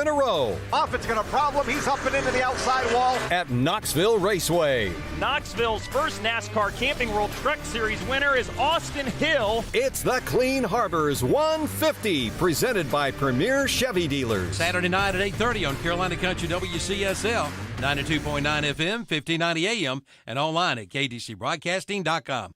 in a row. Moffitt's got a problem. He's up and into the outside wall. At Knoxville Raceway. Knoxville's first NASCAR Camping World Truck Series winner is Austin Hill. It's the Clean Harbors 150, presented by Premier Chevy Dealers. Saturday night at 8:30 on Carolina Country WCSL, 92.9 FM, 1590 AM, and online at kdcbroadcasting.com.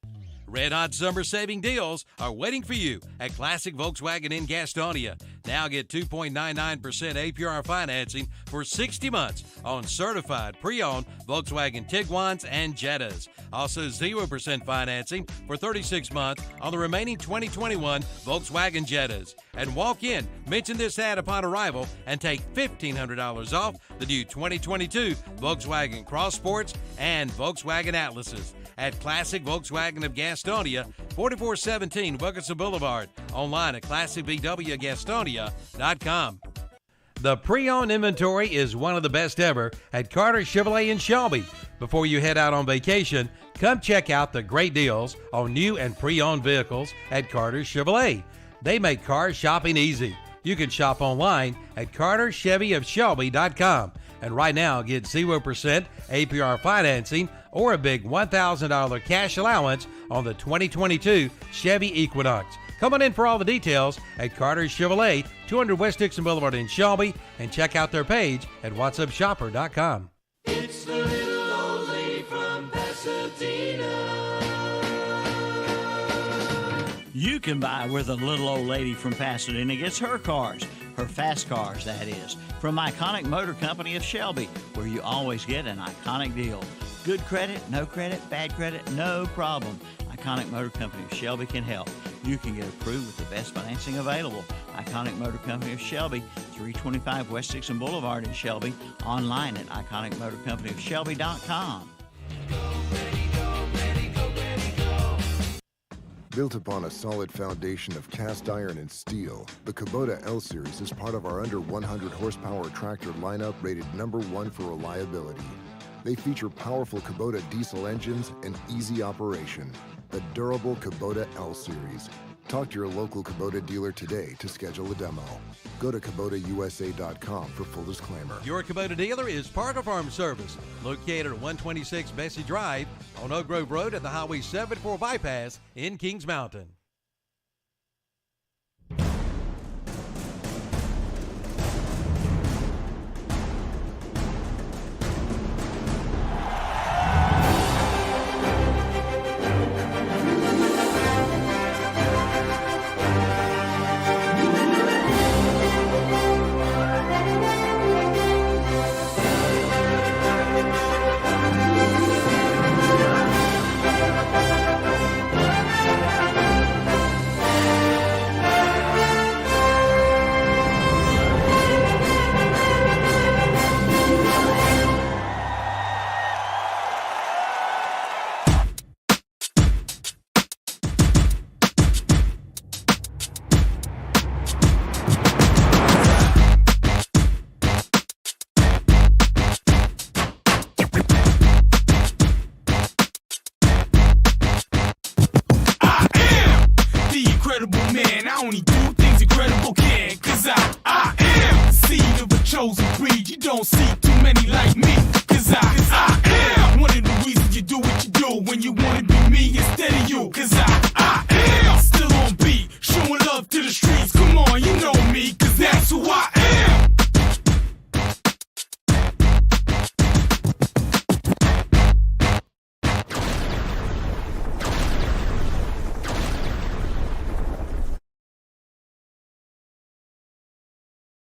Red Hot Summer Saving Deals are waiting for you at Classic Volkswagen in Gastonia. Now get 2.99% APR financing for 60 months on certified pre-owned Volkswagen Tiguans and Jettas. Also 0% financing for 36 months on the remaining 2021 Volkswagen Jettas. And walk in, mention this ad upon arrival, and take $1,500 off the new 2022 Volkswagen Cross Sports and Volkswagen Atlases. At Classic Volkswagen of Gastonia, 4417 Wilkinson Boulevard. Online at classicvwgastonia.com. The pre-owned inventory is one of the best ever at Carter Chevrolet in Shelby. Before you head out on vacation, come check out the great deals on new and pre-owned vehicles at Carter Chevrolet. They make car shopping easy. You can shop online at carterchevyofshelby.com. And right now, get 0% APR financing or a big $1,000 cash allowance on the 2022 Chevy Equinox. Come on in for all the details at Carter Chevrolet, 200 West Dixon Boulevard in Shelby, and check out their page at whatsupshopper.com. It's the little old lady from Pasadena. You can buy where the little old lady from Pasadena gets her cars, her fast cars, that is, from Iconic Motor Company of Shelby, where you always get an iconic deal. Good credit, no credit, bad credit, no problem. Iconic Motor Company of Shelby can help. You can get approved with the best financing available. Iconic Motor Company of Shelby, 325 West Dixon Boulevard in Shelby. Online at iconicmotorcompanyofshelby.com. Built upon a solid foundation of cast iron and steel, the Kubota L Series is part of our under 100 horsepower tractor lineup rated #1 for reliability. They feature powerful Kubota diesel engines and easy operation. The durable Kubota L Series. Talk to your local Kubota dealer today to schedule a demo. Go to KubotaUSA.com for full disclaimer. Your Kubota dealer is Parker Farm Service, located at 126 Bessie Drive on Oak Grove Road at the Highway 74 bypass in Kings Mountain.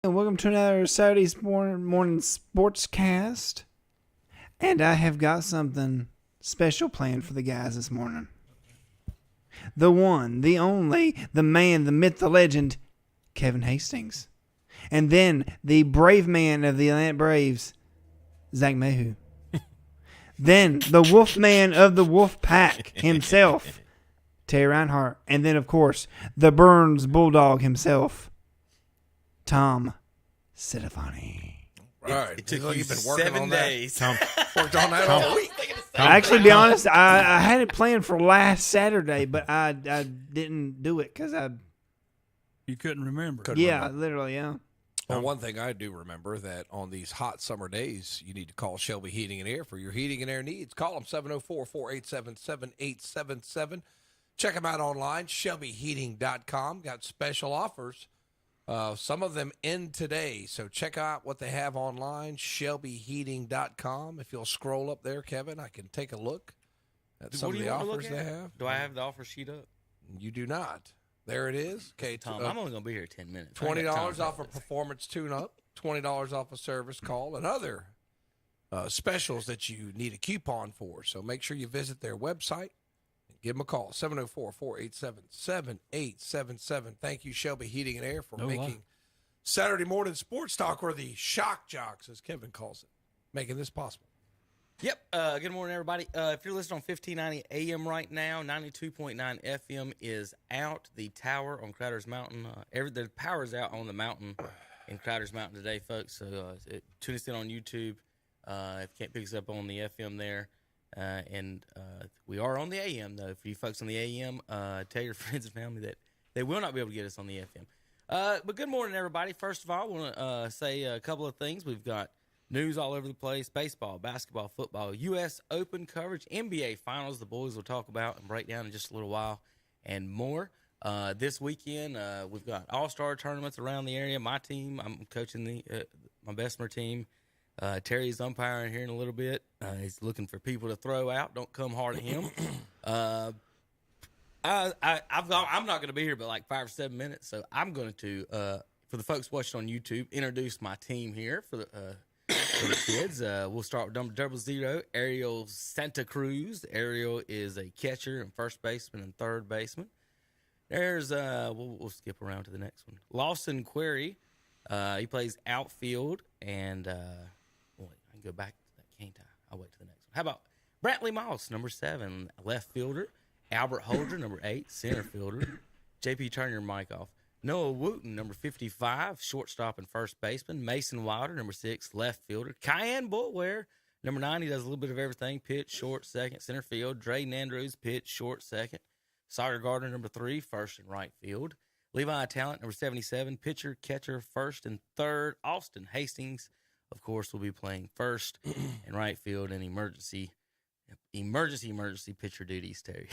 And welcome to another Saturday's morning sportscast. And I have got something special planned for the guys this morning. The one, the only, the man, the myth, the legend, Kevin Hastings. And then the brave man of the Atlanta Braves, Zach Mayhew. Then the wolf man of the wolf pack himself, Terry Reinhardt. And then, of course, the Burns Bulldog himself, Tom Sedefani. Right. It took you been working 7 on days. Worked on that all week. Actually, to be honest, I had it planned for last Saturday, but I didn't do it because you couldn't remember. Literally, yeah. Well, one thing I do remember that on these hot summer days, you need to call Shelby Heating and Air for your heating and air needs. Call them 704-487-7877. Check them out online, shelbyheating.com. Got special offers. Some of them end today, so check out what they have online, shelbyheating.com. If you'll scroll up there, Kevin, I can take a look at some of the offers they have. Do I have the offer sheet up? You do not. There it is. Okay, Tom, I'm only going to be here 10 minutes. $20 off a performance tune-up, $20 off a service call, and other specials that you need a coupon for. So make sure you visit their website and give them a call, 704-487-7877. Thank you, Shelby Heating and Air, for making Saturday morning sports talk, or the shock jocks, as Kevin calls it, making this possible. Yep. Good morning, everybody. If you're listening on 1590 AM right now, 92.9 FM is out. The tower on Crowder's Mountain, the power's out on the mountain in Crowder's Mountain today, folks. So tune us in on YouTube. If you can't pick us up on the FM there. And we are on the AM, though. For you folks on the AM, tell your friends and family that they will not be able to get us on the FM. But good morning, everybody. First of all, I want to say a couple of things. We've got news all over the place: baseball, basketball, football, U.S. Open coverage, NBA Finals. The boys will talk about and break down in just a little while, and more. This weekend, we've got all-star tournaments around the area. My team, I'm coaching my Bessemer team. Terry's umpiring here in a little bit. He's looking for people to throw out. Don't come hard at him. I'm not going to be here but like 5 or 7 minutes, so I'm going to, for the folks watching on YouTube, introduce my team here for the kids. We'll start with number 00, Ariel Santa Cruz. Ariel is a catcher and first baseman and third baseman. There's we'll skip around to the next one. Lawson Query, he plays outfield, and I can go back to that, can't I? I'll wait to the next one. How about Brantley Moss, number 7, left fielder. Albert Holder, number 8, center fielder. JP, turn your mic off. Noah Wooten, number 55, shortstop and first baseman. Mason Wilder, number 6, left fielder. Cayenne Bultware, number 9, he does a little bit of everything. Pitch, short, second, center field. Drayden Andrews, pitch, short, second. Sauger Gardner, number 3, first and right field. Levi Talent, number 77, pitcher, catcher, first and third. Austin Hastings, of course, will be playing first and right field in emergency pitcher duties, Terry.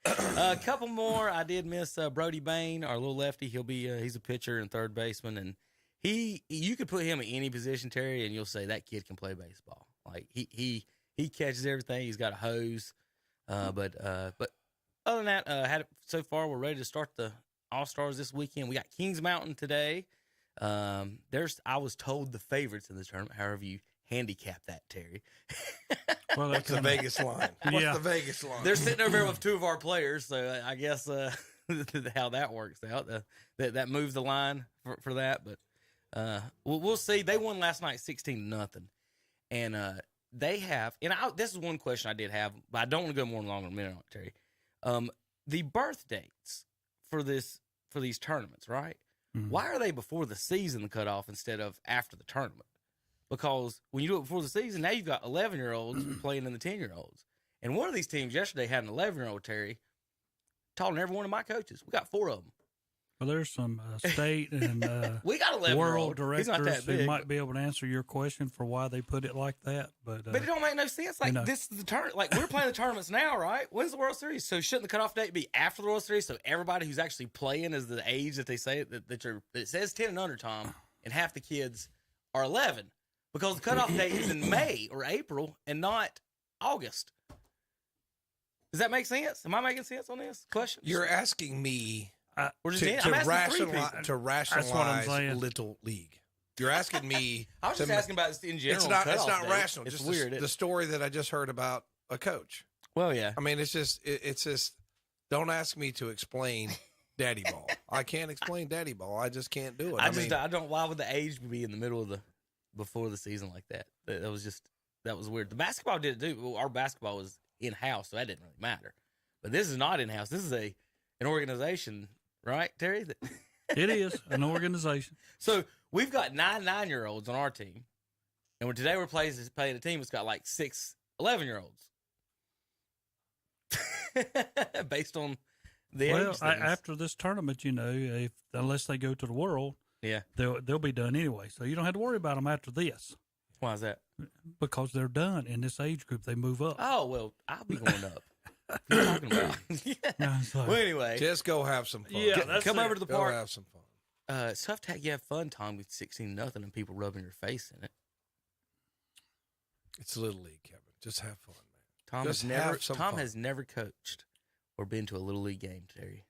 A couple more. I did miss Brody Bain, our little lefty. He's a pitcher and third baseman, and you could put him in any position, Terry, and you'll say that kid can play baseball. Like he catches everything. He's got a hose. But other than that, so far we're ready to start the All-Stars this weekend. We got Kings Mountain today. I was told the favorites in the tournament. However you handicap that, Terry. Well, that's the Vegas line. What's the Vegas line? They're sitting over there with 2 of our players, so I guess how that works out. That moves the line for that, but we'll see. They won last night 16-0, and they have. And this is one question I did have, but I don't want to go more than longer than a minute on it, Terry. The birth dates for these tournaments, right? Mm-hmm. Why are they before the season cutoff instead of after the tournament? Because when you do it before the season, now you've got 11-year-olds playing in the 10-year-olds. And one of these teams yesterday had an 11-year-old, Terry, taller than every one of my coaches. We got 4 of them. Well, there's some state and we got 11 world directors who might be able to answer your question for why they put it like that. But it don't make no sense. Like, this is the tournament. Like, we're playing the tournaments now, right? When's the World Series? So shouldn't the cutoff date be after the World Series? So everybody who's actually playing is the age that they say that it says 10 and under, Tom, and half the kids are 11. Because the cutoff date is in May or April and not August. Does that make sense? Am I making sense on this question? You're asking me to rationalize Little League. You're asking me. I was just asking about this in general. It's not rational. It's just weird. The story that I just heard about a coach. Well, yeah. I mean, it's just. Don't ask me to explain daddy ball. I can't explain daddy ball. I just can't do it. I don't. Why would the age be in the middle of before the season like that? That was weird. The basketball did it too. Well, our basketball was in house, so that didn't really matter. But this is not in house. This is an organization, right, Terry? It is an organization. So we've got 9 9-year-olds on our team, and today we're playing a team that's got like 6 11-year-olds. Based on the age things. After this tournament, unless they go to the World, Yeah. they'll be done anyway. So you don't have to worry about them after this. Why is that? Because they're done in this age group. They move up. Oh, well, I'll be going up. What are you talking about? Yeah, it's like- Well, anyway. Just go have some fun. Yeah, that's Come it. over to the Go park. have some fun. It's tough to have fun, Tom, with 16-0 and people rubbing your face in it. It's Little League, Kevin. Just have fun, man. Tom has never coached or been to a Little League game, Terry.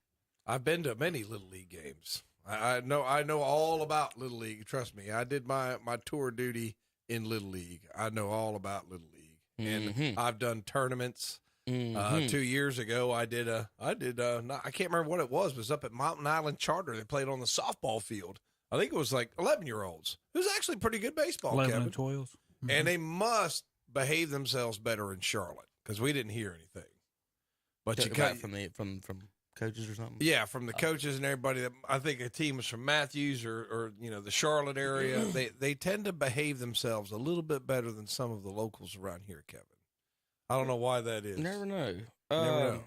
I've been to many Little League games. I know all about Little League. Trust me. I did my tour duty in Little League. I know all about Little League. And I've done tournaments. 2 years ago, I can't remember what it was. It was up at Mountain Island Charter. They played on the softball field. I think it was like 11-year-olds. It was actually pretty good baseball, 11 Kevin. and 12s. And they must behave themselves better in Charlotte because we didn't hear anything. But you got from coaches or something. Yeah, from the coaches and everybody. That I think a team was from Matthews or the Charlotte area. They tend to behave themselves a little bit better than some of the locals around here, Kevin. I don't know why that is. Never know. Never know.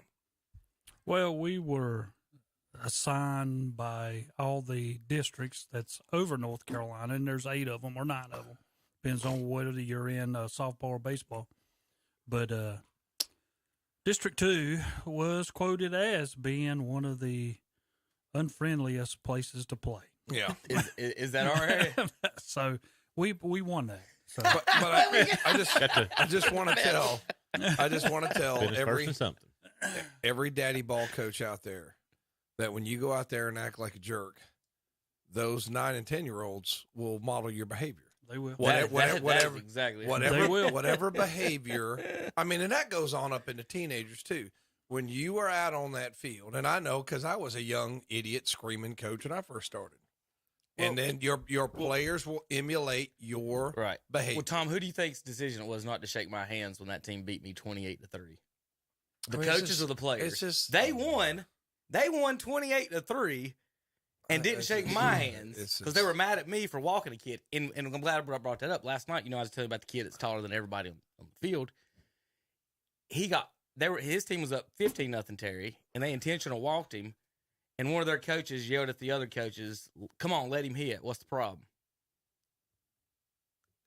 Well, we were assigned by all the districts that's over North Carolina, and there's 8 of them or 9 of them. Depends on whether you're in softball or baseball. But District 2 was quoted as being one of the unfriendliest places to play. Yeah. Is that our area? So we won that. So. But I just want to tell every daddy ball coach out there that when you go out there and act like a jerk, those 9 and 10-year-olds will model your behavior. They will. Whatever, exactly. Whatever behavior. I mean, and that goes on up into teenagers too. When you are out on that field, and I know because I was a young idiot screaming coach when I first started. And then your players will emulate your behavior. Well, Tom, who do you think's decision it was not to shake my hands when that team beat me 28-3? The coaches or the players? They won 28-3 and didn't shake my hands because they were mad at me for walking a kid. And I'm glad I brought that up. Last night, I was telling you about the kid that's taller than everybody on the field. His team was up 15-0, Terry, and they intentionally walked him. And one of their coaches yelled at the other coaches, "Come on, let him hit. What's the problem?"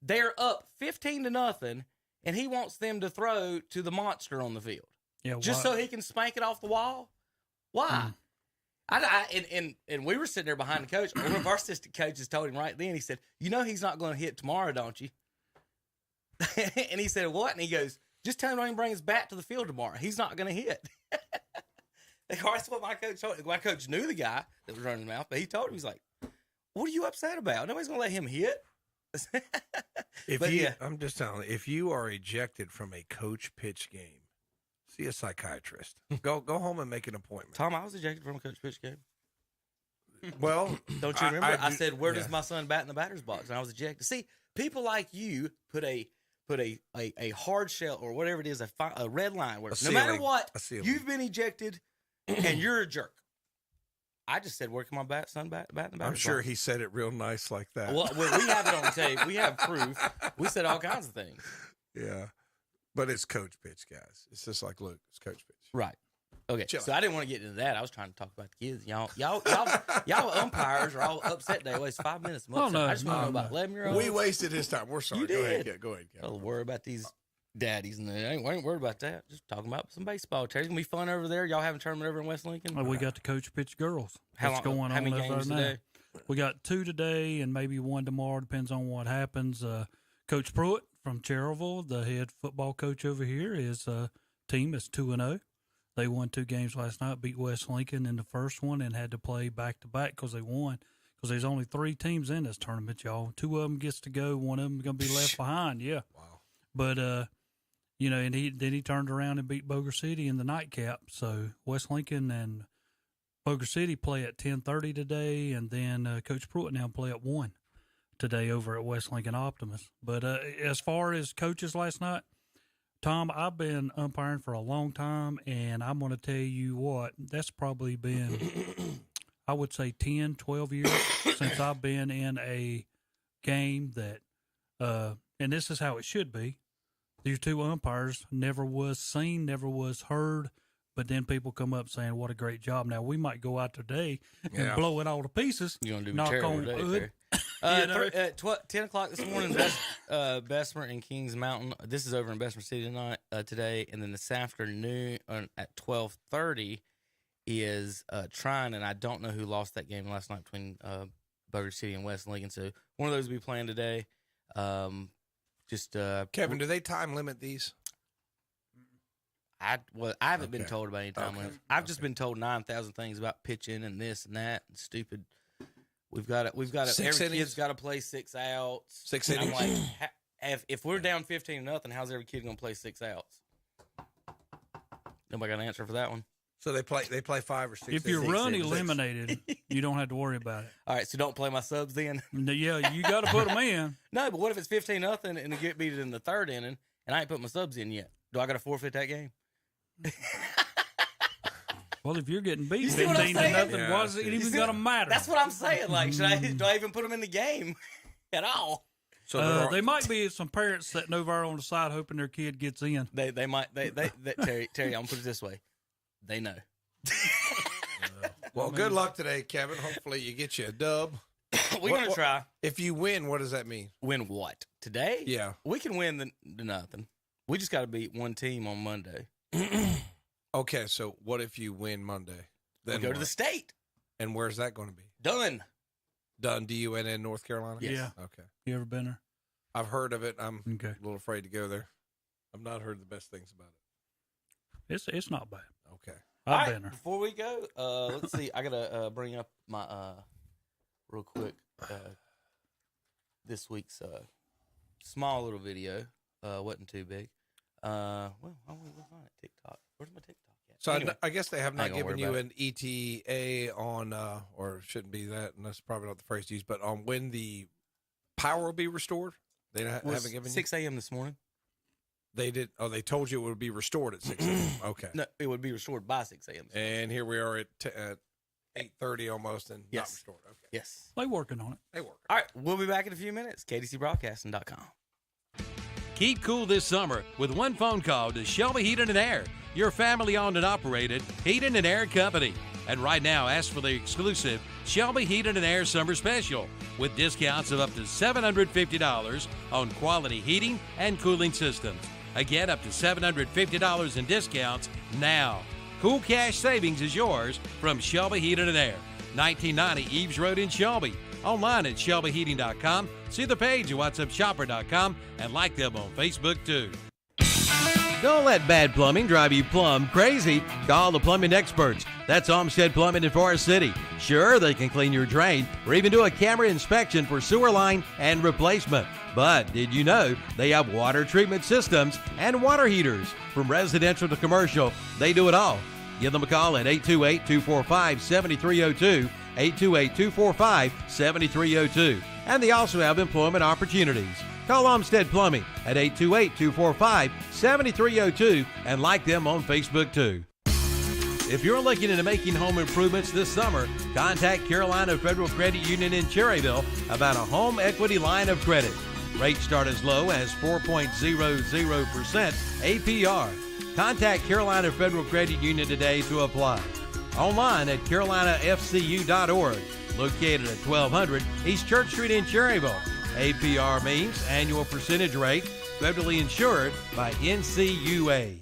They're up 15-0, and he wants them to throw to the monster on the field. Yeah, just so he can spank it off the wall. Why? And we were sitting there behind the coach. One of our assistant coaches told him right then. He said, "He's not going to hit tomorrow, don't you?" And he said, "What?" And he goes, "Just tell him don't even bring his bat to the field tomorrow. He's not going to hit." That's what my coach told him. My coach knew the guy that was running his mouth, but he told him, he's like, "What are you upset about? Nobody's going to let him hit." I'm just telling you, if you are ejected from a coach pitch game, see a psychiatrist. Go home and make an appointment. Tom, I was ejected from a coach pitch game. Well, don't you remember? I said, "Where does my son bat in the batter's box?" And I was ejected. See, people like you put a hard shell or whatever it is, a red line where no matter what, you've been ejected and you're a jerk. I just said, "Where can my son bat in the batter's box?" I'm sure he said it real nice like that. Well, we have it on tape. We have proof. We said all kinds of things. Yeah. But it's coach pitch, guys. It's just like, look, it's coach pitch. Right. Okay. Chill. So I didn't want to get into that. I was trying to talk about the kids. Y'all umpires are all upset today. Waste 5 minutes. I just want to know about 11-year-olds. We wasted his time. We're sorry. You did. Go ahead. Don't worry about these daddies, and we ain't worried about that. Just talking about some baseball. Terry's gonna be fun over there. Y'all having a tournament over in West Lincoln? We got the coach pitch girls. How many games today? We got 2 today and maybe 1 tomorrow. Depends on what happens. Coach Pruitt from Cherylville, the head football coach over here, his team is 2-0. They won 2 games last night, beat West Lincoln in the first one, and had to play back-to-back because they won. Because there's only 3 teams in this tournament, y'all. 2 of them gets to go. 1 of them going to be left behind. Yeah. Wow. But and he turned around and beat Boger City in the nightcap. So West Lincoln and Boger City play at 10:30 today, and then Coach Pruitt now play at 1 today over at West Lincoln Optimus. But as far as coaches last night, Tom, I've been umpiring for a long time, and I'm going to tell you what, that's probably been, I would say 10, 12 years since I've been in a game that, and this is how it should be, these 2 umpires never was seen, never was heard, but then people come up saying, what a great job. Now, we might go out today and Yeah. blow it all to pieces. You're going to do knock terrible on today, wood. Terry. 10 o'clock this morning, Bessemer and Kings Mountain. This is over in Bessemer City tonight, today. And then this afternoon at 12:30 is Trine, and I don't know who lost that game last night between Boulder City and West Lincoln. So one of those will be playing today. Kevin, do they time limit these? I haven't been told about any time limits. I've just been told 9,000 things about pitching and this and that and stupid. We've got every kid's got to play 6 outs. 6 And innings. I'm like, if we're down 15-0, how's every kid gonna play 6 outs? Nobody got an answer for that one. So they play 5 or 6. If you're run eliminated, you don't have to worry about it. All right, so don't play my subs then. Yeah, you got to put them in. No, but what if it's 15-0 and they get beat in the 3rd inning and I ain't put my subs in yet? Do I got to forfeit that game? Well, if you're getting beat You see what I'm 15-0, saying? why is it even going to matter? That's what I'm saying. Like, do I even put them in the game at all? So they might be some parents sitting over there on the side hoping their kid gets in. They might. Terry, I'm gonna put it this way. They know. Well, good luck today, Kevin. Hopefully you get you a dub. We're going to try. If you win, what does that mean? Win what? Today? Yeah. We can win the nothing. We just got to beat one team on Monday. Okay, so what if you win Monday? Then we go to the state. And where's that going to be? Done. DUNN, North Carolina? Yes. Yeah. Okay. You ever been there? I've heard of it. I'm Okay. a little afraid to go there. I've not heard the best things about it. It's not bad. Okay. I've been there. Before we go, let's see. I got to bring up my, real quick, this week's small little video. Wasn't too big. Well, I want to find it. TikTok. Where's my TikTok at? So Anyway, I guess they have not ain't gonna given worry you about an ETA on, or shouldn't be that, and that's probably not the phrase to use, but on when the power will be restored? They haven't given 6 a.m. this morning. They did. Oh, they told you it would be restored at 6 a.m. Okay. No, it would be restored by 6 a.m. And here we are at 8:30 almost, and not restored. Okay. Yes. They're working on it. They work. All right. We'll be back in a few minutes. KDCBroadcasting.com. Keep cool this summer with one phone call to Shelby Heating and Air, your family-owned and operated heating and air company. And right now, ask for the exclusive Shelby Heating and Air Summer Special with discounts of up to $750 on quality heating and cooling systems. Again, up to $750 in discounts now. Cool cash savings is yours from Shelby Heating and Air, 1990 Eves Road in Shelby. Online at shelbyheating.com. See the page at whatsupshopper.com and like them on Facebook too. Don't let bad plumbing drive you plumb crazy. Call the plumbing experts. That's Olmsted Plumbing in Forest City. Sure, they can clean your drain or even do a camera inspection for sewer line and replacement. But did you know they have water treatment systems and water heaters? From residential to commercial, they do it all. Give them a call at 828-245-7302, 828-245-7302. And they also have employment opportunities. Call Olmsted Plumbing at 828-245-7302 and like them on Facebook too. If you're looking into making home improvements this summer, contact Carolina Federal Credit Union in Cherryville about a home equity line of credit. Rates start as low as 4.00% APR. Contact Carolina Federal Credit Union today to apply. Online at carolinafcu.org. Located at 1200 East Church Street in Cherryville. APR means annual percentage rate, federally insured by NCUA.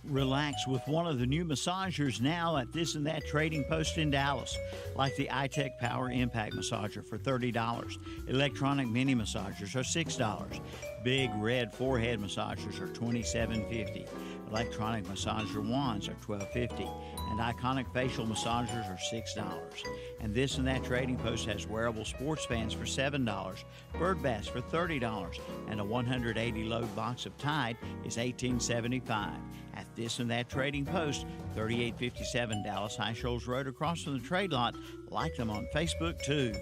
Relax with one of the new massagers now at This and That Trading Post in Dallas, like the iTech Power Impact Massager for $30. Electronic mini massagers are $6. Big red forehead massagers are $27.50. Electronic massager wands are $12.50. And iconic facial massagers are $6. And This and That Trading Post has wearable sports fans for $7, bird baths for $30, and a 180 load box of Tide is $18.75. At This and That Trading Post, 3857 Dallas High Shoals Road across from the trade lot. Like them on Facebook too.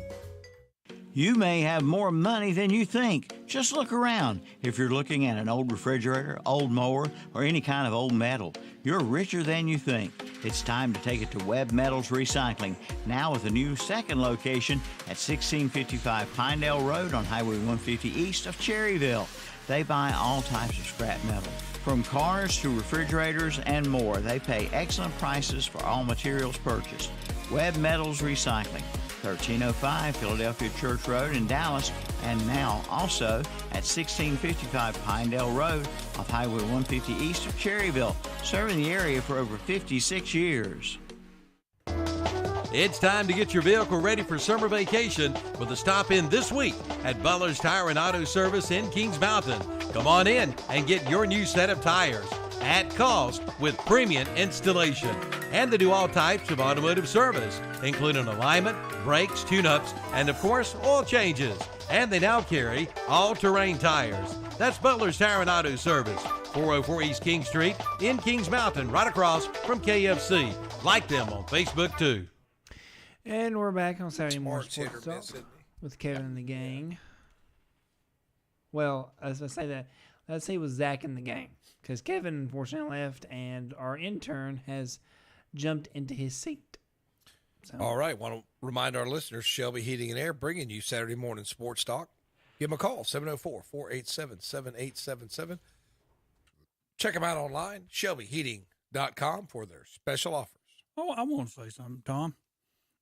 You may have more money than you think. Just look around. If you're looking at an old refrigerator, old mower, or any kind of old metal, you're richer than you think. It's time to take it to Webb Metals Recycling, now with a new second location at 1655 Pinedale Road on Highway 150 east of Cherryville. They buy all types of scrap metal, from cars to refrigerators and more. They pay excellent prices for all materials purchased. Webb Metals Recycling, 1305 Philadelphia Church Road in Dallas, and now also at 1655 Pinedale Road off Highway 150 east of Cherryville, serving the area for over 56 years. It's time to get your vehicle ready for summer vacation with a stop in this week at Butler's Tire and Auto Service in Kings Mountain. Come on in and get your new set of tires at cost with premium installation. And they do all types of automotive service, including alignment, brakes, tune-ups, and of course, oil changes. And they now carry all-terrain tires. That's Butler's Tire and Auto Service, 404 East King Street in Kings Mountain, right across from KFC. Like them on Facebook, too. And we're back on Saturday Morning Sports Talk with Kevin and the gang. Well, as I say that, let's say it was Zach and the gang, because Kevin unfortunately left, and our intern has jumped into his seat. So. All right. Want to remind our listeners, Shelby Heating and Air bringing you Saturday Morning Sports Talk. Give them a call, 704-487-7877. Check them out online, shelbyheating.com, for their special offers. Oh, I want to say something, Tom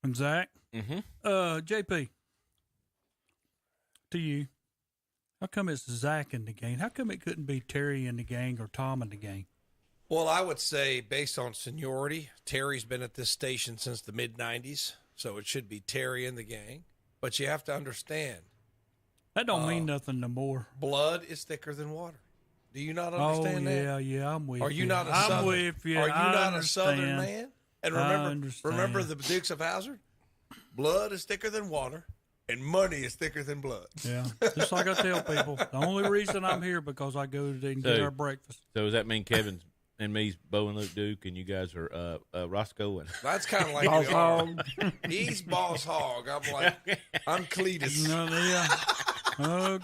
and Zach. JP, to you. How come it's Zach in the gang? How come it couldn't be Terry in the gang or Tom in the gang? Well, I would say based on seniority, Terry's been at this station since the mid-'90s, so it should be Terry in the gang. But you have to understand. That don't mean nothing no more. Blood is thicker than water. Do you not understand that? Yeah, I'm with you. Are you not a Southern? I'm with you. Are you I not understand. a Southern man? And remember the Dukes of Hazzard? Blood is thicker than water, and money is thicker than blood. Yeah, just like I tell people, the only reason I'm here because I go to get our breakfast. So does that mean Kevin's and me's Bo and Luke Duke, and you guys are Roscoe? And that's kind of like Boss Hog. He's Boss Hog. I'm Cletus. No, yeah.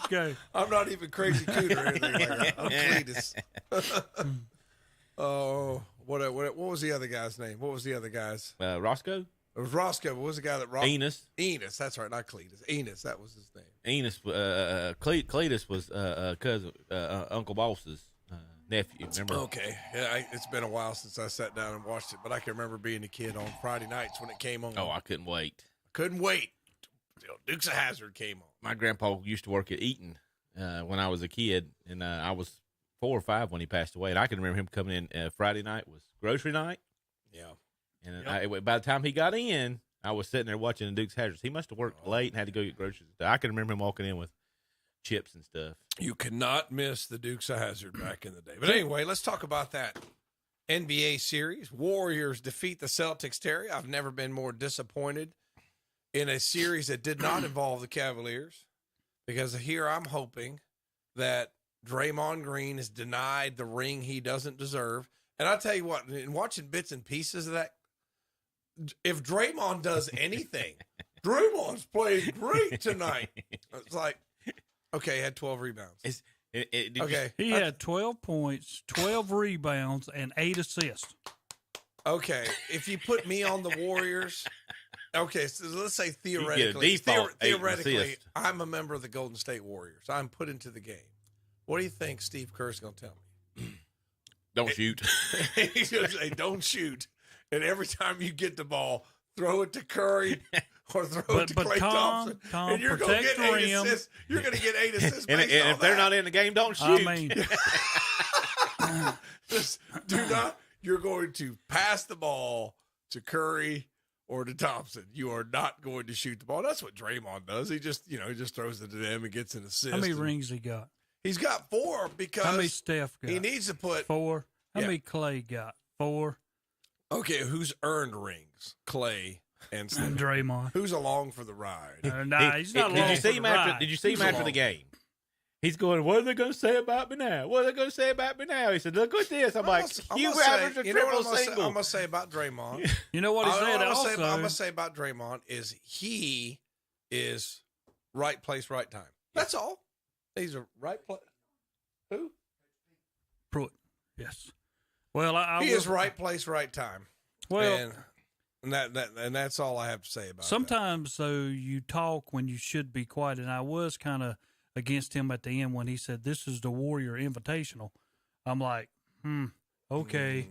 Okay. I'm not even Crazy Cooter or anything like that. I'm Cletus. Oh, what was the other guy's name? What was the other guy's? Roscoe? It was Roscoe. What was the guy that Enos. Enos, that's right, not Cletus. Enos, that was his name. Enos, Cletus was cousin, Uncle Boss's nephew. Remember? Okay, yeah, it's been a while since I sat down and watched it, but I can remember being a kid on Friday nights when it came on. Oh, I couldn't wait. Couldn't wait. Dukes of Hazzard came on. My grandpa used to work at Eaton when I was a kid, and I was 4 or 5 when he passed away. And I can remember him coming in Friday night was grocery night. Yeah. And by the time he got in, I was sitting there watching the Dukes of Hazzard. He must have worked late and had to go get groceries. I can remember him walking in with chips and stuff. You cannot miss the Dukes of Hazzard back in the day. But anyway, let's talk about that NBA series. Warriors defeat the Celtics, Terry. I've never been more disappointed in a series that did not involve the Cavaliers, because here I'm hoping that Draymond Green is denied the ring he doesn't deserve. And I tell you what, in watching bits and pieces of that, if Draymond does anything, Draymond's played great tonight. It's like, okay, he had 12 rebounds. He had 12 points, 12 rebounds, and 8 assists. Okay, if you put me on the Warriors, okay, so let's say theoretically, I'm a member of the Golden State Warriors. I'm put into the game. What do you think Steve Kerr's going to tell me? Don't shoot. He's going to say, don't shoot. And every time you get the ball, throw it to Curry or throw it to Klay Thompson. And you're going to get 8 assists. You're going to get 8 assists and if they're not in the game, don't shoot. I mean, just do not. You're going to pass the ball to Curry or to Thompson. You are not going to shoot the ball. That's what Draymond does. He just throws it to them and gets an assist. how many rings he got? He's got 4 because how many Steph got? He needs to put 4. How many Clay got? 4. Okay, who's earned rings? Clay and Steph. Draymond. Who's along for the ride? He's not along Did you see him after? ride. Did you see him after the game? He's going, what are they going to say about me now? What are they going to say about me now? He said, look at this. I'm like, you averaged a triple single. I'm going to say about Draymond. You know what he said also? I'm going to say about Draymond is he is right place, right time. That's all. He's a right place. Who? Pruitt. Yes. Well, he is right place, right time. Well, and that's all I have to say about it. Sometimes, though, you talk when you should be quiet, and I was kind of against him at the end when he said, "This is the Warrior Invitational." I'm like, okay.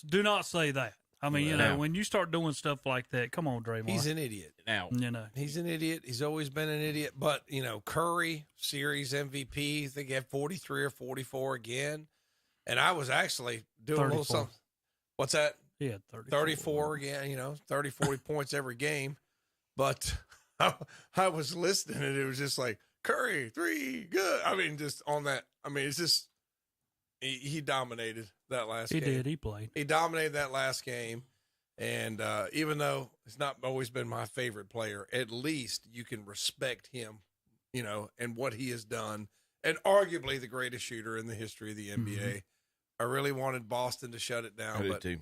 Do not say that. I mean, when you start doing stuff like that, come on, Draymond. He's an idiot. Now, he's an idiot. He's always been an idiot. But, Curry, series MVP, I think he had 43 or 44 again. And I was actually doing 34. a little something. What's that? He had 34 again, 30, 40 points every game. But I was listening, and it was just like, Curry, 3, good. I mean, just on that. I mean, it's just, he dominated that last game. He did. He played. He dominated that last game. And even though it's not always been my favorite player, at least you can respect him, and what he has done. And arguably the greatest shooter in the history of the NBA. Mm-hmm. I really wanted Boston to shut it down. I did too.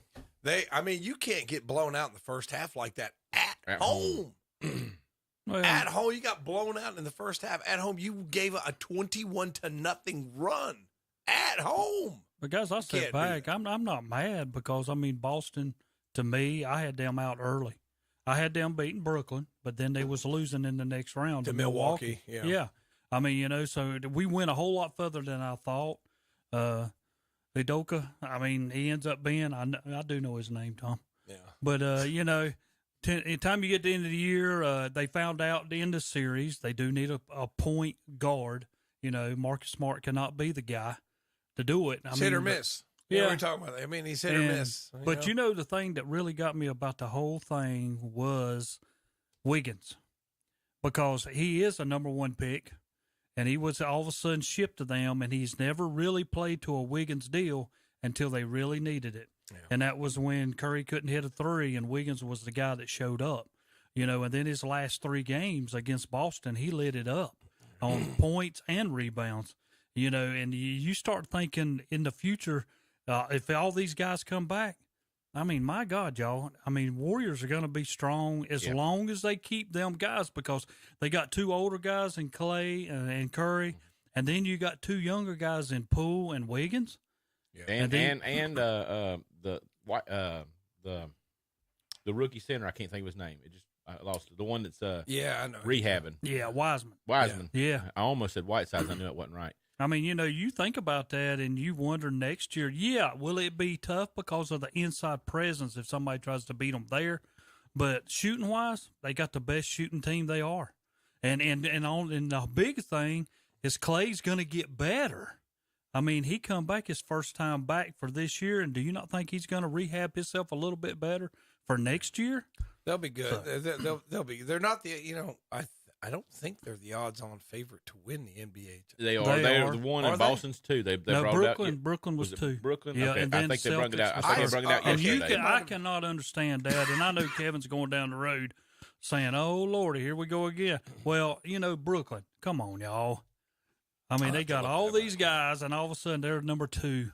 You can't get blown out in the first half like that at home. Well, at home, you got blown out in the first half. At home, you gave a 21-0 run. At home. But, guys, I said back, I'm not mad because, Boston, to me, I had them out early. I had them beating Brooklyn, but then they was losing in the next round to Milwaukee. Yeah. So we went a whole lot further than I thought. Udoka, he ends up being, I do know his name, Tom. Yeah. But, time you get to the end of the year, they found out at the end of the series, they do need a point guard. Marcus Smart cannot be the guy to do it. Hit or miss. Yeah. We're talking about that. He's hit or miss. But the thing that really got me about the whole thing was Wiggins, because he is a number 1 pick, and he was all of a sudden shipped to them, and he's never really played to a Wiggins deal until they really needed it. Yeah. And that was when Curry couldn't hit a 3, and Wiggins was the guy that showed up. And then his last 3 games against Boston, he lit it up on points and rebounds. And you start thinking in the future, if all these guys come back, my God, y'all, Warriors are going to be strong as long as they keep them guys, because they got 2 older guys in Clay and Curry, and then you got 2 younger guys in Poole and Wiggins. Yeah. And the rookie center, I can't think of his name. I lost it. The one that's I know rehabbing. Yeah, Wiseman. Yeah. I almost said Whitesides. I knew it wasn't right. You think about that and you wonder next year, will it be tough because of the inside presence if somebody tries to beat them there? But shooting-wise, they got the best shooting team they are. And the big thing is Clay's going to get better. He come back his first time back for this year, and do you not think he's going to rehab himself a little bit better for next year? They'll be good. They'll be. They're not the. I don't think they're the odds-on favorite to win the NBA. They are. They are the one, and Boston's 2. They brought Brooklyn. It out. Brooklyn was 2. Brooklyn. Yeah, okay. and I then think they brought it out. I think they brought it out and yesterday. I cannot understand that, and I know Kevin's going down the road saying, "Oh Lordy, here we go again." Well, Brooklyn. Come on, y'all. They got all these guys, and all of a sudden they're number 2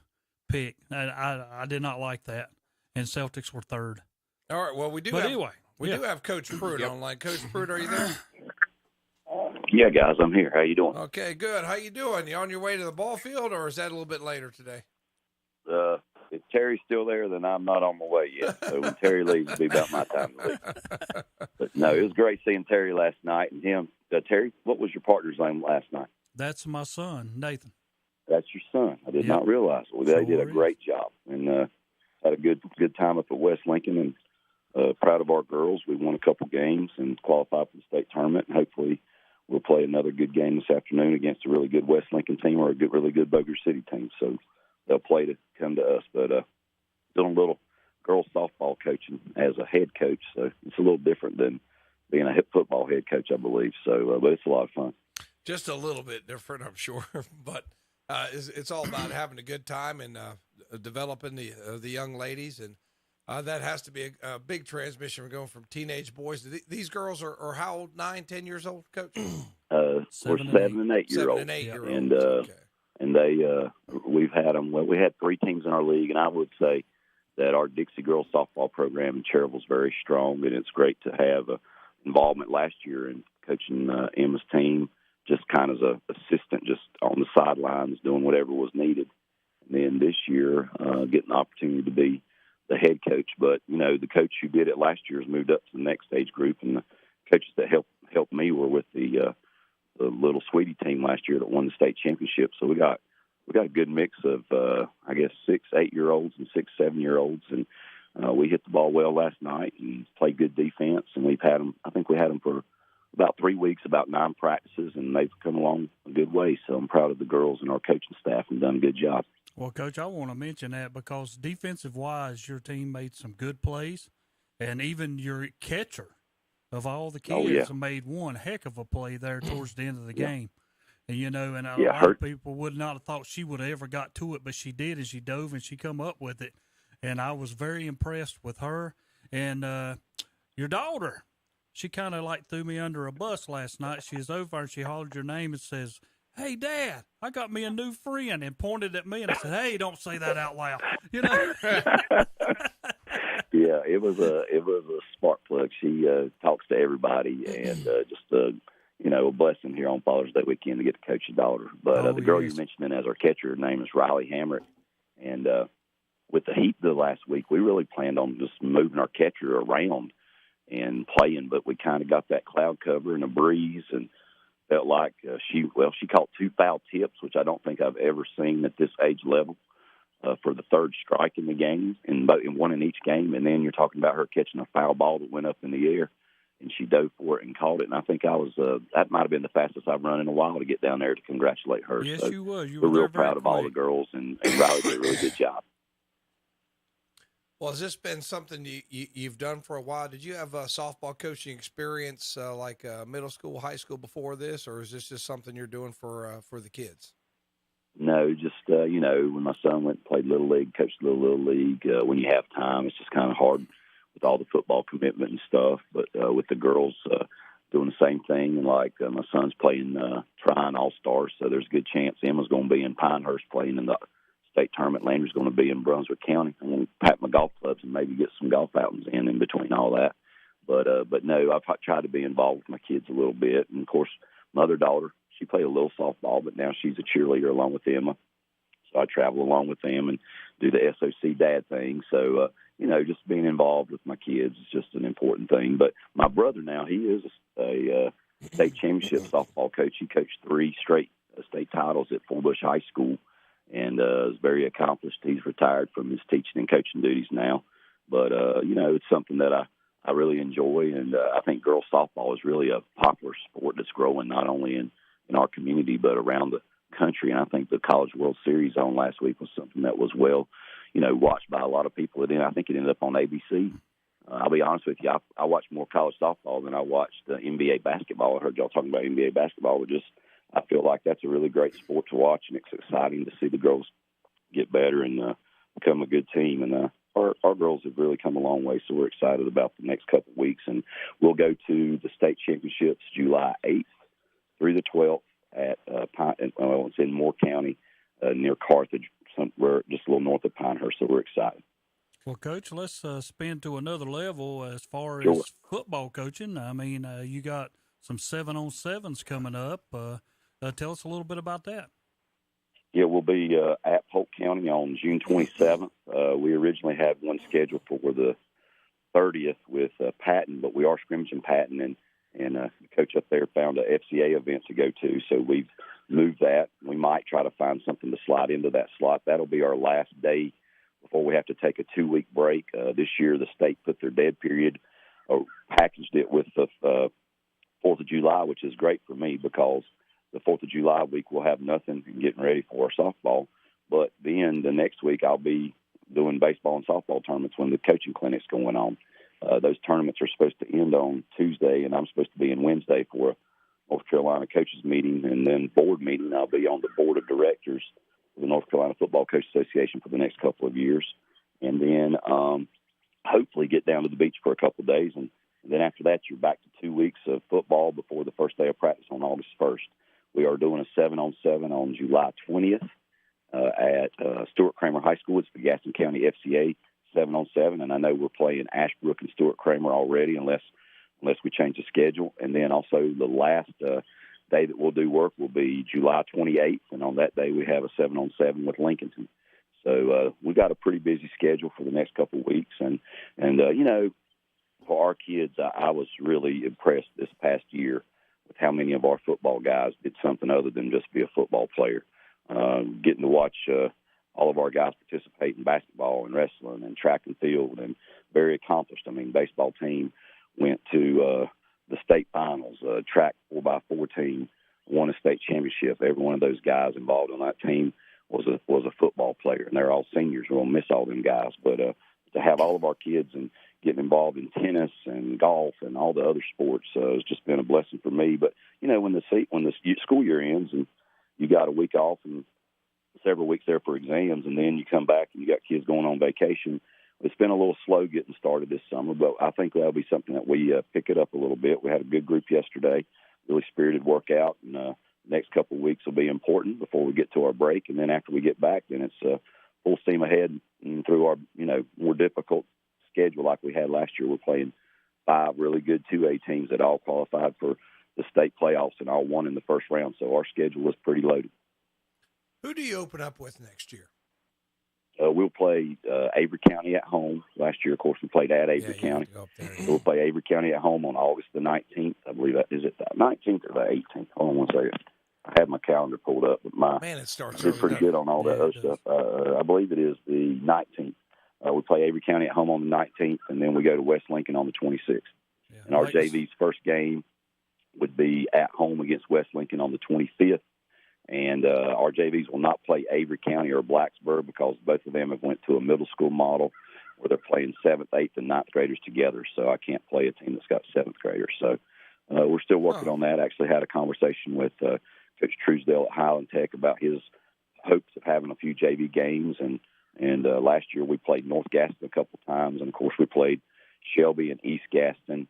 pick. I did not like that, and Celtics were 3rd. All right. Well, we do. But anyway, we do have Coach Pruitt online. Coach Pruitt, are you there? Yeah, guys, I'm here. How you doing? Okay, good. How you doing? You on your way to the ball field, or is that a little bit later today? If Terry's still there, then I'm not on my way yet. So when Terry leaves, it'll be about my time to leave. But no, it was great seeing Terry last night. And him, Terry, what was your partner's name last night? That's my son, Nathan. That's your son. I did not realize it. They did a great job, and had a good time up at West Lincoln, and proud of our girls. We won a couple games and qualified for the state tournament, and hopefully we'll play another good game this afternoon against a really good West Lincoln team or a really good Bossier City team. So they'll play to come to us. But doing a little girls softball coaching as a head coach, so it's a little different than being a football head coach, I believe. So, but it's a lot of fun. Just a little bit different, I'm sure, but it's all about having a good time and developing the young ladies, and that has to be a big transmission. We're going from teenage boys. These girls are how old? 9, 10 years old, Coach? We're 7 and 8 year olds. 7 and 8 year olds. And and they we've had them. Well, we had 3 teams in our league, and I would say that our Dixie girls softball program in Cherville is very strong, and it's great to have involvement last year in coaching Emma's team, just kind of as an assistant, just on the sidelines, doing whatever was needed. And then this year, getting the opportunity to be the head coach. But, the coach who did it last year has moved up to the next age group, and the coaches that helped me were with the little Sweetie team last year that won the state championship. So we got a good mix of, 6, 8-year-olds and 6, 7-year-olds. And we hit the ball well last night and played good defense. And we had them for about 3 weeks, about 9 practices, and they've come along a good way. So I'm proud of the girls and our coaching staff and done a good job. Well, Coach, I want to mention that because defensive-wise, your team made some good plays, and even your catcher of all the kids made one heck of a play there towards the end of the game. And, and a lot of people would not have thought she would have ever got to it, but she did, and she dove and she come up with it. And I was very impressed with her. And your daughter, she kind of like threw me under a bus last night. She was over and she hollered your name and says, "Hey, Dad, I got me a new friend," and pointed at me. And I said, "Hey, don't say that out loud." Yeah, it was a spark plug. She talks to everybody, and just a blessing here on Father's Day weekend to get to coach your daughter. But the girl you mentioned as our catcher, her name is Riley Hamrick, and with the heat the last week, we really planned on just moving our catcher around and playing, but we kind of got that cloud cover and a breeze, and felt like she caught 2 foul tips, which I don't think I've ever seen at this age level. For the third strike in the game, and one in each game. And then you're talking about her catching a foul ball that went up in the air, and she dove for it and caught it. And I think that might have been the fastest I've run in a while to get down there to congratulate her. Yes, so you was. We're real proud of all the girls, and Riley did a really good job. Well, has this been something you've done for a while? Did you have softball coaching experience like middle school, high school before this, or is this just something you're doing for the kids? No, just, when my son went and played Little League, coached Little League, when you have time, it's just kind of hard with all the football commitment and stuff. But with the girls doing the same thing, and like my son's playing Trine All-Stars, so there's a good chance Emma's going to be in Pinehurst playing in the state tournament. Landry's going to be in Brunswick County. I'm going to pack my golf clubs and maybe get some golf outings in between all that. But no, I've tried to be involved with my kids a little bit. And, of course, my other daughter, she played a little softball, but now she's a cheerleader along with Emma. So I travel along with them and do the SOC dad thing. So, just being involved with my kids is just an important thing. But my brother now, he is a state championship softball coach. He coached 3 straight state titles at Full Bush High School and is very accomplished. He's retired from his teaching and coaching duties now. But, it's something that I really enjoy. And I think girls softball is really a popular sport that's growing not only in our community, but around the country. And I think the College World Series on last week was something that was well, watched by a lot of people. I think it ended up on ABC. I'll be honest with you, I watched more college softball than I watched NBA basketball. I heard y'all talking about NBA basketball. I feel like that's a really great sport to watch, and it's exciting to see the girls get better and become a good team. And our girls have really come a long way, so we're excited about the next couple of weeks. And we'll go to the state championships July 8th. Through the 12th at it's in Moore County near Carthage, somewhere just a little north of Pinehurst. So we're excited. Well, Coach, let's spin to another level as far Sure. as football coaching. I mean, you got some 7-on-7s coming up. Tell us a little bit about that. Yeah, we'll be at Polk County on June 27th. We originally had one scheduled for the 30th with Patton, but we are scrimmaging Patton, and the coach up there found a FCA event to go to, so we've moved that. We might try to find something to slide into that slot. That'll be our last day before we have to take a 2-week break. This year, the state put their dead period, or packaged it with the 4th of July, which is great for me because the 4th of July week we'll have nothing and getting ready for our softball. But then the next week I'll be doing baseball and softball tournaments when the coaching clinic's going on. Those tournaments are supposed to end on Tuesday, and I'm supposed to be in Wednesday for a North Carolina coaches meeting and then board meeting. I'll be on the board of directors of the North Carolina Football Coach Association for the next couple of years, and then hopefully get down to the beach for a couple of days. And then after that, you're back to 2 weeks of football before the first day of practice on August 1st. We are doing a 7-on-7 on July 20th at Stuart Cramer High School. It's the Gaston County FCA 7-on-7, and I know we're playing Ashbrook and Stuart Cramer already, unless unless we change the schedule. And then also the last day that we'll do work will be July 28th, and on that day we have a 7-on-7 with Lincolnton. So we got a pretty busy schedule for the next couple of weeks, and you know, for our kids, I was really impressed this past year with how many of our football guys did something other than just be a football player. Getting to watch all of our guys participate in basketball and wrestling and track and field, and very accomplished. I mean, baseball team went to the state finals. Track 4x4 team won a state championship. Every one of those guys involved on that team was a football player, and they're all seniors. We'll miss all them guys, but to have all of our kids and getting involved in tennis and golf and all the other sports, it's just been a blessing for me. But you know, when the school year ends and you got a week off and several weeks there for exams, and then you come back and you got kids going on vacation, it's been a little slow getting started this summer. But I think that'll be something that we pick it up a little bit. We had a good group yesterday, really spirited workout, and the next couple of weeks will be important before we get to our break. And then after we get back, then it's full steam ahead and through our, you know, more difficult schedule like we had last year. We're playing 5 really good 2A teams that all qualified for the state playoffs and all won in the first round. So our schedule is pretty loaded. Who do you open up with next year? We'll play Avery County at home. Last year, of course, we played at Avery County. So we'll play Avery County at home on August the 19th. I believe that is it the 19th or the 18th? Hold on one second. I have my calendar pulled up, but I did pretty good on all that other stuff. I believe it is the 19th. We play Avery County at home on the 19th, and then we go to West Lincoln on the 26th. Yeah, and our JV's first game would be at home against West Lincoln on the 25th. And our JVs will not play Avery County or Blacksburg because both of them have went to a middle school model where they're playing 7th, 8th, and 9th graders together. So I can't play a team that's got 7th graders. So we're still working on that. Actually had a conversation with Coach Truesdale at Highland Tech about his hopes of having a few JV games. And last year we played North Gaston a couple times. And, of course, we played Shelby and East Gaston,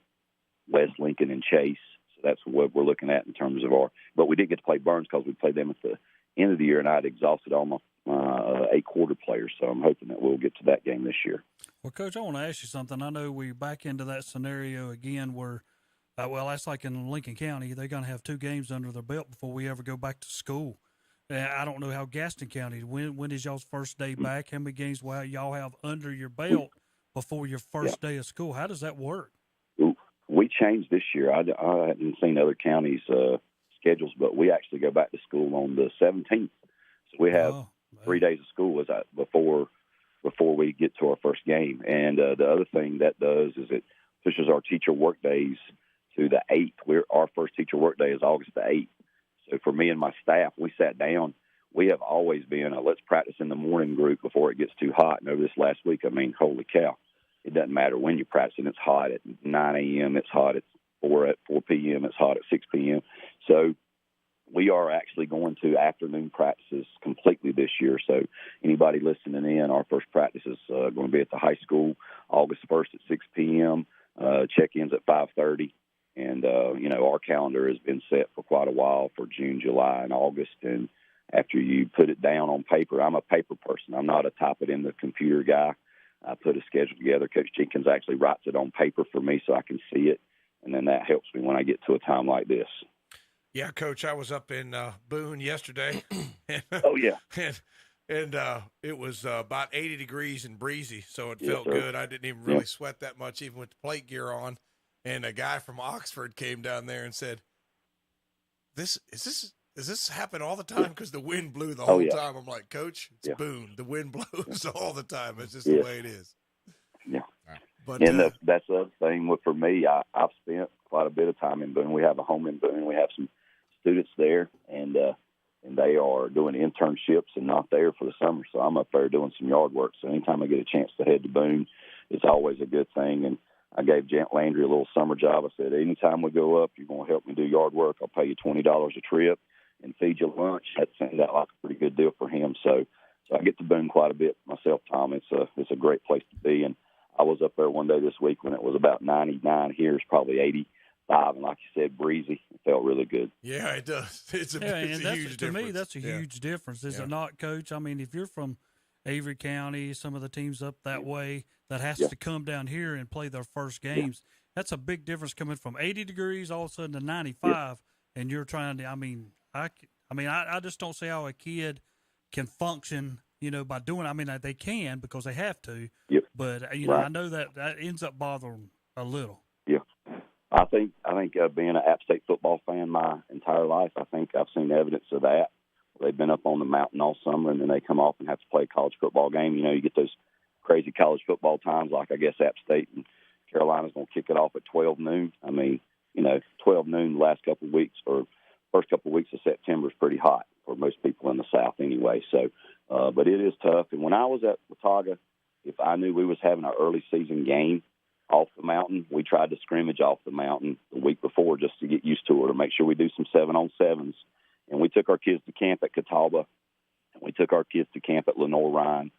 West Lincoln, and Chase. So that's what we're looking at in terms of our – but we did get to play Burns because we played them at the end of the year, and I had exhausted all my 8-quarter players. So I'm hoping that we'll get to that game this year. Well, Coach, I want to ask you something. I know we're back into that scenario again where that's like in Lincoln County. They're going to have 2 games under their belt before we ever go back to school. I don't know how Gaston County, when is y'all's first day back? How many games will y'all have under your belt before your first day of school? How does that work? We changed this year. I hadn't seen other counties' schedules, but we actually go back to school on the 17th. So we have 3 days of school before we get to our first game. And the other thing that does is it pushes our teacher work days to the 8th. Our first teacher work day is August the 8th. So for me and my staff, we sat down. We have always been a let's practice in the morning group before it gets too hot. And over this last week, I mean, holy cow. It doesn't matter when you practice, and it's hot at 9 a.m., it's hot at 4 p.m., it's hot at 6 p.m. So we are actually going to afternoon practices completely this year. So anybody listening in, our first practice is going to be at the high school August 1st at 6 p.m., check-ins at 5:30. And, you know, our calendar has been set for quite a while for June, July, and August. And after you put it down on paper, I'm a paper person. I'm not a type it in the computer guy. I put a schedule together. Coach Jenkins actually writes it on paper for me so I can see it, and then that helps me when I get to a time like this. Yeah, Coach, I was up in Boone yesterday. Oh, yeah. And it was about 80 degrees and breezy, so it felt good. I didn't even really sweat that much, even with the plate gear on. And a guy from Oxford came down there and said, Does this happen all the time? Because the wind blew the whole time. I'm like, Coach, it's Boone. The wind blows all the time. It's just the way it is. Yeah. But, and that's the other thing. For me, I've spent quite a bit of time in Boone. We have a home in Boone. We have some students there, and they are doing internships and not there for the summer. So I'm up there doing some yard work. So anytime I get a chance to head to Boone, it's always a good thing. And I gave Jant Landry a little summer job. I said, anytime we go up, you're going to help me do yard work. I'll pay you $20 a trip and feed you lunch. That seems like a pretty good deal for him. So I get to Boone quite a bit myself, Tom. It's a great place to be. And I was up there one day this week when it was about 99 here. It's probably 85. And like you said, breezy. It felt really good. Yeah, it does. It's a huge difference. To me, that's a huge difference. Is it not, Coach? I mean, if you're from Avery County, some of the teams up that way that has to come down here and play their first games. That's a big difference coming from 80 degrees all of a sudden to 95, and you're trying to. I just don't see how a kid can function, by doing. They can because they have to. Yep. But Right. I know that ends up bothering a little. Yeah. I think being an App State football fan my entire life, I think I've seen evidence of that. They've been up on the mountain all summer, and then they come off and have to play a college football game. You get those crazy college football times, like I guess App State and Carolina's going to kick it off at 12 noon. 12 noon the last couple of weeks or first couple of weeks of September is pretty hot for most people in the South anyway. So, but it is tough. And when I was at Watauga, if I knew we was having an early season game off the mountain, we tried to scrimmage off the mountain the week before just to get used to it, or make sure we do some 7-on-7s. And we took our kids to camp at Catawba, and we took our kids to camp at Lenore-Ryan,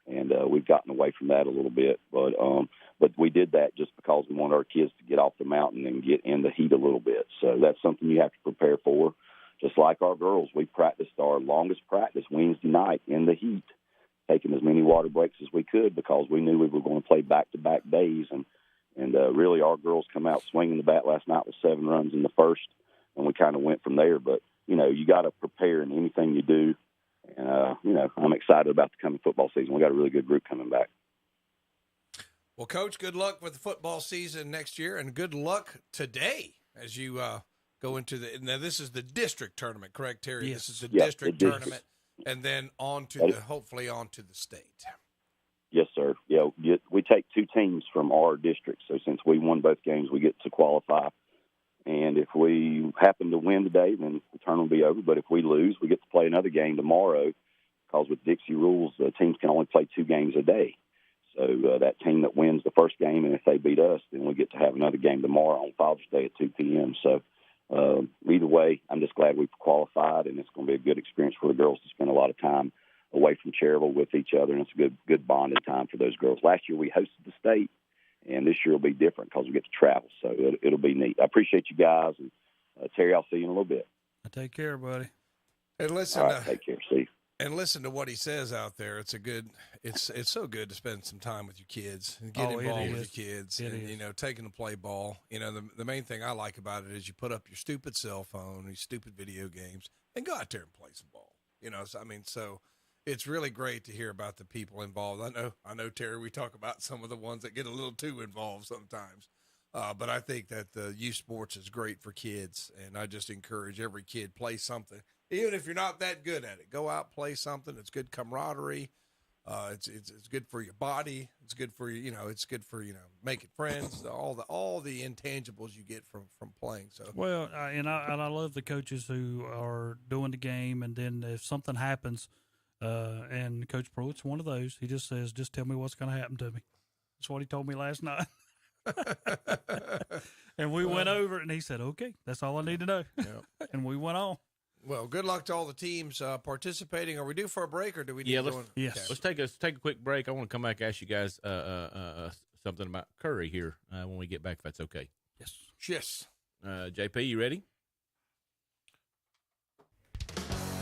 and we've gotten away from that a little bit. But we did that just because we wanted our kids to get off the mountain and get in the heat a little bit. So that's something you have to prepare for. Just like our girls, we practiced our longest practice Wednesday night in the heat, taking as many water breaks as we could because we knew we were going to play back-to-back days. And really our girls come out swinging the bat last night with 7 runs in the first, and we kind of went from there. But, you got to prepare in anything you do. And, I'm excited about the coming football season. We got a really good group coming back. Well, Coach, good luck with the football season next year, and good luck today as you go into now this is the district tournament, correct, Terry? Yes. This is the district tournament, and then hopefully on to the state. Yes, sir. Yeah, we take 2 teams from our district, so since we won both games, we get to qualify. And if we happen to win today, then the tournament will be over. But if we lose, we get to play another game tomorrow because with Dixie rules, the teams can only play 2 games a day. So that team that wins the first game, and if they beat us, then we get to have another game tomorrow on Father's Day at 2 p.m. So either way, I'm just glad we qualified, and it's going to be a good experience for the girls to spend a lot of time away from Cherryville with each other, and it's a good bonding time for those girls. Last year we hosted the state, and this year will be different because we get to travel, so it'll be neat. I appreciate you guys, and Terry, I'll see you in a little bit. Take care, buddy. And listen, all right, take care. See you. And listen to what he says out there. It's so good to spend some time with your kids and get involved with your kids, and taking them to play ball. The main thing I like about it is you put up your stupid cell phone, these stupid video games, and go out there and play some ball. So it's really great to hear about the people involved. I know, Terry, we talk about some of the ones that get a little too involved sometimes. But I think that the youth sports is great for kids, and I just encourage every kid play something. Even if you're not that good at it, go out, play something. It's good camaraderie. It's good for your body. It's good for you. It's good for making friends. All the intangibles you get from playing. So well, and I love the coaches who are doing the game, and then if something happens, and Coach Pruitt's one of those. He just says, "Just tell me what's going to happen to me." That's what he told me last night. And we went over it, and he said, "Okay, that's all I need to know." Yep. And we went on. Well, good luck to all the teams participating. Are we due for a break, or do we need to go in? Yes. Let's take a quick break. I want to come back and ask you guys something about Curry here when we get back, if that's okay. Yes. JP, you ready?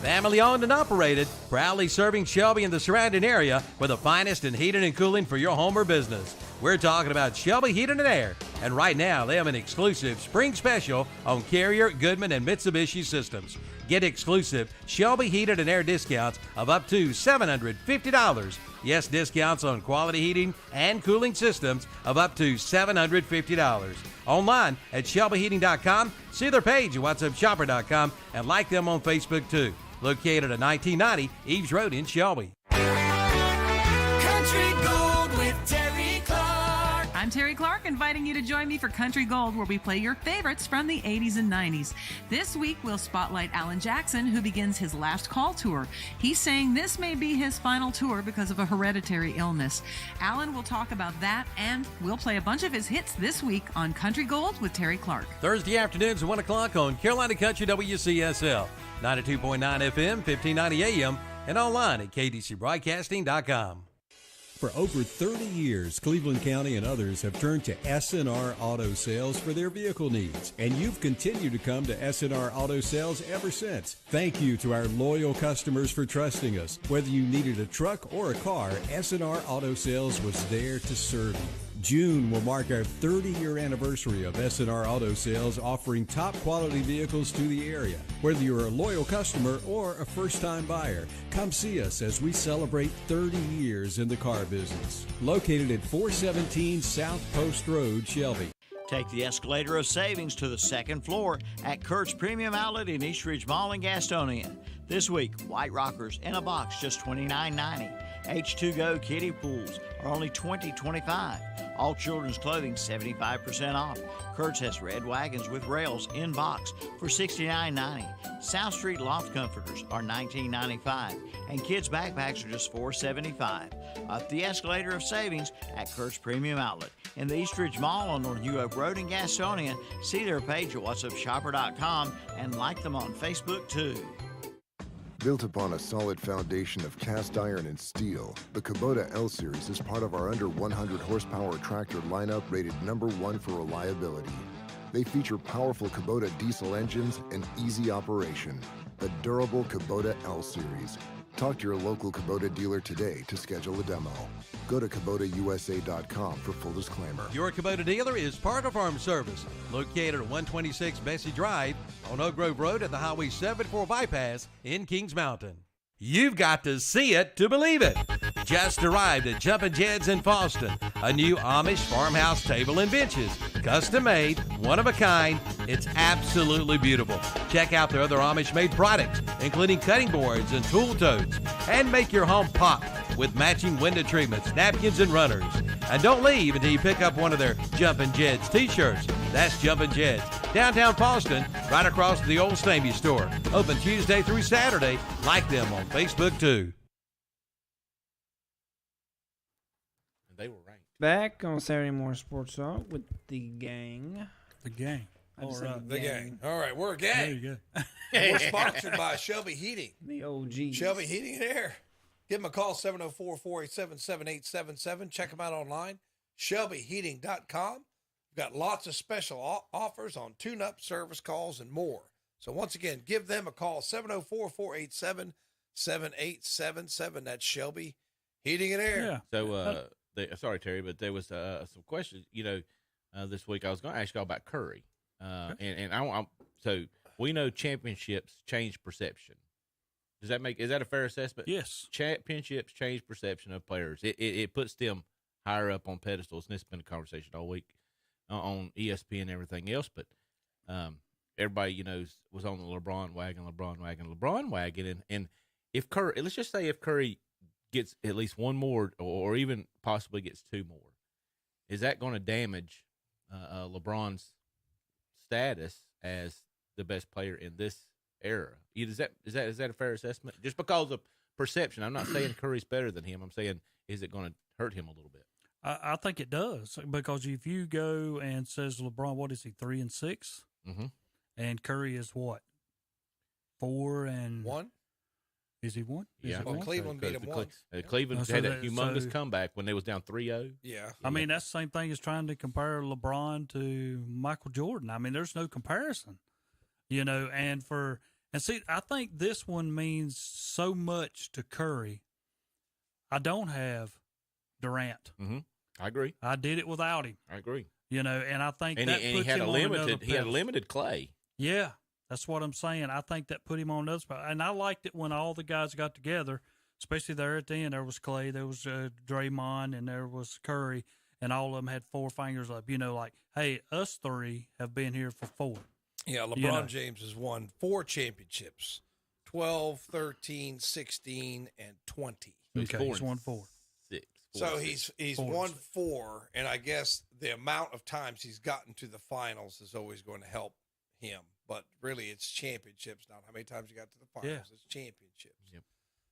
Family owned and operated, proudly serving Shelby and the surrounding area with the finest in heating and cooling for your home or business. We're talking about Shelby Heating and Air, and right now they have an exclusive spring special on Carrier, Goodman, and Mitsubishi systems. Get exclusive Shelby Heating and Air discounts of up to $750. Yes, discounts on quality heating and cooling systems of up to $750. Online at shelbyheating.com, see their page at whatsupshopper.com, and like them on Facebook too. Located at 1990 Eves Road in Shelby. Country Gold with Terry Clark. I'm Terry Clark, inviting you to join me for Country Gold, where we play your favorites from the 80s and 90s. This week, we'll spotlight Alan Jackson, who begins his last call tour. He's saying this may be his final tour because of a hereditary illness. Alan will talk about that, and we'll play a bunch of his hits this week on Country Gold with Terry Clark. Thursday afternoons at 1 o'clock on Carolina Country WCSL. 92.9 FM, 1590 AM, and online at kdcbroadcasting.com. For over 30 years, Cleveland County and others have turned to SNR Auto Sales for their vehicle needs, and you've continued to come to SNR Auto Sales ever since. Thank you to our loyal customers for trusting us. Whether you needed a truck or a car, SNR Auto Sales was there to serve you. June will mark our 30-year anniversary of SNR Auto Sales, offering top-quality vehicles to the area. Whether you're a loyal customer or a first-time buyer, come see us as we celebrate 30 years in the car business. Located at 417 South Post Road, Shelby. Take the escalator of savings to the second floor at Kurt's Premium Outlet in East Ridge Mall in Gastonia. This week, white rockers in a box just $29.90. H2Go kiddie pools are only $20.25. All children's clothing 75% off. Kurt's has red wagons with rails in box for $69.90. South Street loft comforters are $19.95. And kids' backpacks are just $4.75. Up the escalator of savings at Kurt's Premium Outlet in the East Ridge Mall on North New Oak Road in Gastonia. See their page at whatsupshopper.com and like them on Facebook too. Built upon a solid foundation of cast iron and steel, the Kubota L Series is part of our under 100 horsepower tractor lineup rated #1 for reliability. They feature powerful Kubota diesel engines and easy operation. The durable Kubota L Series. Talk to your local Kubota dealer today to schedule a demo. Go to KubotaUSA.com for full disclaimer. Your Kubota dealer is Parker Farm Service, located at 126 Bessie Drive on Oak Grove Road at the Highway 74 bypass in Kings Mountain. You've got to see it to believe it. Just arrived at Jumpin' Jed's in Fallston. A new Amish farmhouse table and benches. Custom made, one of a kind. It's absolutely beautiful. Check out their other Amish-made products, including cutting boards and tool totes. And make your home pop with matching window treatments, napkins, and runners. And don't leave until you pick up one of their Jumpin' Jed's t-shirts. That's Jumpin' Jed's, downtown Fallston, right across the old Stamey store. Open Tuesday through Saturday. Like them on Facebook too. They were ranked. Back on Saturday Morning Sports Talk with the gang. The gang. I just All right, said the gang. All right, we're a gang. There you go. We're sponsored by Shelby Heating. The OG. Shelby Heating and Air. Give them a call, 704-487-7877. Check them out online, shelbyheating.com. We've got lots of special offers on tune-up, service calls, and more. So once again, give them a call, 704-487-7877. That's Shelby Heating and Air. Yeah. So, sorry, Terry, but there was some questions. This week I was going to ask y'all about Curry, so we know championships change perception. Is that a fair assessment? Yes. Championships change perception of players. It puts them higher up on pedestals, and it's been a conversation all week on ESPN and everything else. But everybody was on the LeBron wagon, and if Curry, let's just say if Curry gets at least one more, or even possibly gets two more, is that going to damage LeBron's status as the best player in this era? Is that a fair assessment? Just because of perception, I'm not saying Curry's better than him. I'm saying, is it going to hurt him a little bit? I think it does, because if you go and says LeBron, what is he, 3-6, and Curry is what, 4-1? Is he 1? Yeah. Well, Cleveland beat him once. Cleveland had a humongous comeback when they was down 3-0. Yeah. I mean, that's the same thing as trying to compare LeBron to Michael Jordan. I mean, there's no comparison, and see, I think this one means so much to Curry. I don't have Durant. Mm-hmm. I agree. I did it without him. I agree. And I think and that he puts had him a on limited. He had a limited Clay. Yeah, that's what I'm saying. I think that put him on another spot. And I liked it when all the guys got together, especially there at the end. There was Clay, there was Draymond, and there was Curry, and all of them had four fingers up. Like, hey, us three have been here for 4. Yeah, LeBron James has won 4 championships, 12, 13, 16, and 20. Okay, he's won 4. So he's won 4, and I guess the amount of times he's gotten to the finals is always going to help him. But really, it's championships, not how many times you got to the finals. It's championships. Yep.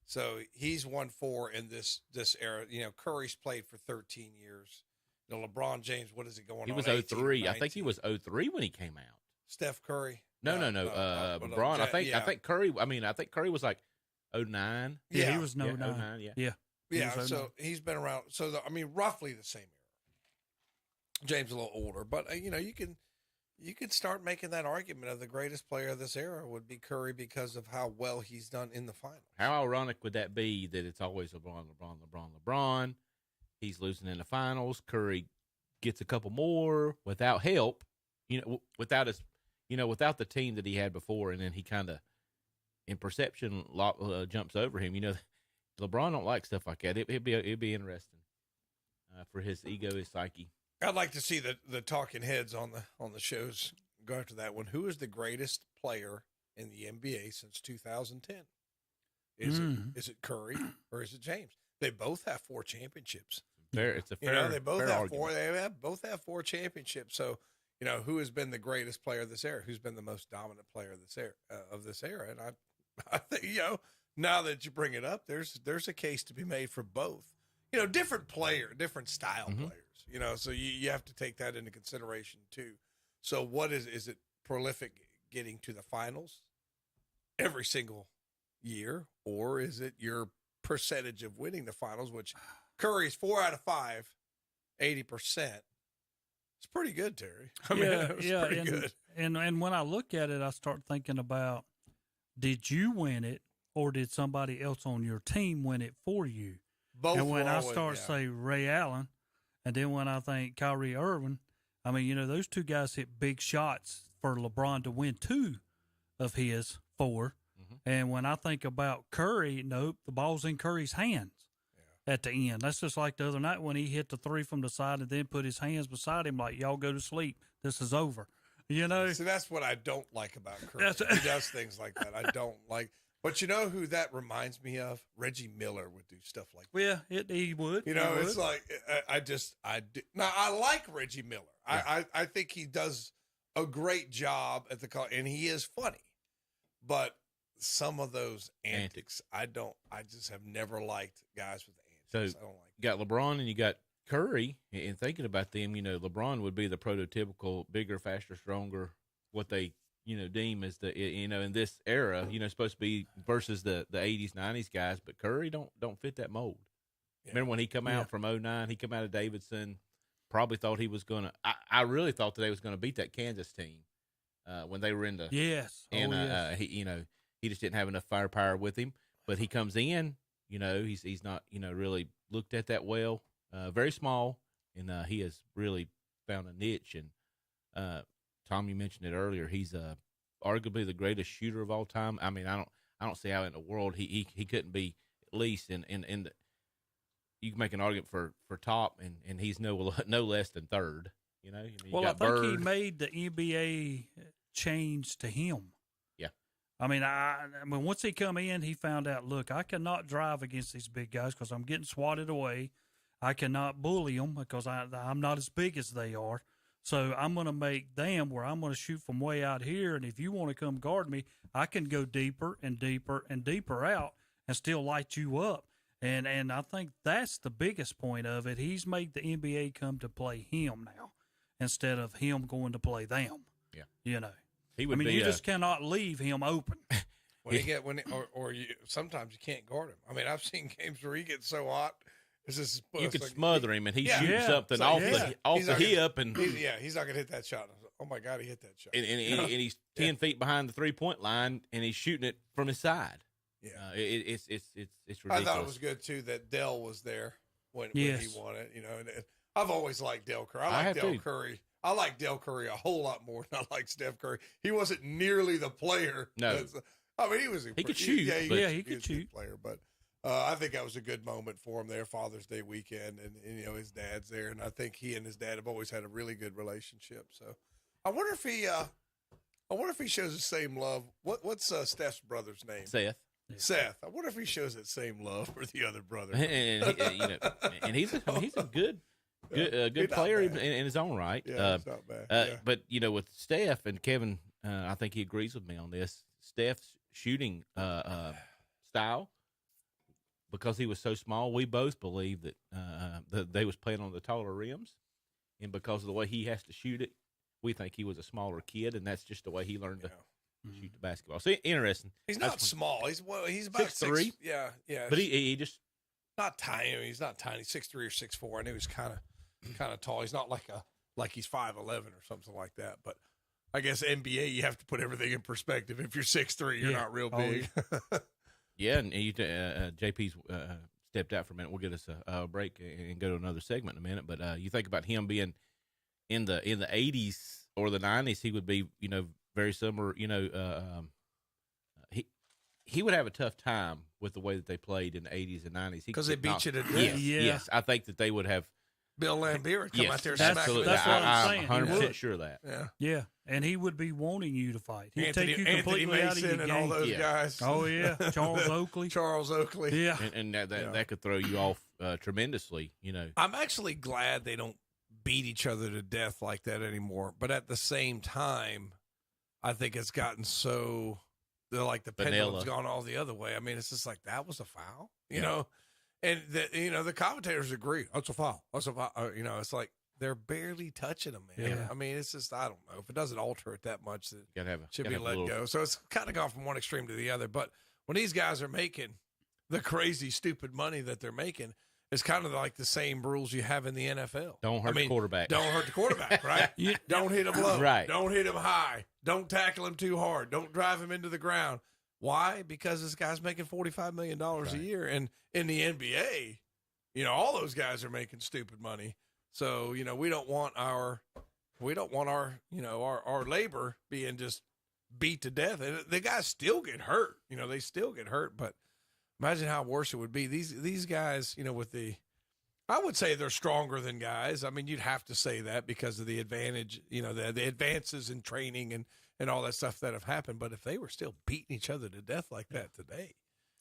So he's won 4 in this era. Curry's played for 13 years. LeBron James, what is it going on? He was 03. I think he was 03 when he came out. Steph Curry? No. LeBron. I think Curry. I think Curry was like 09. Yeah, he was 09. 09. Yeah, so he's been around. So, roughly the same era. James a little older, but, you can start making that argument of the greatest player of this era would be Curry because of how well he's done in the finals. How ironic would that be that it's always LeBron? He's losing in the finals. Curry gets a couple more without help, without the team that he had before, and then he kind of, in perception, jumps over him. LeBron don't like stuff like that. It'd be interesting for his ego, his psyche. I'd like to see the talking heads on the shows go after that one. Who is the greatest player in the NBA since 2010? Is it Curry or is it James? They both have 4 championships. It's a fair. They both fair have argument. 4. They both have 4 championships. So, who has been the greatest player of this era? Who's been the most dominant player of this era? And I think now that you bring it up, there's a case to be made for both. Different style players. So you have to take that into consideration too. So what is it prolific getting to the finals every single year, or is it your percentage of winning the finals, which Curry's 4 out of 5, 80%. It's pretty good, Terry. Pretty good. And when I look at it, I start thinking about, did you win it or did somebody else on your team win it for you? Both. And when I start to say Ray Allen, and then when I think Kyrie Irving, those two guys hit big shots for LeBron to win 2 of his 4. And when I think about Curry, nope, the ball's in Curry's hands at the end. That's just like the other night when he hit the 3 from the side and then put his hands beside him like, y'all go to sleep. This is over. See, that's what I don't like about Curry. He does things like that. I don't like. But you know who that reminds me of? Reggie Miller would do stuff like that. Yeah, he would. It's like I do. Now I like Reggie Miller. Yeah. I think he does a great job at the call, and he is funny. But some of those antics, I just have never liked guys with antics. So I don't like. You got LeBron and you got Curry, and thinking about them, LeBron would be the prototypical bigger, faster, stronger, what they deem as the in this era, supposed to be versus the 80s, 90s guys, but Curry don't fit that mold. Yeah. Remember when he come out from 2009, he come out of Davidson, probably thought he was gonna. I really thought that they was gonna beat that Kansas team when they were in the he just didn't have enough firepower with him. But he comes in, he's not really looked at that well. Very small, and he has really found a niche. And Tom, you mentioned it earlier. He's arguably the greatest shooter of all time. I don't see how in the world he couldn't be at least in the. You can make an argument for top, and he's no less than third. Well, I think he made the NBA change to him. Yeah. Once he come in, he found out, look, I cannot drive against these big guys because I'm getting swatted away. I cannot bully them because I'm not as big as they are. So I'm going to make them where I'm going to shoot from way out here, and if you want to come guard me, I can go deeper and deeper and deeper out and still light you up. And I think that's the biggest point of it. He's made the NBA come to play him now instead of him going to play them. Yeah. He would you just cannot leave him open. Sometimes you can't guard him. I've seen games where he gets so hot. You could smother him, and he's shooting something off the hip, and he's not gonna hit that shot. Oh my God, he hit that shot, and he's 10 feet behind the 3-point line, and he's shooting it from his side. Yeah, it's ridiculous. I thought it was good too that Dell was there when he won it. And I've always liked Dell Curry. I like Dell Curry. I like Dell Curry a whole lot more than I like Steph Curry. He wasn't nearly the player. No, he could shoot. He could shoot. Player, but. I think that was a good moment for him there, Father's Day weekend, and his dad's there, and I think he and his dad have always had a really good relationship. So, I wonder if he shows the same love. What's Steph's brother's name? Seth. Seth. I wonder if he shows that same love for the other brother. and he's a good player in his own right. Yeah, he's not bad. But with Steph and Kevin, I think he agrees with me on this. Steph's shooting style. Because he was so small, we both believe that they was playing on the taller rims, and because of the way he has to shoot it, we think he was a smaller kid, and that's just the way he learned to shoot the basketball. So interesting. He's not small. He's about 6'3". Yeah. But he just not tiny. He's not tiny. 6'3" or 6'4". I knew he's kind of tall. He's not like he's 5'11" or something like that. But I guess NBA, you have to put everything in perspective. If you're 6'3", you're not real big. Yeah, and JP's stepped out for a minute. We'll get us a break and go to another segment in a minute. But you think about him being in the 80s or the 90s, he would be, very similar. He would have a tough time with the way that they played in the 80s and 90s. Because they beat you to death. Yes. I think that they would have. Bill Lambier would come out there and absolutely. That's what I'm saying. I'm 100% sure of that. Yeah, and he would be wanting you to fight. He'd take you Anthony completely Mason out of your and game. all those guys. Oh, yeah. Charles Oakley. Yeah. And that could throw you off tremendously, I'm actually glad they don't beat each other to death like that anymore. But at the same time, I think it's gotten so the pendulum's gone all the other way. I mean, it's just like, that was a foul, you know? And the commentators agree. That's a foul. That's a foul. It's like they're barely touching them, man. Yeah. I mean, it's just, I don't know. If it doesn't alter it that much, it should be have let go. So it's kind of gone from one extreme to the other. But when these guys are making the crazy, stupid money that they're making, it's kind of like the same rules you have in the NFL. Don't hurt the quarterback. Don't hurt the quarterback, right? Don't hit him low. Right. Don't hit him high. Don't tackle him too hard. Don't drive him into the ground. Why? Because this guy's making $45 million a year. And in the NBA, all those guys are making stupid money. So, we don't want our labor being just beat to death. And the guys still get hurt. They still get hurt. But imagine how worse it would be. These guys, I would say they're stronger than guys. I mean, you'd have to say that because of the advantage, the advances in training and all that stuff that have happened. But if they were still beating each other to death like that today,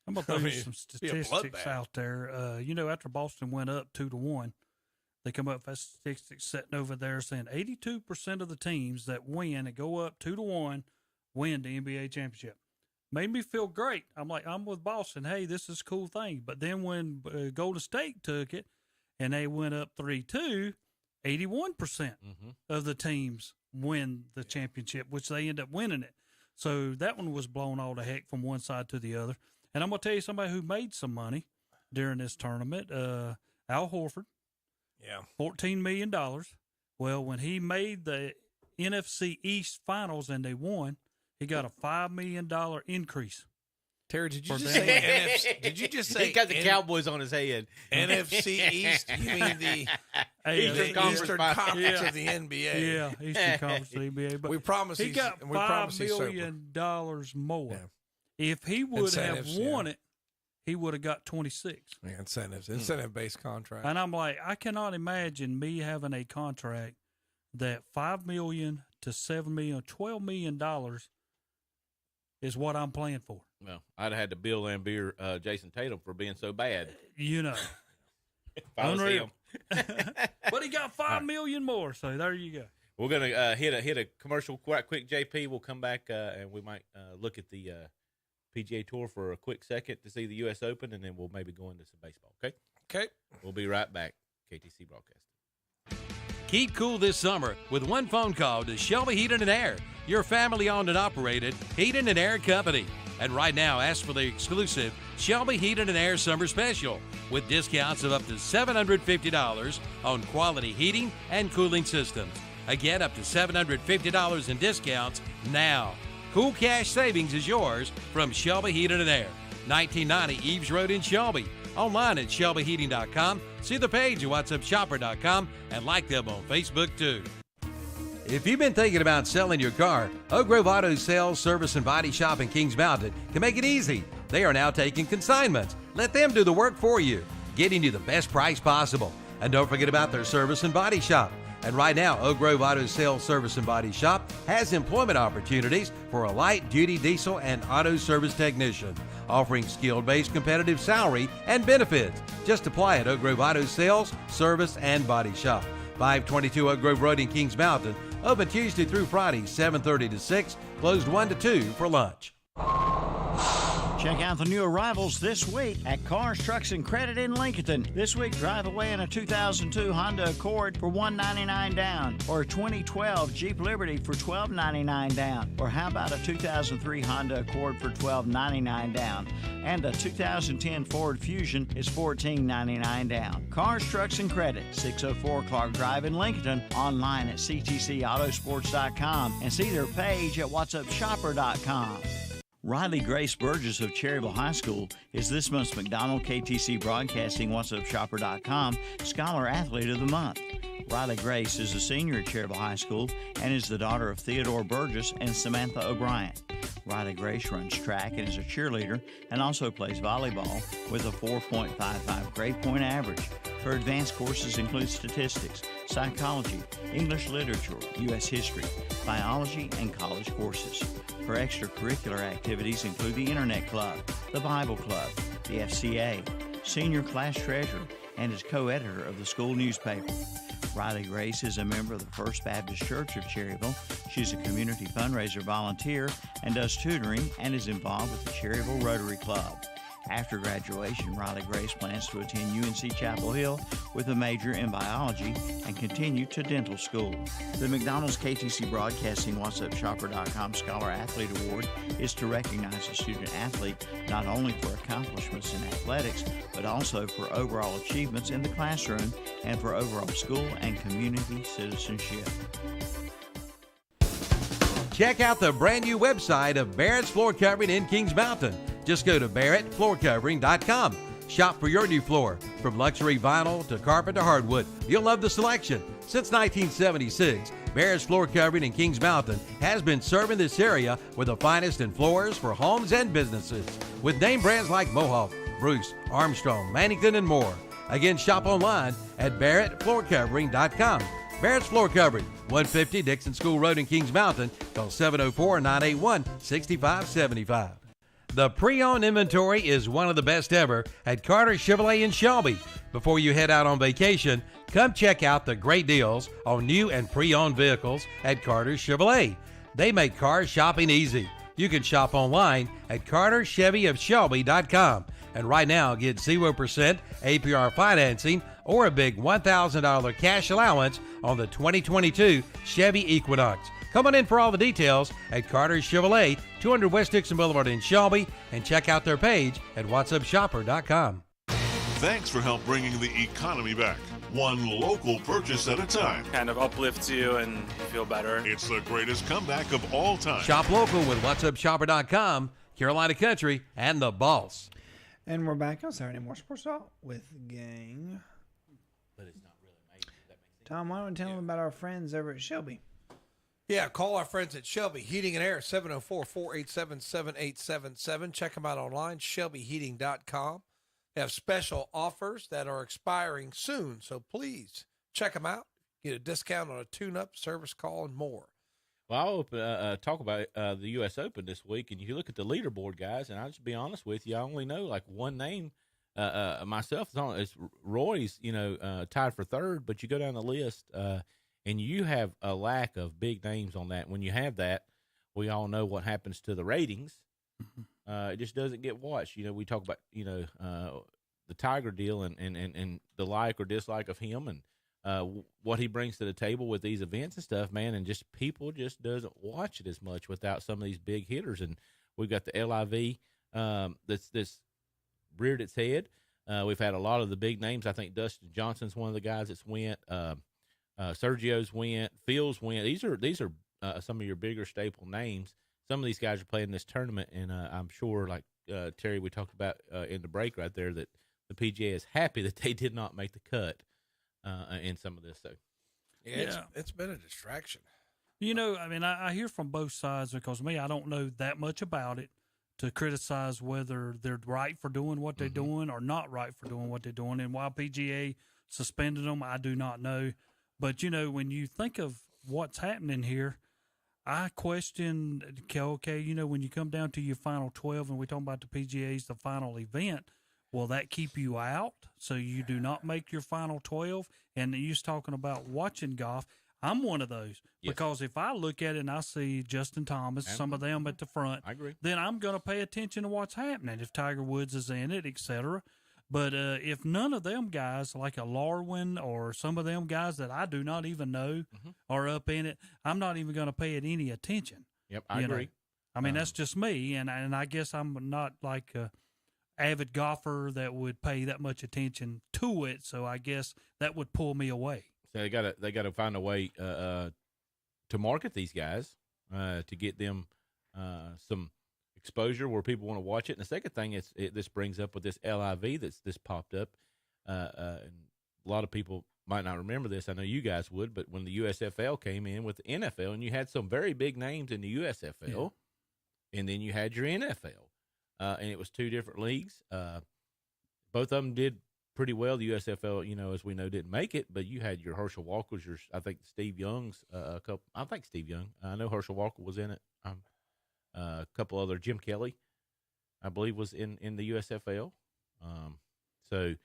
I'm going to throw you some statistics out there. After Boston went up 2-1, they come up with statistics sitting over there saying 82% of the teams that win and go up 2-1 win the NBA championship. Made me feel great. I'm like, I'm with Boston. Hey, this is a cool thing. But then when Golden State took it and they went up 3-2, 81% of the teams win the championship, which they end up winning it. So that one was blown all to heck from one side to the other. And I'm going to tell you somebody who made some money during this tournament, Al Horford. Yeah. $14 million. Well, when he made the NFC East Finals and they won, he got a $5 million increase. Terry, did you just say NFC? Did you just say he got the Cowboys on his head? NFC East? You mean the Eastern Conference of the NBA? Yeah, Eastern Conference of the NBA. But we promise he got $5 million more. Yeah. If he would have won it, he would have got 26. Yeah, incentive-based contract. And I'm like, I cannot imagine me having a contract that $5 million to $7 million, $12 million is what I'm playing for. Well, I'd have had to Bill Lambier Jason Tatum for being so bad. Unreal. But he got $5 million more, so there you go. We're gonna hit a commercial quite quick. JP, we'll come back and we might look at the PGA Tour for a quick second to see the U.S. Open, and then we'll maybe go into some baseball. Okay. We'll be right back. KTC Broadcasting. Keep cool this summer with one phone call to Shelby Heating and Air, your family-owned and operated heating and air company. And right now, ask for the exclusive Shelby Heating and Air Summer Special with discounts of up to $750 on quality heating and cooling systems. Again, up to $750 in discounts now. Cool cash savings is yours from Shelby Heating and Air, 1990 Eves Road in Shelby. Online at shelbyheating.com. See the page at whatsupshopper.com and like them on Facebook too. If you've been thinking about selling your car, Oak Grove Auto Sales, Service, and Body Shop in Kings Mountain can make it easy. They are now taking consignments. Let them do the work for you, getting you the best price possible. And don't forget about their service and body shop. And right now, Oak Grove Auto Sales, Service, and Body Shop has employment opportunities for a light-duty diesel and auto service technician, offering skill-based competitive salary and benefits. Just apply at Oak Grove Auto Sales, Service, and Body Shop. 522 Oak Grove Road in Kings Mountain. Open Tuesday through Friday, 7:30 to 6. Closed 1 to 2 for lunch. Check out the new arrivals this week at Cars, Trucks, and Credit in Lincoln. This week, drive away in a 2002 Honda Accord for $199 down, or a 2012 Jeep Liberty for $1,299 down, or how about a 2003 Honda Accord for $1,299 down, and a 2010 Ford Fusion is $1,499 down. Cars, Trucks, and Credit, 604 Clark Drive in Lincoln, online at ctcautosports.com, and see their page at whatsupshopper.com. Riley Grace Burgess of Cherryville High School is this month's McDonald KTC Broadcasting WhatsUpShopper.com Scholar Athlete of the Month. Riley Grace is a senior at Cherryville High School and is the daughter of Theodore Burgess and Samantha O'Brien. Riley Grace runs track and is a cheerleader and also plays volleyball with a 4.55 grade point average. Her advanced courses include statistics, psychology, English literature, U.S. history, biology, and college courses. Her extracurricular activities include the Internet Club, the Bible Club, the FCA, senior class treasurer, and is co-editor of the school newspaper. Riley Grace is a member of the First Baptist Church of Cherryville. She's a community fundraiser volunteer and does tutoring and is involved with the Cherryville Rotary Club. After graduation, Riley Grace plans to attend UNC Chapel Hill with a major in biology and continue to dental school. The McDonald's KTC Broadcasting WhatsUpShopper.com Scholar Athlete Award is to recognize a student athlete not only for accomplishments in athletics, but also for overall achievements in the classroom and for overall school and community citizenship. Check out the brand new website of Barrett's Floor Covering in Kings Mountain. Just go to barrettfloorcovering.com. Shop for your new floor. From luxury vinyl to carpet to hardwood, you'll love the selection. Since 1976, Barrett's Floor Covering in Kings Mountain has been serving this area with the finest in floors for homes and businesses. With name brands like Mohawk, Bruce, Armstrong, Mannington, and more. Again, shop online at barrettfloorcovering.com. Barrett's Floor Covering, 150 Dixon School Road in Kings Mountain. Call 704-981-6575. The pre-owned inventory is one of the best ever at Carter Chevrolet in Shelby. Before you head out on vacation, come check out the great deals on new and pre-owned vehicles at Carter Chevrolet. They make car shopping easy. You can shop online at CarterChevyofShelby.com. And right now, get 0% APR financing or a big $1,000 cash allowance on the 2022 Chevy Equinox. Come on in for all the details at Carter Chevrolet, 200 West Dixon Boulevard in Shelby, and check out their page at WhatsUpShopper.com. Thanks for help bringing the economy back. One local purchase at a time. Kind of uplifts you and you feel better. It's the greatest comeback of all time. Shop local with WhatsUpShopper.com, Carolina Country, and The Boss. And we're back on Saturday Morning Sports Talk with Gang. But it's not really major. That makes sense. Tom, why don't we tell them about our friends over at Shelby? Yeah, call our friends at Shelby Heating and Air, 704-487-7877. Check them out online, shelbyheating.com. They have special offers that are expiring soon, so please check them out. Get a discount on a tune-up, service call, and more. Well, I'll talk about the U.S. Open this week, and you look at the leaderboard, guys, and I'll just be honest with you, I only know like one name myself. It's Roy's, tied for third, but you go down the list, and you have a lack of big names on that. When you have that, we all know what happens to the ratings. It just doesn't get watched. We talk about, the Tiger deal and the like or dislike of him and what he brings to the table with these events and stuff, man, and just people just doesn't watch it as much without some of these big hitters. And we've got the LIV that's reared its head. We've had a lot of the big names. I think Dustin Johnson's one of the guys that's went. Sergio's went. Phil's went. These are some of your bigger staple names. Some of these guys are playing this tournament, and I'm sure, like Terry, we talked about in the break right there, that the PGA is happy that they did not make the cut in some of this. So, yeah. It's been a distraction. I hear from both sides because I don't know that much about it to criticize whether they're right for doing what they're doing or not right for doing what they're doing. And while PGA suspended them, I do not know. But, when you think of what's happening here, I question, when you come down to your final 12 and we're talking about the PGA's the final event, will that keep you out so you do not make your final 12? And you're talking about watching golf. I'm one of those because if I look at it and I see Justin Thomas, some of them at the front, I agree. Then I'm going to pay attention to what's happening if Tiger Woods is in it, etc. But if none of them guys, like a Larwin or some of them guys that I do not even know are up in it, I'm not even going to pay it any attention. Yep, I agree. That's just me, and I guess I'm not like a avid golfer that would pay that much attention to it, so I guess that would pull me away. So they gotta find a way to market these guys to get them some exposure where people want to watch it. And the second thing is this brings up with this LIV this popped up, and a lot of people might not remember this. I know you guys would, but when the USFL came in with the NFL, and you had some very big names in the USFL, and then you had your NFL, and it was two different leagues. Both of them did pretty well. The USFL, as we know, didn't make it, but you had your Herschel Walkers, I think Steve Young's I think Steve Young. I know Herschel Walker was in it. A couple other, Jim Kelly, I believe, was in the USFL. So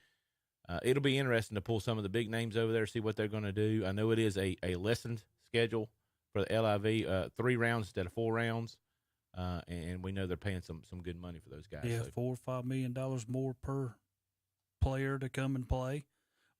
it'll be interesting to pull some of the big names over there, see what they're going to do. I know it is a lessened schedule for the LIV, 3 rounds instead of 4 rounds, and we know they're paying some good money for those guys. Yeah, so. $4 or $5 million more per player to come and play.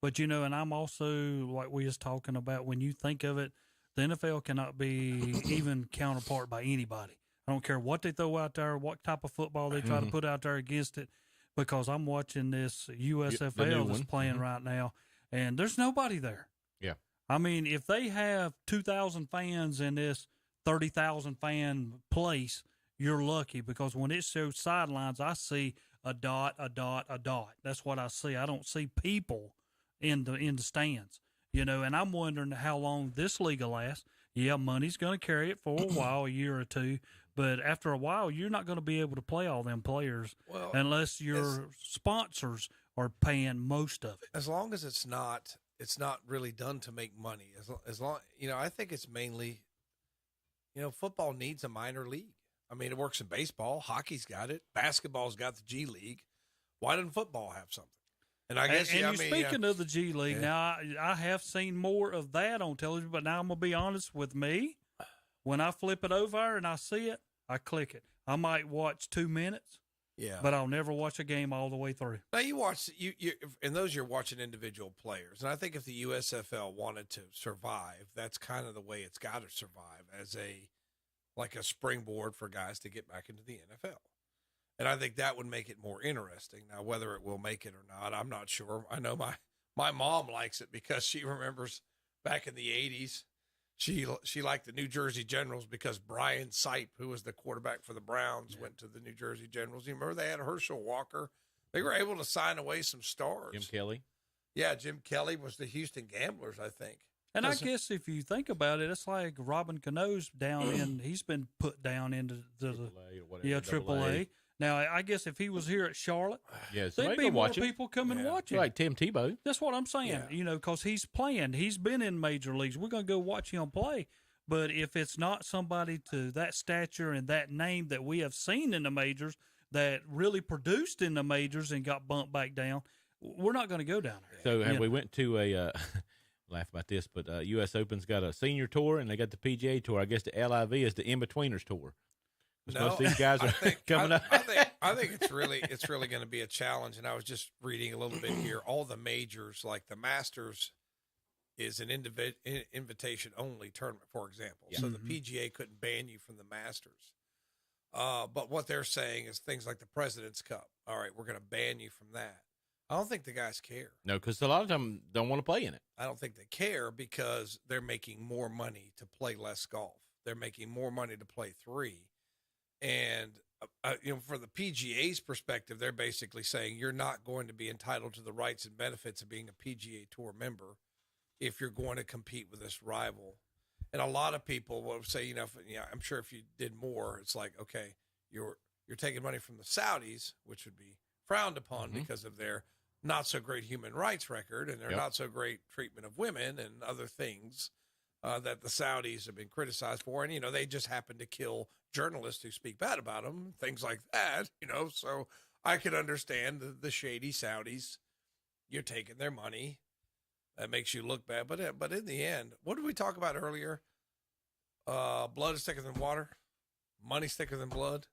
But, and I'm also, like we was talking about, when you think of it, the NFL cannot be even counterpart by anybody. I don't care what they throw out there, what type of football they try to put out there against it, because I'm watching this USFL that's playing right now, and there's nobody there. Yeah. I mean, if they have 2,000 fans in this 30,000 fan place, you're lucky, because when it shows sidelines, I see a dot, a dot, a dot. That's what I see. I don't see people in the stands, and I'm wondering how long this league will last. Yeah, money's going to carry it for a while, a year or two, but after a while, you're not going to be able to play all them players unless your sponsors are paying most of it. As long as it's not really done to make money. As long, I think it's mainly, football needs a minor league. I mean, it works in baseball. Hockey's got it. Basketball's got the G League. Why doesn't football have something? And I guess, speaking of the G League, now I have seen more of that on television, but now I'm going to be honest with me. When I flip it over and I see it, I click it. I might watch 2 minutes, but I'll never watch a game all the way through. Now you watch, in those you're watching individual players. And I think if the USFL wanted to survive, that's kind of the way it's got to survive, as like a springboard for guys to get back into the NFL. And I think that would make it more interesting. Now, whether it will make it or not, I'm not sure. I know my mom likes it because she remembers back in the 80s, she liked the New Jersey Generals because Brian Sipe, who was the quarterback for the Browns, went to the New Jersey Generals. You remember they had Herschel Walker. They were able to sign away some stars. Jim Kelly. Yeah, Jim Kelly was the Houston Gamblers, I think. And I guess if you think about it, it's like Robin Cano's down in, he's been put down into the AAA. Now, I guess if he was here at Charlotte, there'd be more people coming and watching. Like Tim Tebow. That's what I'm saying, because he's playing. He's been in major leagues. We're going to go watch him play. But if it's not somebody to that stature and that name that we have seen in the majors that really produced in the majors and got bumped back down, we're not going to go down there. So we went to a laugh about this, but U.S. Open's got a senior tour and they got the PGA tour. I guess the LIV is the in-betweeners tour. No, most of these guys are coming up. I think it's really going to be a challenge. And I was just reading a little bit here. All the majors, like the Masters, is an invitation only tournament, for example. Yeah. So the PGA couldn't ban you from the Masters. But what they're saying is things like the President's Cup. All right, we're going to ban you from that. I don't think the guys care. No, because a lot of them don't want to play in it. I don't think they care because they're making more money to play less golf. They're making more money to play 3. And, for the PGA's perspective, they're basically saying you're not going to be entitled to the rights and benefits of being a PGA Tour member if you're going to compete with this rival. And a lot of people will say, I'm sure if you did more, it's like, okay, you're taking money from the Saudis, which would be frowned upon because of their not so great human rights record and their not so great treatment of women and other things that the Saudis have been criticized for. And, they just happen to kill journalists who speak bad about them, things like that, so I could understand the shady Saudis. You're taking their money. That makes you look bad. But in the end, what did we talk about earlier? Blood is thicker than water. Money's thicker than blood.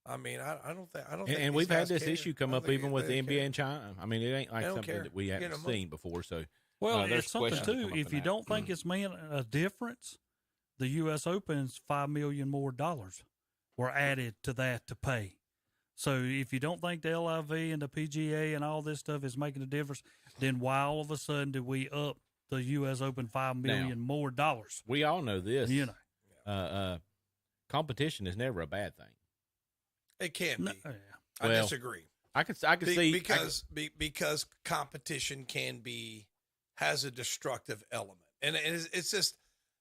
I mean, I don't think. And we've had this issue come up even with the NBA in China. I mean, it ain't like something that we haven't seen before. So, it's something too. If you don't think it's made a difference, the U.S. Open's $5 million more were added to that to pay. So if you don't think the LIV and the PGA and all this stuff is making a difference, then why all of a sudden did we up the U.S. Open $5 million more dollars? We all know this. Competition is never a bad thing. It can be. Yeah. I Well, disagree. I could see because competition has a destructive element, and it's just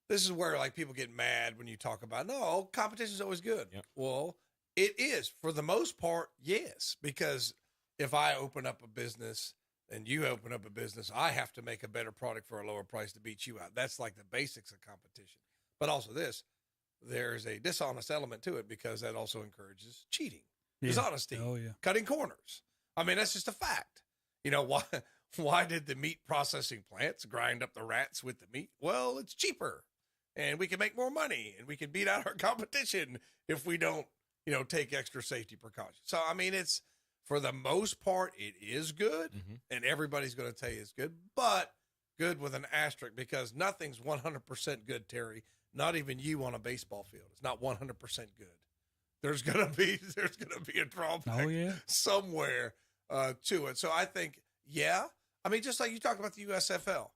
this is where like people get mad when you talk about no competition is always good. Yep. Well, it is for the most part, yes, because if I open up a business and you open up a business, I have to make a better product for a lower price to beat you out. That's like the basics of competition. But also there's a dishonest element to it because that also encourages cheating, dishonesty, cutting corners. I mean, that's just a fact. You know, why did the meat processing plants grind up the rats with the meat? Well, it's cheaper and we can make more money and we can beat out our competition if we don't, take extra safety precautions. So, I mean, it's for the most part, it is good and everybody's going to tell you it's good, but good with an asterisk because nothing's 100% good, Terry. Not even you on a baseball field. It's not 100% good. There's gonna be a drawback somewhere to it. So I think, I mean, just like you talk about the USFL.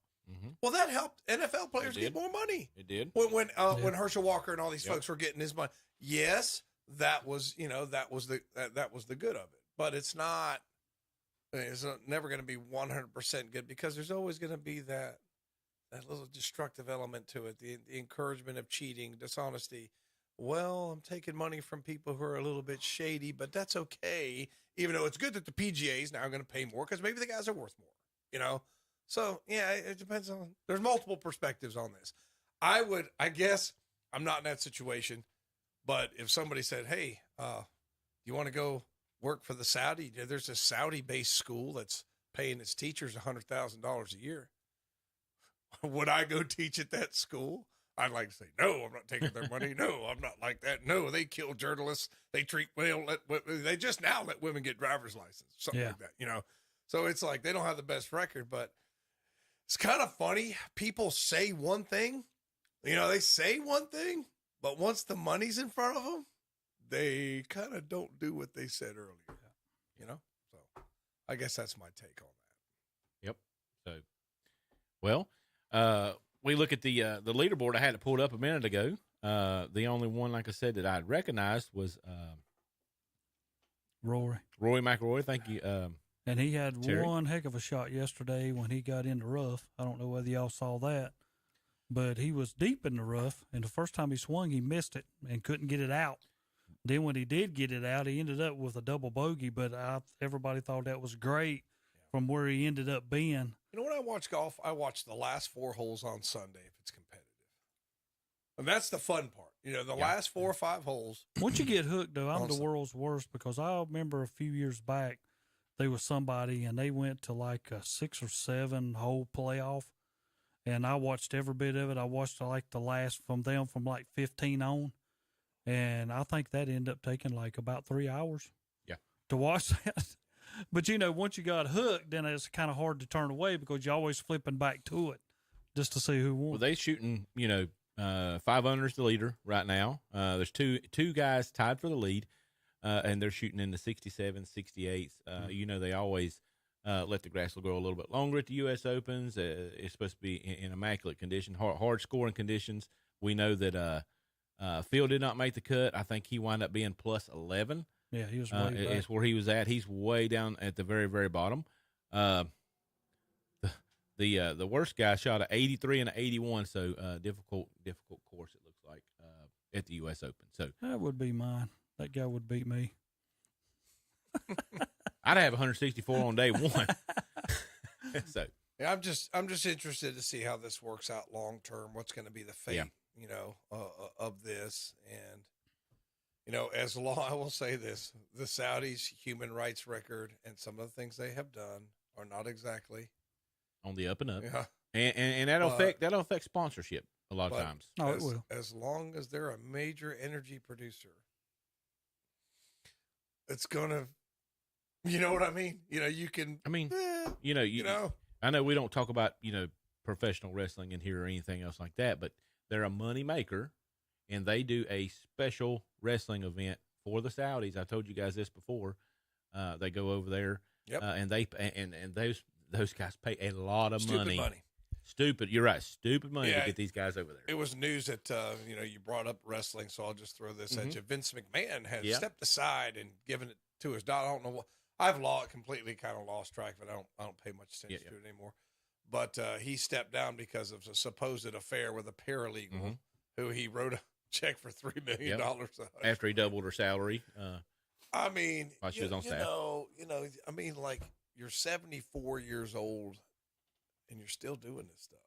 Well, that helped NFL players get more money. It did. When Herschel Walker and all these folks were getting his money. Yes, that was that was the good of it. But it's not. It's never going to be 100% good because there's always going to be that little destructive element to it, the encouragement of cheating, dishonesty. Well, I'm taking money from people who are a little bit shady, but that's okay, even though it's good that the PGA is now going to pay more because maybe the guys are worth more, So, yeah, it depends on – there's multiple perspectives on this. I guess I'm not in that situation, but if somebody said, hey, you want to go work for the Saudi? There's a Saudi-based school that's paying its teachers $100,000 a year. Would I go teach at that school? I'd like to say, no, I'm not taking their money. No, I'm not like that. No, they kill journalists. They they just now let women get driver's license, something like that, So it's like they don't have the best record, but it's kind of funny. People say one thing, they say one thing, but once the money's in front of them, they kind of don't do what they said earlier, So I guess that's my take on that. Yep. So, well, we look at the leaderboard. I had it pulled up a minute ago. The only one, like I said, that I had recognized was Rory McIlroy. Thank you. And he had Terry. one heck of a shot yesterday when he got in the rough. I don't know whether y'all saw that, but he was deep in the rough, and the first time he swung, he missed it and couldn't get it out. Then when he did get it out, he ended up with a double bogey, but everybody thought that was great from where he ended up being. When I watch golf, I watch the last 4 holes on Sunday if it's competitive. And that's the fun part. The last 4 or 5 holes. Once you get hooked, though, I'm the world's worst because I remember a few years back, there was somebody and they went to like a 6 or 7 hole playoff, and I watched every bit of it. I watched like the last from like 15 on, and I think that ended up taking like about 3 hours. Yeah. To watch that. But, once you got hooked, then it's kind of hard to turn away because you're always flipping back to it just to see who won. Well, they shooting, 5 under is the leader right now. There's two guys tied for the lead, and they're shooting in the 67, 68s. They always let the grass grow a little bit longer at the U.S. Opens. It's supposed to be in immaculate condition, hard scoring conditions. We know that Phil did not make the cut. I think he wound up being plus 11. Yeah, he was way back. It's where he was at. He's way down at the very, very bottom. The worst guy shot an 83 and an 81, so difficult course it looks like at the U.S. Open. So that would be mine. That guy would beat me. I'd have 164 on day one. So yeah, I'm just interested to see how this works out long term. What's going to be the fate, of this, and. As long, I will say this, the Saudis' human rights record and some of the things they have done are not exactly on the up and up. Yeah. And that'll affect sponsorship a lot of times. Oh, it will. As long as they're a major energy producer, it's going to, you know what I mean? You can, I know we don't talk about, professional wrestling in here or anything else like that, but they're a money maker. And they do a special wrestling event for the Saudis. I told you guys this before. They go over there, and those guys pay a lot of money. Stupid money. Stupid. You're right. Stupid money Yeah, to get these guys over there. It was news that you brought up wrestling, so I'll just throw this at you. Vince McMahon has stepped aside and given it to his daughter. I don't know what I've completely kind of lost track of it. I don't pay much attention to it anymore. But he stepped down because of a supposed affair with a paralegal who he wrote a check for $3 million after he doubled her salary. I mean, while she was on staff. I mean, like, you're 74 years old and you're still doing this stuff.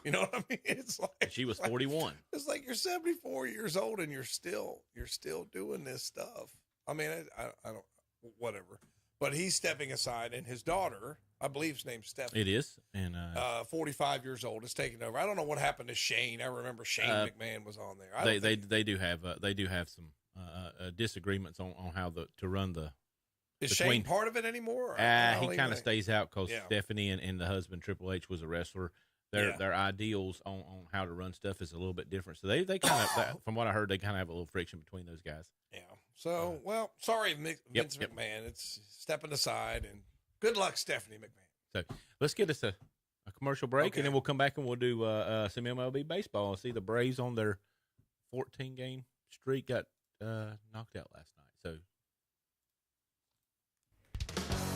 You know what I mean? It's like she was 41. It's like you're 74 years old and you're still doing this stuff. I mean, I don't, whatever. But he's stepping aside, and his daughter, I believe his name's Stephanie. It is, and 45 years old, is taking over. I don't know what happened to Shane. I remember Shane McMahon was on there. They do have some disagreements on how to run the. Is Shane part of it anymore? He kind of stays out because Stephanie and the husband Triple H was a wrestler. Their ideals on how to run stuff is a little bit different. So they kind of, from what I heard, they kind of have a little friction between those guys. Yeah. So, sorry, Vince McMahon. It's stepping aside, and good luck, Stephanie McMahon. So let's get us a commercial break, and then we'll come back and we'll do some MLB baseball. I see the Braves on their 14-game streak got knocked out last night. So.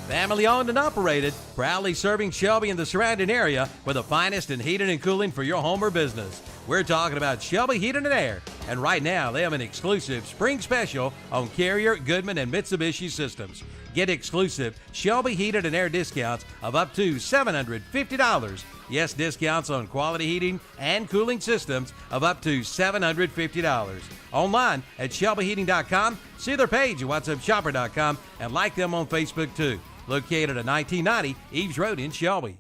Family owned and operated, proudly serving Shelby and the surrounding area with the finest in heating and cooling for your home or business. We're talking about Shelby Heating and Air, and right now they have an exclusive spring special on Carrier, Goodman, and Mitsubishi systems. Get exclusive Shelby Heating and Air discounts of up to $750. Yes, discounts on quality heating and cooling systems of up to $750. Online at shelbyheating.com, see their page at whatsupshopper.com, and like them on Facebook too. Located at 1990 Eves Road in Shelby.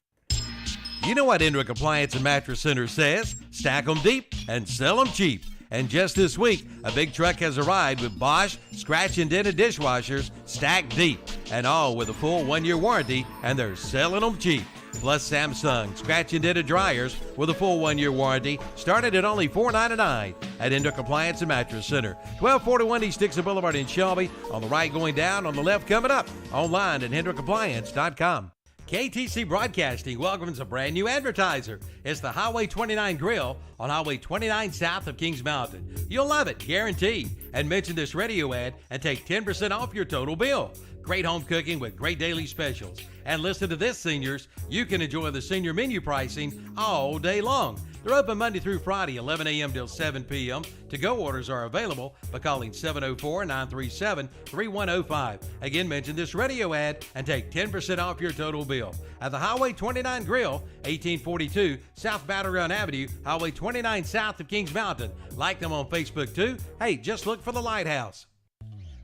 You know what Indra Compliance and Mattress Center says? Stack them deep and sell them cheap. And just this week, a big truck has arrived with Bosch scratch and dented dishwashers stacked deep, and all with a full 1-year warranty, and they're selling them cheap. Plus Samsung scratch and dented dryers with a full 1-year warranty started at only $4.99 at Indra Compliance and Mattress Center, 1241 East Dixon Boulevard in Shelby. On the right going down, on the left coming up. Online at IndraCompliance.com. KTC Broadcasting welcomes a brand new advertiser. It's the Highway 29 Grill on Highway 29 south of Kings Mountain. You'll love it, guaranteed. And mention this radio ad and take 10% off your total bill. Great home cooking with great daily specials. And listen to this, seniors. You can enjoy the senior menu pricing all day long. They're open Monday through Friday, 11 a.m. till 7 p.m. To-go orders are available by calling 704-937-3105. Again, mention this radio ad and take 10% off your total bill. At the Highway 29 Grill, 1842 South Battleground Avenue, Highway 29 south of Kings Mountain. Like them on Facebook too. Hey, just look for the Lighthouse.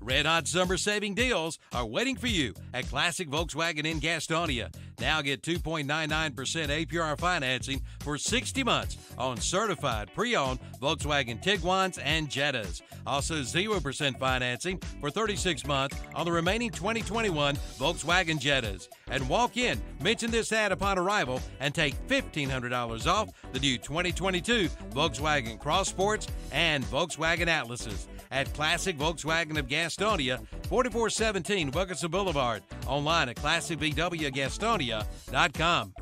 Red hot summer saving deals are waiting for you at Classic Volkswagen in Gastonia. Now get 2.99% APR financing for 60 months on certified pre-owned Volkswagen Tiguans and Jettas. Also 0% financing for 36 months on the remaining 2021 Volkswagen Jettas. And walk in, mention this ad upon arrival, and take $1,500 off the new 2022 Volkswagen Cross Sports and Volkswagen Atlases. At Classic Volkswagen of Gastonia, 4417 Wilkinson Boulevard. Online at classicvwgastonia.com.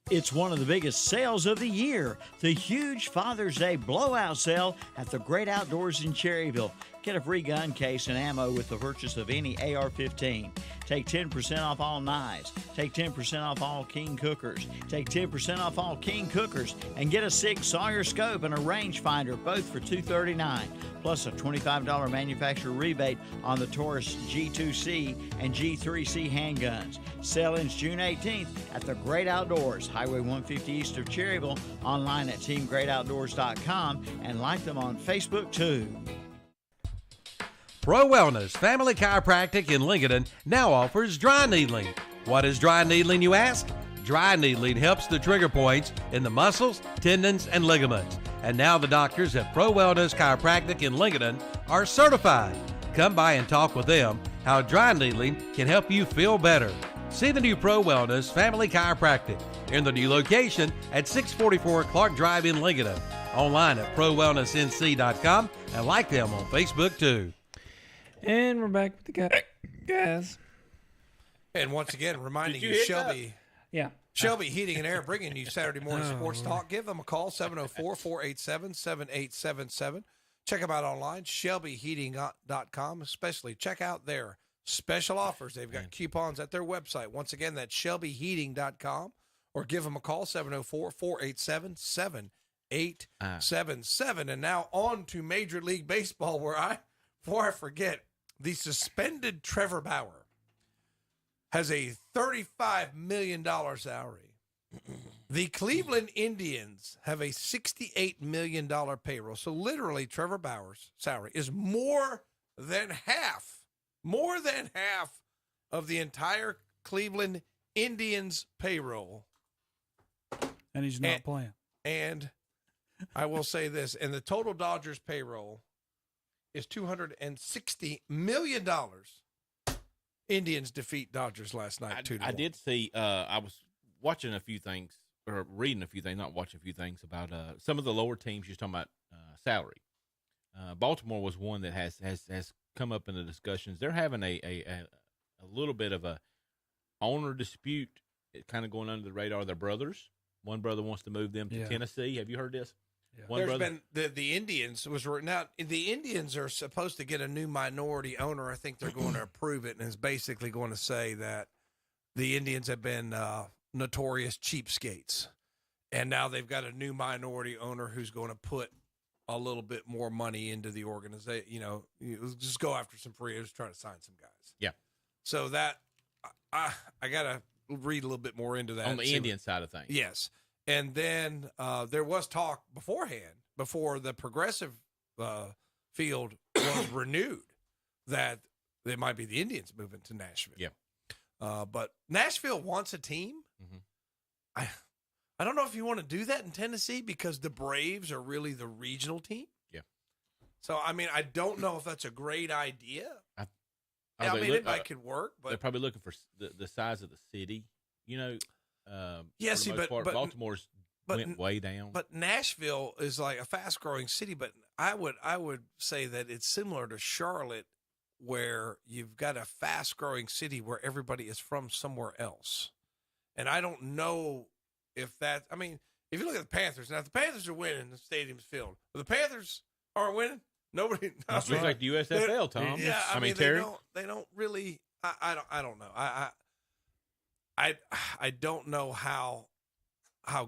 It's one of the biggest sales of the year, the huge Father's Day blowout sale at the Great Outdoors in Cherryville. Get a free gun case and ammo with the purchase of any AR-15. Take 10% off all knives. Take 10% off all King cookers. Take 10% off all King cookers. And get a Sig Sawyer scope and a rangefinder, both for $239. Plus a $25 manufacturer rebate on the Taurus G2C and G3C handguns. Sale ends June 18th at the Great Outdoors, Highway 150 east of Cherryville. Online at teamgreatoutdoors.com and like them on Facebook too. Pro Wellness Family Chiropractic in Lincoln now offers dry needling. What is dry needling, you ask? Dry needling helps the trigger points in the muscles, tendons, and ligaments. And now the doctors at Pro Wellness Chiropractic in Lincoln are certified. Come by and talk with them how dry needling can help you feel better. See the new Pro Wellness Family Chiropractic in the new location at 644 Clark Drive in Lincoln. Online at prowellnessnc.com and like them on Facebook too. And we're back with the guys. And once again, reminding you, hit Shelby. Yeah. Shelby Heating and Air bringing you Saturday morning sports talk. Give them a call, 704-487-7877. Check them out online, shelbyheating.com. Especially check out their special offers. They've got coupons at their website. Once again, that's shelbyheating.com. Or give them a call, 704-487-7877. And now on to Major League Baseball, before I forget, the suspended Trevor Bauer has a $35 million salary. The Cleveland Indians have a $68 million payroll. So literally, Trevor Bauer's salary is more than half of the entire Cleveland Indians payroll. And he's not playing. And I will say this, and the total Dodgers payroll is $260 million. Indians defeat Dodgers last night, 2-1. I did see, I was watching a few things, or reading a few things, not watching a few things about some of the lower teams. You're talking about salary. Baltimore was one that has come up in the discussions. They're having a little bit of a owner dispute, kind of going under the radar. Their brothers. One brother wants to move them to Tennessee. Have you heard this? Yeah. There's been the Indians was now the Indians are supposed to get a new minority owner. I think they're going to approve it, and is basically going to say that the Indians have been notorious cheapskates, and now they've got a new minority owner who's going to put a little bit more money into the organization. Just go after some free agents, try to sign some guys. Yeah. So that I got to read a little bit more into that on the Indian side of things. Yes. And then there was talk beforehand, before the Progressive field was renewed, that it might be the Indians moving to Nashville. Yeah. But Nashville wants a team. Mm-hmm. I don't know if you want to do that in Tennessee, because the Braves are really the regional team. Yeah. So, I mean, I don't know if that's a great idea. I mean, it might could work, but they're probably looking for the size of the city. Yes, but Baltimore's went way down. But Nashville is like a fast-growing city. But I would say that it's similar to Charlotte, where you've got a fast-growing city where everybody is from somewhere else. And I don't know if that. I mean, if you look at the Panthers now, if the Panthers are winning, the stadium's filled. But the Panthers aren't winning. Nobody. That's like the USFL, Tom. Yeah, I mean, Terry. they don't really. I don't know. I don't know how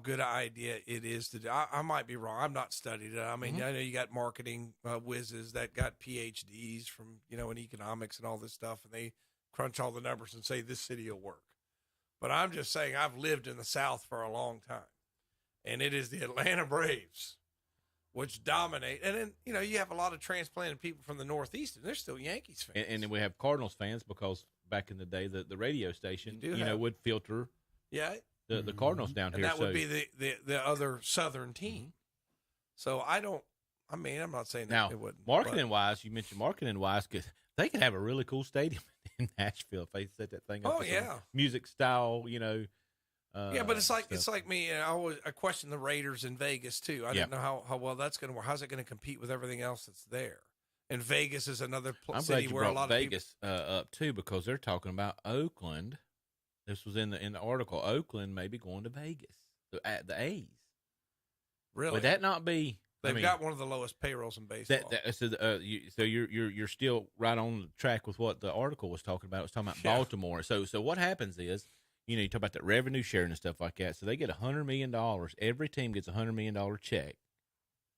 good an idea it is to do. I might be wrong. I'm not studied it. I mean, I know you got marketing whizzes that got PhDs from in economics and all this stuff, and they crunch all the numbers and say this city will work. But I'm just saying, I've lived in the South for a long time, and it is the Atlanta Braves which dominate. And then you have a lot of transplanted people from the Northeast, and they're still Yankees fans. And then we have Cardinals fans, because back in the day, the radio station, would filter the Cardinals down and here. That would be the other Southern team. So I'm not saying that it wouldn't. Marketing-wise, you mentioned marketing-wise, because they could have a really cool stadium in Nashville if they set that thing up. Oh, yeah. Music style, yeah, but it's like me, and I question the Raiders in Vegas too. I don't know how well that's going to work. How's it going to compete with everything else that's there? And Vegas is another city where a lot of Vegas up too, because they're talking about Oakland. This was in the article. Oakland may be going to Vegas. The A's. Really? Would that not be? They've got one of the lowest payrolls in baseball. So you're still right on the track with what the article was talking about. It was talking about Baltimore. So what happens is, you talk about that revenue sharing and stuff like that. So they get $100 million. Every team gets a $100 million check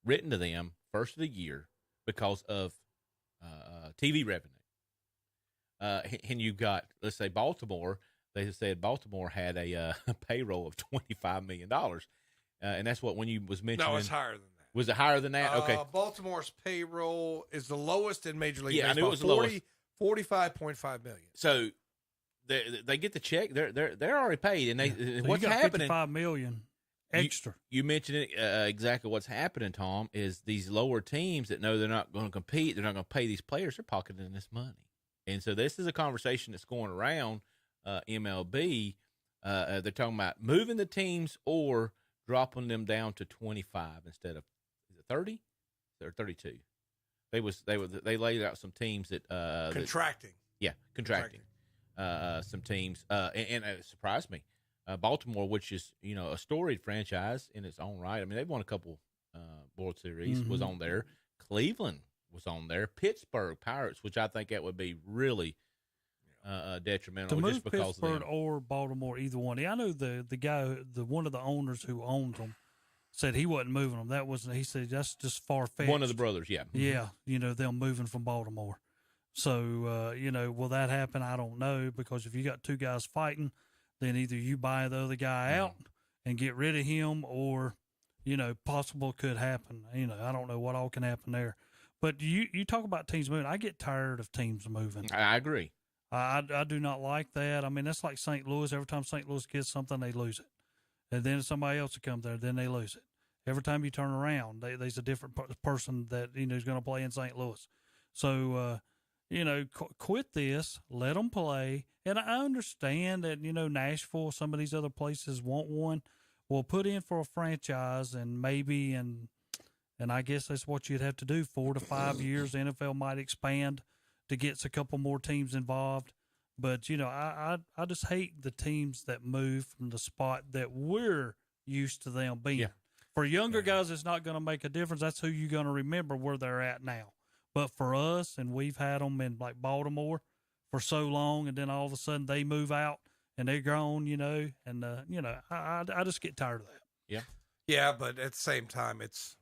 written to them first of the year because of TV revenue. And you've got, let's say, Baltimore. They said Baltimore had a payroll of $25 million. And that's what, when you was mentioning. No, it's higher than that. Was it higher than that? Okay. Baltimore's payroll is the lowest in Major League Baseball. I knew it was the lowest. $45.5 million. So they get the check. They're already paid, and So what's you got happening? $55 million extra. You mentioned it exactly. What's happening, Tom, is these lower teams that know they're not going to compete, they're not going to pay these players. They're pocketing this money, and so this is a conversation that's going around MLB. They're talking about moving the teams or dropping them down to 25 instead of 30 or 32. They laid out some teams that contracting. Contracting. Some teams, and it surprised me. Baltimore, which is, a storied franchise in its own right. I mean, they've won a couple World Series, was on there. Cleveland was on there. Pittsburgh Pirates, which I think that would be really detrimental to move just because Pittsburgh of them. or Baltimore, either one. I know the guy, one of the owners who owns them, said he wasn't moving them. He said that's just far fetched. One of the brothers, yeah. Yeah, them moving from Baltimore. So, will that happen? I don't know, because if you got two guys fighting, then either you buy the other guy out and get rid of him, or, possible could happen. I don't know what all can happen there. But you talk about teams moving. I get tired of teams moving. I agree. I do not like that. I mean, that's like St. Louis. Every time St. Louis gets something, they lose it. And then somebody else will come there, then they lose it. Every time you turn around, there's a different person that, is going to play in St. Louis. So, quit this, let them play. And I understand that, Nashville, some of these other places want one. Well, put in for a franchise and maybe, and I guess that's what you'd have to do, 4 to 5 years. The NFL might expand to get a couple more teams involved. But, I just hate the teams that move from the spot that we're used to them being. Yeah. For younger guys, it's not going to make a difference. That's who you're going to remember where they're at now. But for us, and we've had them in like Baltimore for so long, and then all of a sudden they move out and they're gone, and, I just get tired of that. Yeah. Yeah, but at the same time, it's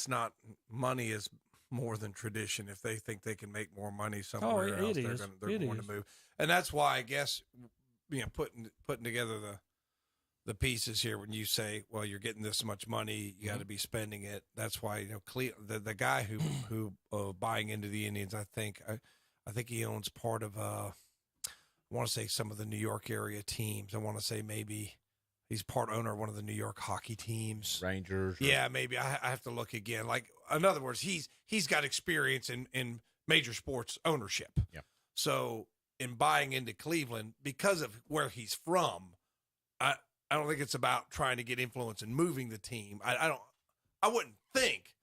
not, money is more than tradition. If they think they can make more money somewhere else, they're going to move. And that's why I guess, putting together the pieces here, when you say, well, you're getting this much money, you got to be spending it. That's why, the guy who buying into the Indians, I think he owns part of, I want to say some of the New York area teams. I want to say maybe he's part owner of one of the New York hockey teams. Rangers. Yeah, maybe. I have to look again. Like, in other words, he's got experience in major sports ownership. Yeah. So in buying into Cleveland, because of where he's from, I don't think it's about trying to get influence and moving the team. I wouldn't think.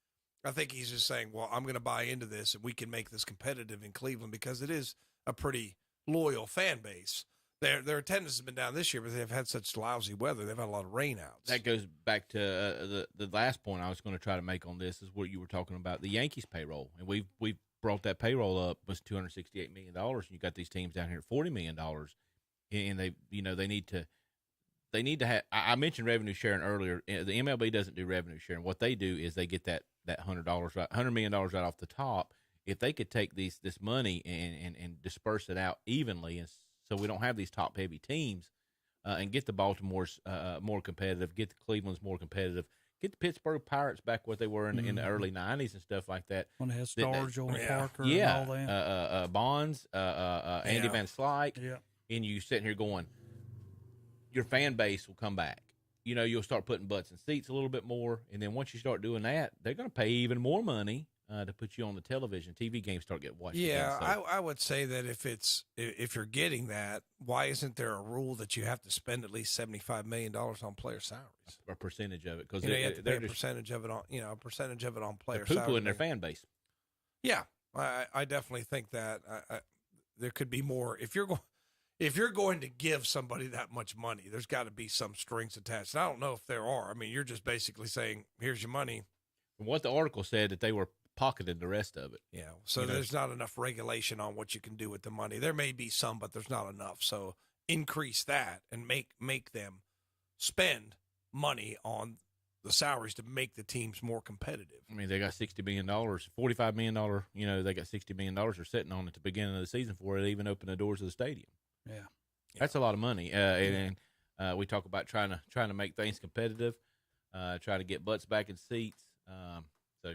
I think he's just saying, well, I'm going to buy into this and we can make this competitive in Cleveland, because it is a pretty loyal fan base. Their attendance has been down this year, but they've had such lousy weather. They've had a lot of rainouts. That goes back to the last point I was going to try to make on this, is what you were talking about, the Yankees payroll. And we've brought that payroll up, was $268 million. And you got these teams down here at $40 million. And they need to have, I mentioned revenue sharing earlier. The MLB doesn't do revenue sharing. What they do is they get that $100 million right off the top. If they could take this money and disperse it out evenly, and so we don't have these top heavy teams, and get the Baltimore's more competitive, get the Cleveland's more competitive, get the Pittsburgh Pirates back what they were in the early 90s and stuff like that. When they had Stars, Joel Parker, yeah, and all that. Bonds, Andy Van Slyke, yeah. And you sitting here going, your fan base will come back. You'll start putting butts in seats a little bit more, and then once you start doing that, they're going to pay even more money to put you on the television. TV games start getting watched. Yeah, again, so. I would say that if you're getting that, why isn't there a rule that you have to spend at least $75 million on player salaries? A percentage of it, because you have to pay a percentage of it on player salaries. People in their fan base. Yeah, I definitely think that there could be more. If you're going to give somebody that much money, there's got to be some strings attached. And I don't know if there are. I mean, you're just basically saying, here's your money. What the article said, that they were pocketing the rest of it. Yeah. So there's not enough regulation on what you can do with the money. There may be some, but there's not enough. So increase that and make them spend money on the salaries to make the teams more competitive. I mean, they got $60 million, $45 million, they got $60 million they're sitting on at the beginning of the season before it even opened the doors of the stadium. Yeah. That's a lot of money. And we talk about trying to make things competitive, trying to get butts back in seats. So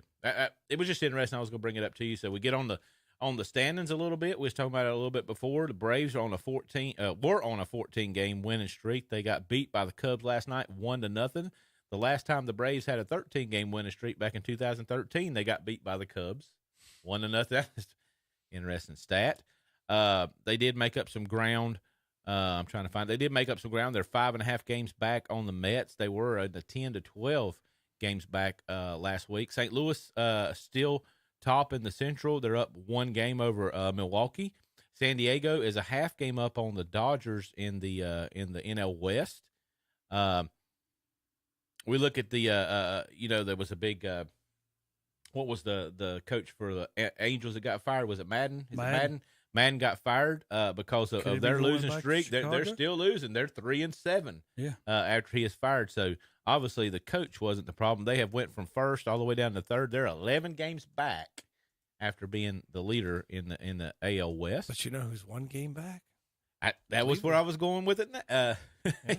it was just interesting. I was going to bring it up to you. So we get on the standings a little bit. We was talking about it a little bit before. The Braves are on were on a 14-game winning streak. They got beat by the Cubs last night, 1-0. The last time the Braves had a 13-game winning streak back in 2013, they got beat by the Cubs, 1-0. That's interesting stat. They did make up some ground. They did make up some ground. They're 5.5 games back on the Mets. They were in the 10 to 12 games back last week. St. Louis still top in the Central. They're up 1 game over Milwaukee. San Diego is a half game up on the Dodgers in the NL West. We look at the, there was a big, what was the coach for the Angels that got fired? Was it Madden? Is it Madden? Madden got fired because of their losing streak. They're still losing. They're 3-7. Yeah. After he is fired. So obviously the coach wasn't the problem. They have went from first all the way down to third. They're 11 games back after being the leader in the AL West. But you know who's one game back? That was where I was going with it.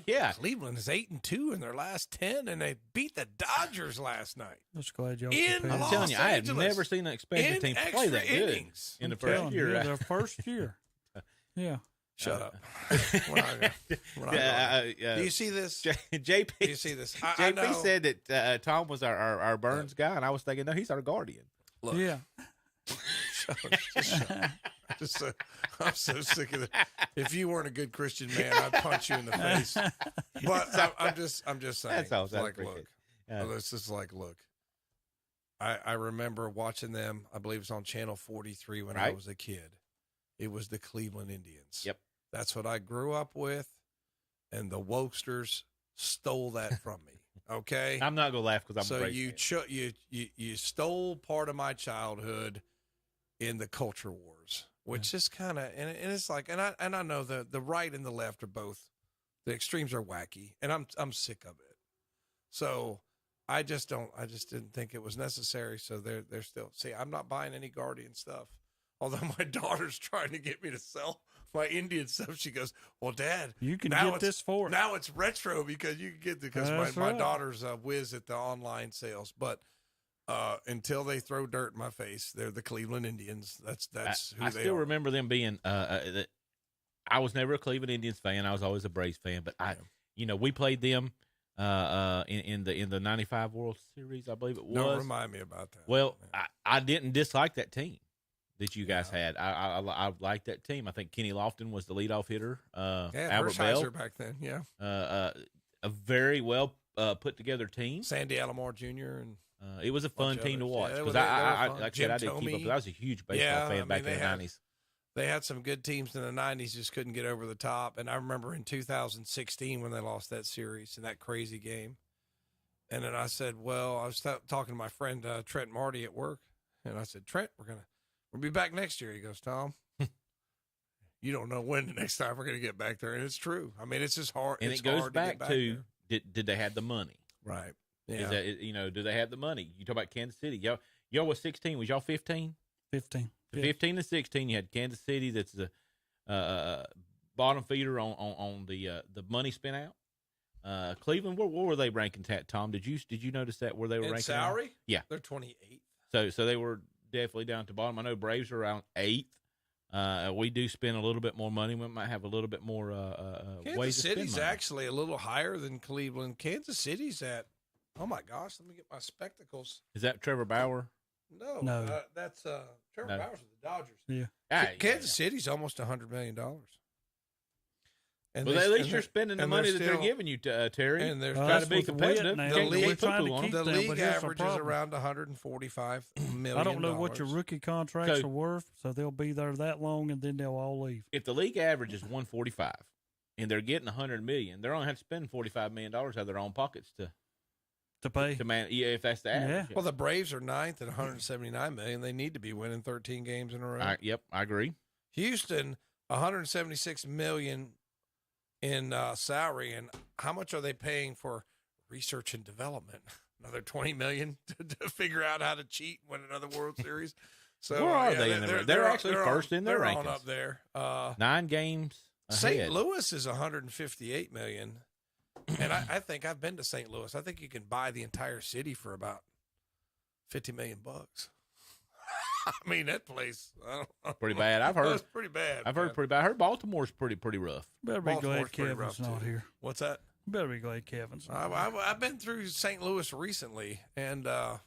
Yeah. Cleveland is 8-2 in their last 10, and they beat the Dodgers last night. Just glad y'all. I'm telling you, I had never seen an expansion team play that good in the first year. Their first year. Yeah. Shut up. Do you see this? JP, do you see this? JP said that Tom was our Burns guy, and I was thinking, no, he's our guardian. Look. Yeah. I'm so sick of it. If you weren't a good Christian man, I'd punch you in the face. But I'm just saying. That's all. Like, look. It's just like, look. I remember watching them. I believe it was on Channel 43 when I was a kid. It was the Cleveland Indians. Yep. That's what I grew up with, and the wokesters stole that from me. Okay, I'm not gonna laugh because I'm so you stole part of my childhood in the culture wars, which is kind of and it's like and I know the right and the left are both, the extremes are wacky, and I'm sick of it. So I just didn't think it was necessary. So they're still I'm not buying any Guardian stuff. Although my daughter's trying to get me to sell my Indian stuff, she goes, "Well, Dad, you can get this for it. Now it's retro because you can get because my daughter's a whiz at the online sales." But until they throw dirt in my face, they're the Cleveland Indians. That's who they are. I still remember them being. I was never a Cleveland Indians fan. I was always a Braves fan. But we played them in the '95 World Series, I believe it was. Don't remind me about that. Well, I didn't dislike that team that you guys had. I liked that team. I think Kenny Lofton was the leadoff hitter. Albert Bell back then, yeah. A very well put together team. Sandy Alomar Jr. and it was a fun team to watch because like I said I didn't keep up. But I was a huge baseball fan back in the '90s. They had some good teams in the '90s, just couldn't get over the top. And I remember in 2016 when they lost that series in that crazy game. And then I said, well, I was talking to my friend Trent Marty at work, and I said, Trent, we'll be back next year. He goes, Tom, you don't know when the next time we're going to get back there. And it's true. I mean, it's just hard. And it goes back to did they have the money? Right. Yeah. Is that, do they have the money? You talk about Kansas City. Y'all was 16. Was y'all 15? 15. So 15 and 16. You had Kansas City. That's the bottom feeder on the money spent out. Cleveland, where were they ranking? Tom, did you notice that where they were ranking? Salary? Yeah, they're 28th. So they were definitely down at the bottom. I know Braves are around 8th. We do spend a little bit more money. We might have a little bit more ways to spend money. Kansas City's actually a little higher than Cleveland. Kansas City's at, oh my gosh, let me get my spectacles. Is that Trevor Bauer? No. That's Trevor Bauer's with the Dodgers. Yeah. Kansas City's almost $100 million. And at least you're spending the money that they're giving you, Terry. And they're trying to be competitive. The league average is around $145 million. I don't know what your rookie contracts are worth, so they'll be there that long, and then they'll all leave. If the league average is 145, and they're getting $100 million, they're only have to spend $45 million out of their own pockets to pay. If that's the average. Yeah. Well, the Braves are 9th at $179 million. They need to be winning 13 games in a row. Yep, I agree. Houston, $176 million in salary, and how much are they paying for research and development? Another $20 million to figure out how to cheat and win another World Series. So where are they in there? They're actually first in their rankings. On up there. 9 games ahead. St. Louis is $158 million. And I think I've been to St. Louis. I think you can buy the entire city for about $50 million. I mean, that place pretty bad. I've heard it's pretty bad. I've heard pretty bad. I heard Baltimore's pretty rough. Better be glad Kevin's not here. What's that? Better be glad Kevin's not here. I've been through St. Louis recently, and I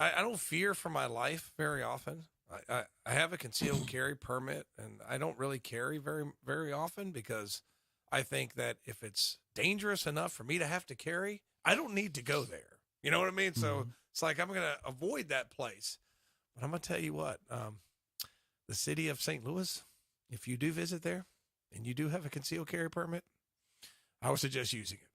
don't fear for my life very often. I have a concealed carry permit, and I don't really carry very, very often because I think that if it's dangerous enough for me to have to carry, I don't need to go there. You know what I mean? So it's like I'm going to avoid that place. But I'm going to tell you what, the city of St. Louis, if you do visit there and you do have a concealed carry permit, I would suggest using it.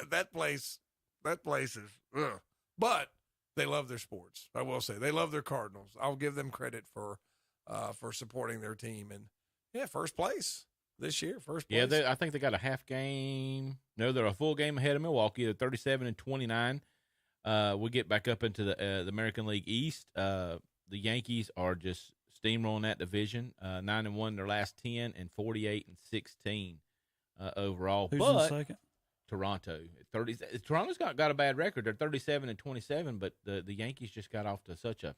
that place is, ugh. But they love their sports. I will say they love their Cardinals. I'll give them credit for supporting their team. And yeah, first place this year. First place. Yeah, I think they got a half game. No, they're a full game ahead of Milwaukee. They're 37-29. We'll get back up into the American League East. The Yankees are just steamrolling that division. 9-1 their last 10 and 48-16 overall. Who's but in second? Toronto. Toronto's got a bad record. They're 37-27, but the Yankees just got off to such a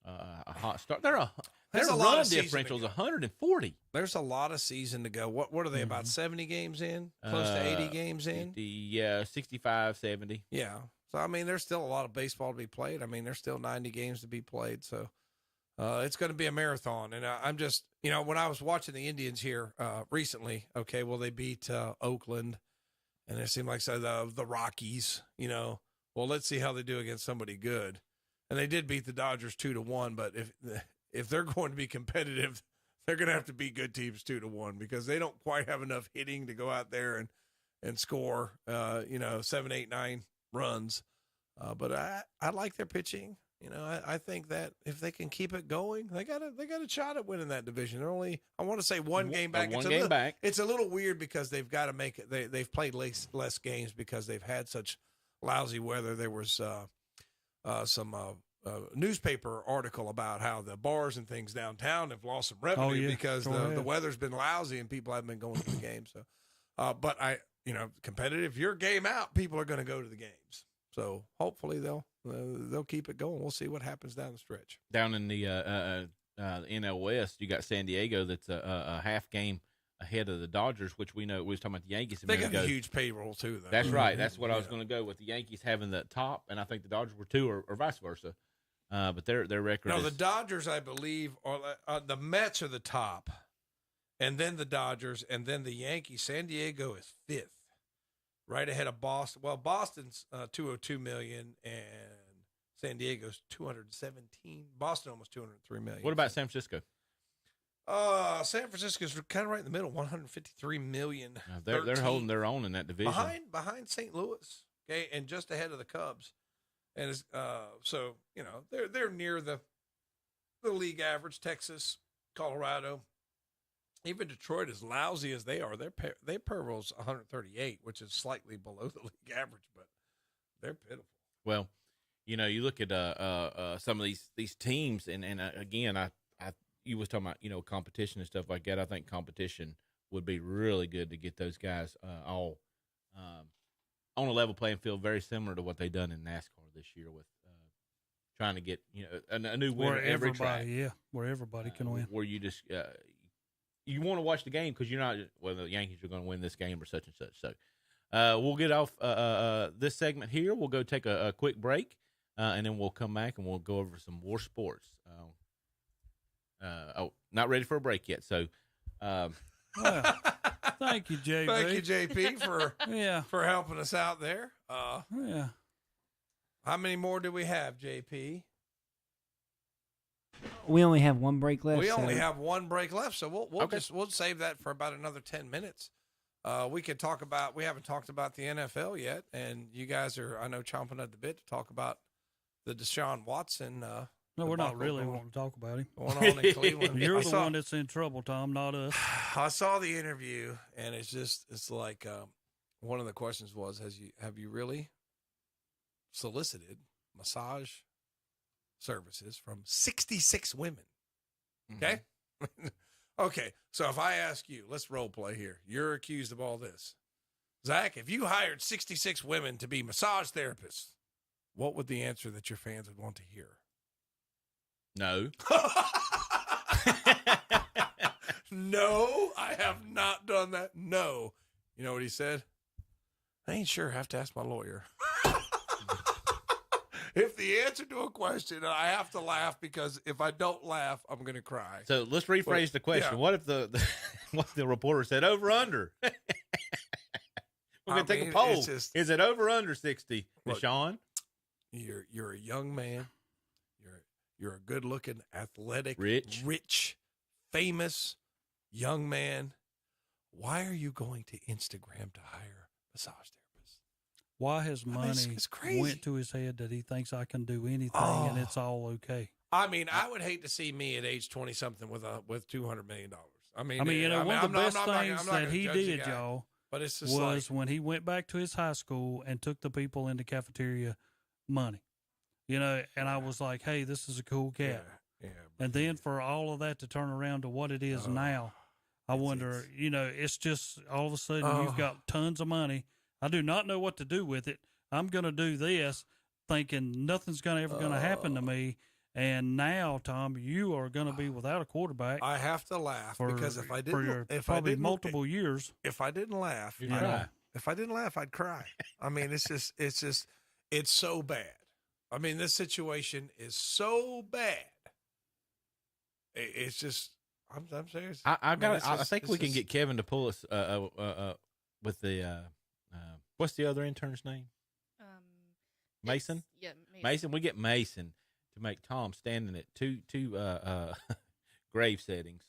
hot start. Their run differential is 140. There's a lot of season to go. What are they, about 70 games in? Close to 80 games in? 65, 70. Yeah. So, I mean, there's still a lot of baseball to be played. I mean, there's still 90 games to be played. So, it's going to be a marathon. And I'm just, when I was watching the Indians here recently, okay, well, they beat Oakland, and it seemed like the Rockies, well, let's see how they do against somebody good. And they did beat the Dodgers 2-1, but if they're going to be competitive, they're going to have to beat good teams 2-1 because they don't quite have enough hitting to go out there and score, 7, 8, 9 runs. But I like their pitching. I think that if they can keep it going, they got a shot at winning that division. They're only, I want to say, one game back. It's a little weird because they've got to make it. They've played less games because they've had such lousy weather. There was some newspaper article about how the bars and things downtown have lost some revenue because the weather's been lousy and people haven't been going to the games. So, but competitive. If you're game out, people are going to go to the games. So hopefully they'll keep it going. We'll see what happens down the stretch. Down in the NL West, you got San Diego that's a half game ahead of the Dodgers, which we know we was talking about the Yankees. They got a huge payroll too, though. That's right. That's what I was going to go with. The Yankees having the top, and I think the Dodgers were 2, or vice versa. But their record. No, the Dodgers, I believe, are the Mets are the top, and then the Dodgers, and then the Yankees. San Diego is 5th. Right ahead of Boston. Well, Boston's $202 million, and San Diego's $217. Boston almost $203 million. What about San Francisco? San Francisco's kind of right in the middle, $153 million. They're holding their own in that division. Behind St. Louis, okay, and just ahead of the Cubs, and it's, so they're near the league average. Texas, Colorado. Even Detroit, as lousy as they are, their payroll's 138, which is slightly below the league average, but they're pitiful. Well, you look at some of these teams, and again, you was talking about competition and stuff like that. I think competition would be really good to get those guys all on a level playing field, very similar to what they done in NASCAR this year with trying to get a new winner every track. Yeah, where everybody can win. Where you just you want to watch the game because you're not, the Yankees are going to win this game or such and such. So we'll get off this segment here. We'll go take a quick break, and then we'll come back and we'll go over some more sports. Not ready for a break yet. So thank you, JP. Thank you, JP, for helping us out there. How many more do we have, JP? We only have one break left. We only have one break left, so we'll save that for about another 10 minutes. We haven't talked about the NFL yet, and you guys are, I know, chomping at the bit to talk about the Deshaun Watson. No, we're not really wanting to talk about him. Going on in Cleveland. You're the one that's in trouble, Tom, not us. I saw the interview, and it's like one of the questions was, have you really solicited massage services from 66 women? Okay. Mm-hmm. Okay. So if I ask you, let's role play here. You're accused of all this. Zach, if you hired 66 women to be massage therapists, what would the answer that your fans would want to hear? No. No, I have not done that. No. You know what he said? I ain't sure. I have to ask my lawyer. If the answer to a question, I have to laugh, because if I don't laugh, I'm going to cry. So let's rephrase the question. Yeah. What if the reporter said over under? We're going to take a poll. Is it over under 60, Deshaun? You're a young man. You're a good-looking, athletic, rich, famous young man. why are you going to Instagram to hire massage therapists? Why his money it's crazy. went to his head that he thinks I can do anything and it's all okay. I mean, I would hate to see me at age 20-something with $200 million. I mean, one of the best I'm things not that he judge the did, guy, y'all, but it's just was when he went back to his high school and took the people in the cafeteria money. And I was like, hey, this is a cool cat. Yeah. And then for all of that to turn around to what it is now, I wonder, it's just all of a sudden you've got tons of money. I do not know what to do with it. I'm going to do this thinking nothing's ever going to happen to me. And now, Tom, you are going to be without a quarterback. I have to laugh because if I didn't, multiple years, if I didn't laugh, if I didn't laugh, I'd cry. I mean, it's so bad. I mean, this situation is so bad. It's just, I'm serious. I think we can get Kevin to pull us with the what's the other intern's name? Mason. Mason. We get Mason to make Tom standing at two grave settings.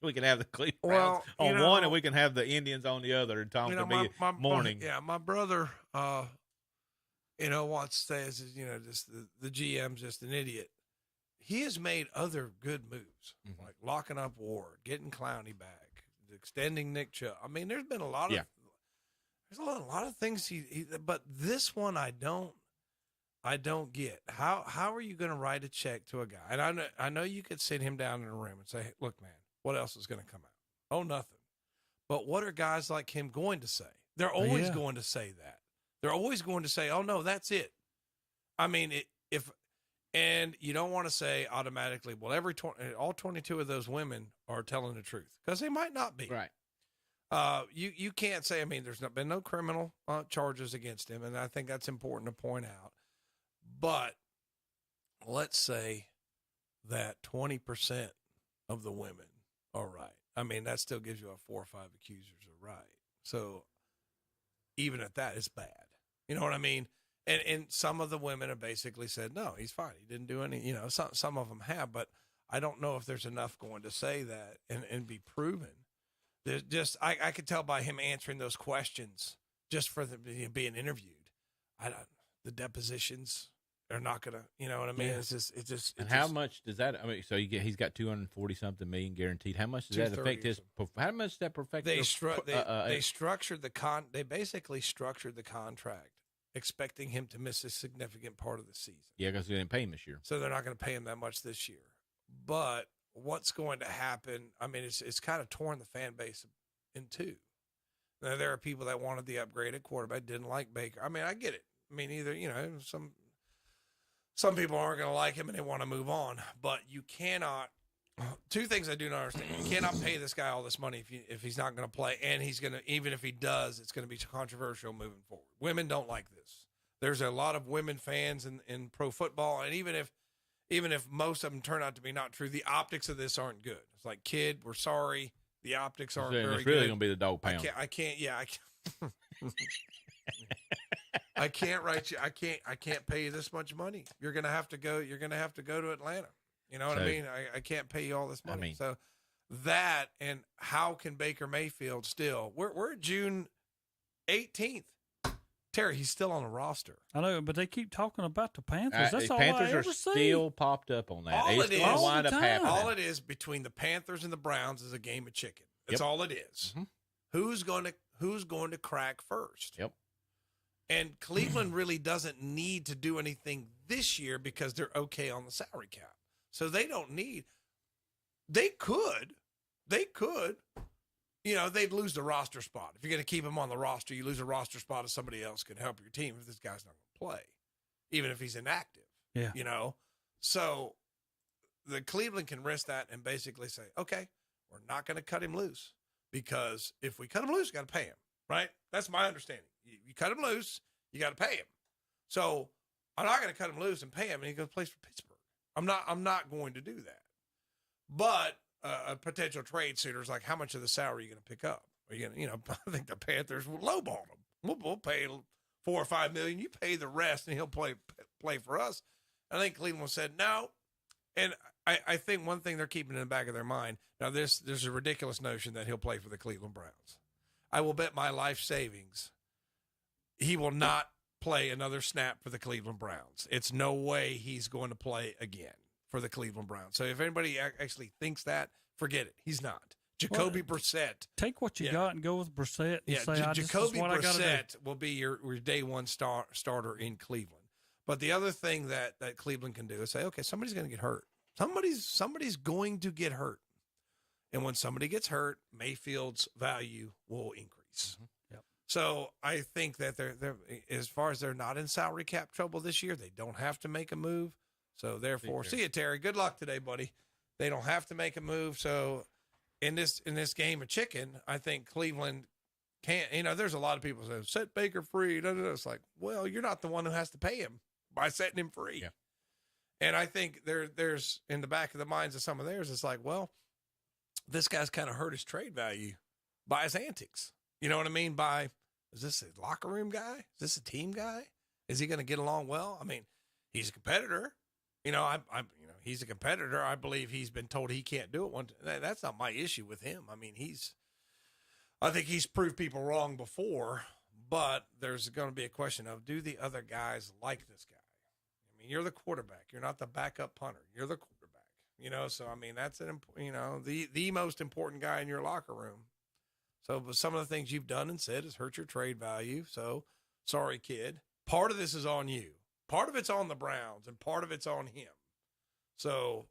We can have the Cleveland Browns on one, and we can have the Indians on the other. And Tom can be mourning. My brother, once says, just the GM's just an idiot. He has made other good moves, like locking up Ward, getting Clowney back, extending Nick Chubb. I mean, there's been a lot of there's a lot of things but this one I don't get. How are you going to write a check to a guy? And I know you could sit him down in a room and say, hey, look, man, what else is going to come out? Oh, nothing. But what are guys like him going to say? They're always going to say that. They're always going to say, oh, no, that's it. I mean, and you don't want to say automatically, well, all 22 of those women are telling the truth, because they might not be. Right. You can't say, I mean, there's been no criminal charges against him, and I think that's important to point out. But let's say that 20% of the women are right. I mean, that still gives you 4 or 5 accusers are right. So even at that, it's bad. You know what I mean? And some of the women have basically said, no, he's fine. He didn't do any, some of them have, but I don't know if there's enough going to say that and be proven. There's just, I could tell by him answering those questions just for being interviewed. The depositions are not going to, you know what I mean? Yeah. And how much does that, I mean, so he's got 240 something million guaranteed. How much does that affect how much does that affect they structured they basically structured the contract expecting him to miss a significant part of the season. Yeah, because they didn't pay him this year. So they're not going to pay him that much this year. But what's going to happen, I mean, it's kind of torn the fan base in two. Now, there are people that wanted the upgraded quarterback, didn't like Baker. I mean, I get it. I mean, either, some people aren't going to like him and they want to move on. But you cannot, two things I do not understand. You cannot pay this guy all this money if he's not going to play, and he's going to, even if he does, it's going to be controversial moving forward. Women don't like this. There's a lot of women fans in pro football, and even if most of them turn out to be not true, the optics of this aren't good. It's like, kid, we're sorry. The optics aren't very good. It's really going to be the dog pound. I can't. I can't write you. I can't pay you this much money. You're going to have to go to Atlanta. You know what I mean? I can't pay you all this money. So that, and how can Baker Mayfield still, we're June 18th. Terry, he's still on the roster. I know, but they keep talking about the Panthers. That's all Panthers I ever see. Still popped up on that. All it is, all it is between the Panthers and the Browns is a game of chicken. That's all it is. Mm-hmm. Who's going to crack first? Yep. And Cleveland really doesn't need to do anything this year because they're okay on the salary cap. So they don't need. They could. They'd lose the roster spot. If you're going to keep him on the roster, you lose a roster spot if somebody else can help your team if this guy's not going to play, even if he's inactive. Yeah. So the Cleveland can risk that and basically say, okay, we're not going to cut him loose, because if we cut him loose, you got to pay him, right? That's my understanding. You cut him loose, you got to pay him. So I'm not going to cut him loose and pay him, and he goes play for Pittsburgh. I'm not going to do that. But a potential trade suitor is like, how much of the salary are you going to pick up? Are you going to, I think the Panthers will lowball him. We'll pay $4 or $5 million. You pay the rest, and he'll play for us. I think Cleveland said, no, And I think one thing they're keeping in the back of their mind, now there's a ridiculous notion that he'll play for the Cleveland Browns. I will bet my life savings he will not play another snap for the Cleveland Browns. It's no way he's going to play again for the Cleveland Browns. So if anybody actually thinks that, forget it. He's not. Jacoby Brissett. Take what you got and go with Brissett. And say, Jacoby Brissett will be your day one starter in Cleveland. But the other thing that Cleveland can do is say, okay, somebody's going to get hurt. Somebody's going to get hurt. And when somebody gets hurt, Mayfield's value will increase. Mm-hmm. Yep. So I think that they're as far as they're not in salary cap trouble this year, they don't have to make a move. So therefore, see you, Terry. Good luck today, buddy. They don't have to make a move. So in this game of chicken, I think Cleveland can't. There's a lot of people say set Baker free. It's like, well, you're not the one who has to pay him by setting him free. Yeah. And I think there's in the back of the minds of some of theirs, it's like, well, this guy's kind of hurt his trade value by his antics. You know what I mean? Is this a locker room guy? Is this a team guy? Is he going to get along well? I mean, he's a competitor. He's a competitor. I believe he's been told he can't do it. That's not my issue with him. I mean, I think he's proved people wrong before, but there's going to be a question of, do the other guys like this guy? I mean, you're the quarterback. You're not the backup punter. You're the quarterback. So I mean, that's the most important guy in your locker room. So, but some of the things you've done and said has hurt your trade value. So, sorry, kid. Part of this is on you. Part of it's on the Browns, and part of it's on him. So,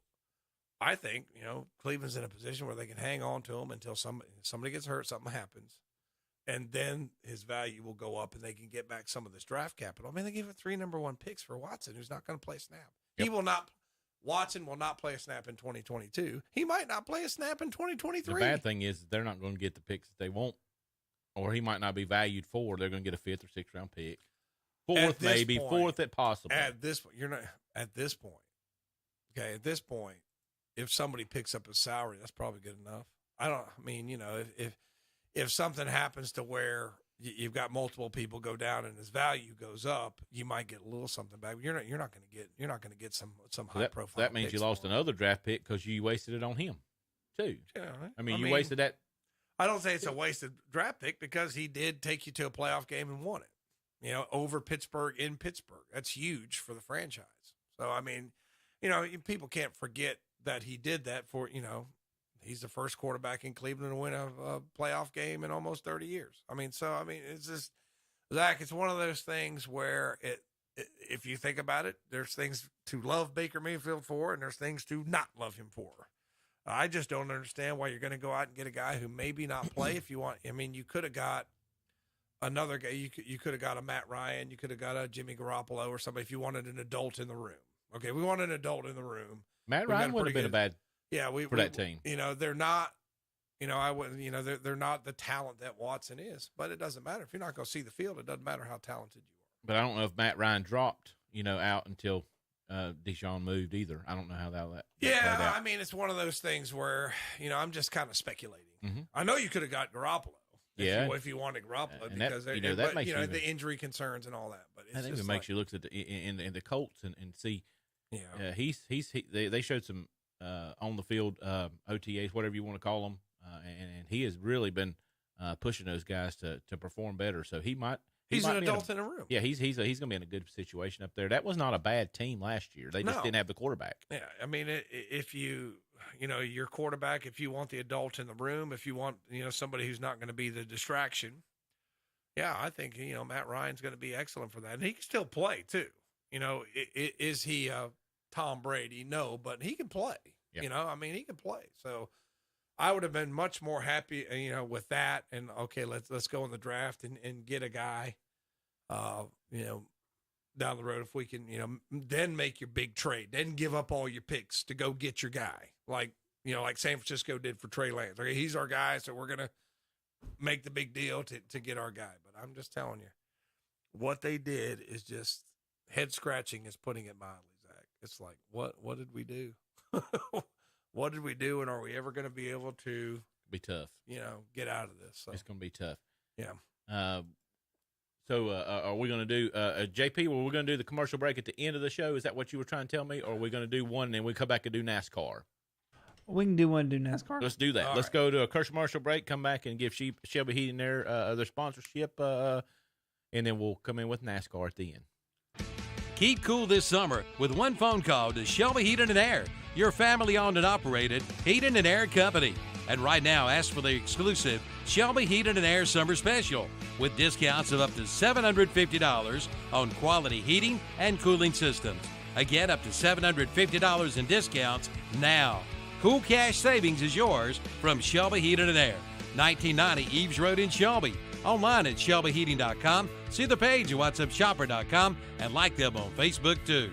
I think Cleveland's in a position where they can hang on to him until somebody gets hurt, something happens, and then his value will go up, and they can get back some of this draft capital. I mean, they gave it 3 number 1 picks for Watson, who's not going to play a snap. Yep. Watson will not play a snap in 2022. He might not play a snap in 2023. The bad thing is they're not going to get the picks that they want, or he might not be valued for. They're going to get a 5th or 6th round pick, 4th maybe, 4th at possible. At this point, you're not at this point. Okay, at this point, if somebody picks up his salary, that's probably good enough. If something happens to where you've got multiple people go down and his value goes up, you might get a little something back. You're not going to get some high profile. That means you lost another draft pick because you wasted it on him too. Yeah, I mean, you wasted that. I don't say it's a wasted draft pick because he did take you to a playoff game and won it. Over Pittsburgh in Pittsburgh. That's huge for the franchise. So I mean, people can't forget that he did that for he's the first quarterback in Cleveland to win a playoff game in almost 30 years. It's just, Zach, it's one of those things where if you think about it, there's things to love Baker Mayfield for, and there's things to not love him for. I just don't understand why you're going to go out and get a guy who maybe not play if you want. I mean, you could have got another guy. You could have got a Matt Ryan. You could have got a Jimmy Garoppolo or somebody if you wanted an adult in the room. Okay, we want an adult in the room. Matt Ryan would have been a bad for that team. They're not. I wouldn't. They're not the talent that Watson is. But it doesn't matter if you're not going to see the field. It doesn't matter how talented you are. But I don't know if Matt Ryan dropped out until Deshaun moved either. I don't know how that. Yeah, I mean, it's one of those things where I'm just kind of speculating. Mm-hmm. I know you could have got Garoppolo. If you wanted Garoppolo, and because that makes the injury concerns and all that. But I think it makes you look at in the Colts and see. Yeah, they showed some on the field OTAs, whatever you want to call them, and he has really been pushing those guys to perform better. So he's an adult in a room. Yeah, he's going to be in a good situation up there. That was not a bad team last year. They just didn't have the quarterback. Yeah, I mean, if your quarterback, if you want the adult in the room, if you want somebody who's not going to be the distraction, yeah, I think Matt Ryan's going to be excellent for that, and he can still play too. Is he Tom Brady? No, but he can play. Yep. He can play. So I would have been much more happy, with that. And okay, let's go in the draft and get a guy, down the road if we can, then make your big trade, then give up all your picks to go get your guy, like San Francisco did for Trey Lance. Okay, he's our guy, so we're gonna make the big deal to get our guy. But I'm just telling you, what they did is just head scratching, is putting it mildly, Zach. It's like, what did we do? What did we do? And are we ever going to be able to be tough? Get out of this. So. It's going to be tough. Yeah. So are we going to do, JP, were we going to do the commercial break at the end of the show? Is that what you were trying to tell me? Or are we going to do one and then we come back and do NASCAR? We can do one, do NASCAR. Let's do that. Let's go to a commercial break, come back and give Shelby Heating their sponsorship, and then we'll come in with NASCAR at the end. Keep cool this summer with one phone call to Shelby Heating and Air, your family-owned and operated heating and air company. And right now, ask for the exclusive Shelby Heating and Air Summer Special with discounts of up to $750 on quality heating and cooling systems. Again, up to $750 in discounts now. Cool cash savings is yours from Shelby Heating and Air, 1990 Eves Road in Shelby. Online at shelbyheating.com. See the page at whatsupshopper.com and like them on Facebook too.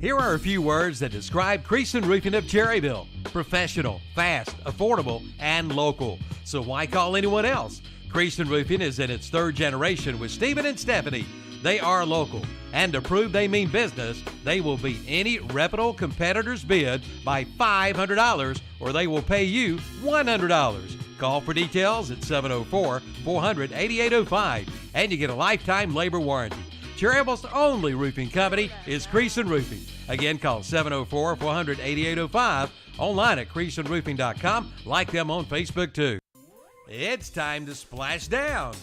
Here are a few words that describe Creason Roofing of Cherryville. Professional, fast, affordable, and local. So why call anyone else? Creason Roofing is in its third generation with Stephen and Stephanie. They are local, and to prove they mean business, they will beat any reputable competitor's bid by $500, or they will pay you $100. Call for details at 704-400-8805, and you get a lifetime labor warranty. Cherryville's only roofing company is Creason Roofing. Again, call 704-400-8805, online at creasonroofing.com. Like them on Facebook too. It's time to splash down